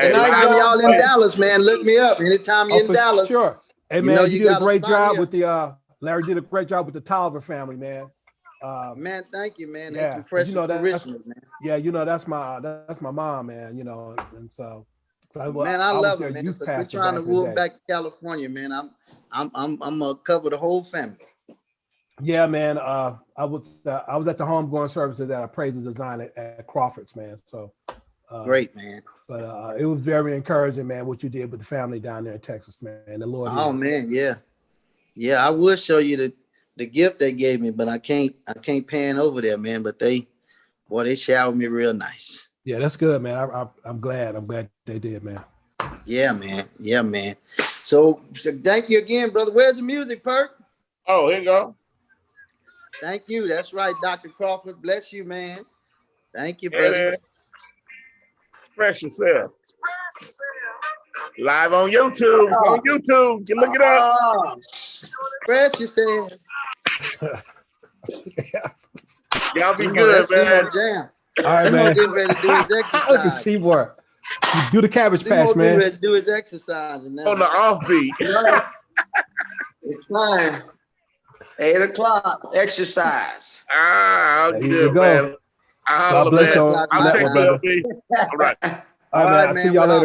Good night, Anytime y'all. y'all in Dallas, man, look me up. Anytime you're in For Dallas, sure. Hey, you man, know you you did a got a great spot job here. with the, Larry did a great job with the Tolliver family, man. Man, thank you, man. They Yeah, some 'cause precious you know that's parishioners, man. yeah, that's my mom, man. And so Man, I I was love their them, man. youth So we're pastor trying to back in the move day. back to California, man. I'm gonna cover the whole family. Yeah, man. I was at the homegoing services at Praise and Design at Crawford's, man. So Great, man. But it was very encouraging, man, what you did with the family down there in Texas, man. And the Lord. Oh man, yeah. I will show you the gift they gave me, but I can't pan over there, man. But they showered me real nice. Yeah, that's good, man. I'm glad they did, man. Yeah, man. So thank you again, brother. Where's the music, Perk? Oh, here you go. Thank you. That's right, Dr. Crawford. Bless you, man. Thank you, There brother. it is. Express yourself. Live on YouTube. It's on YouTube. You can look it up. Express yourself. Y'all be Seymour, good, that's Seymour man. jam. All right, Seymour man. getting ready to do his Look at exercise. Seymour. Do the cabbage Seymour patch, getting man. ready to do his exercise. And now. On the offbeat. It's time. 8 o'clock. Exercise. Ah, There you good, go. man. I God holla, bless man. you on I'll that text one, brother. you, LB. All right. All right, man. I'll see y'all later.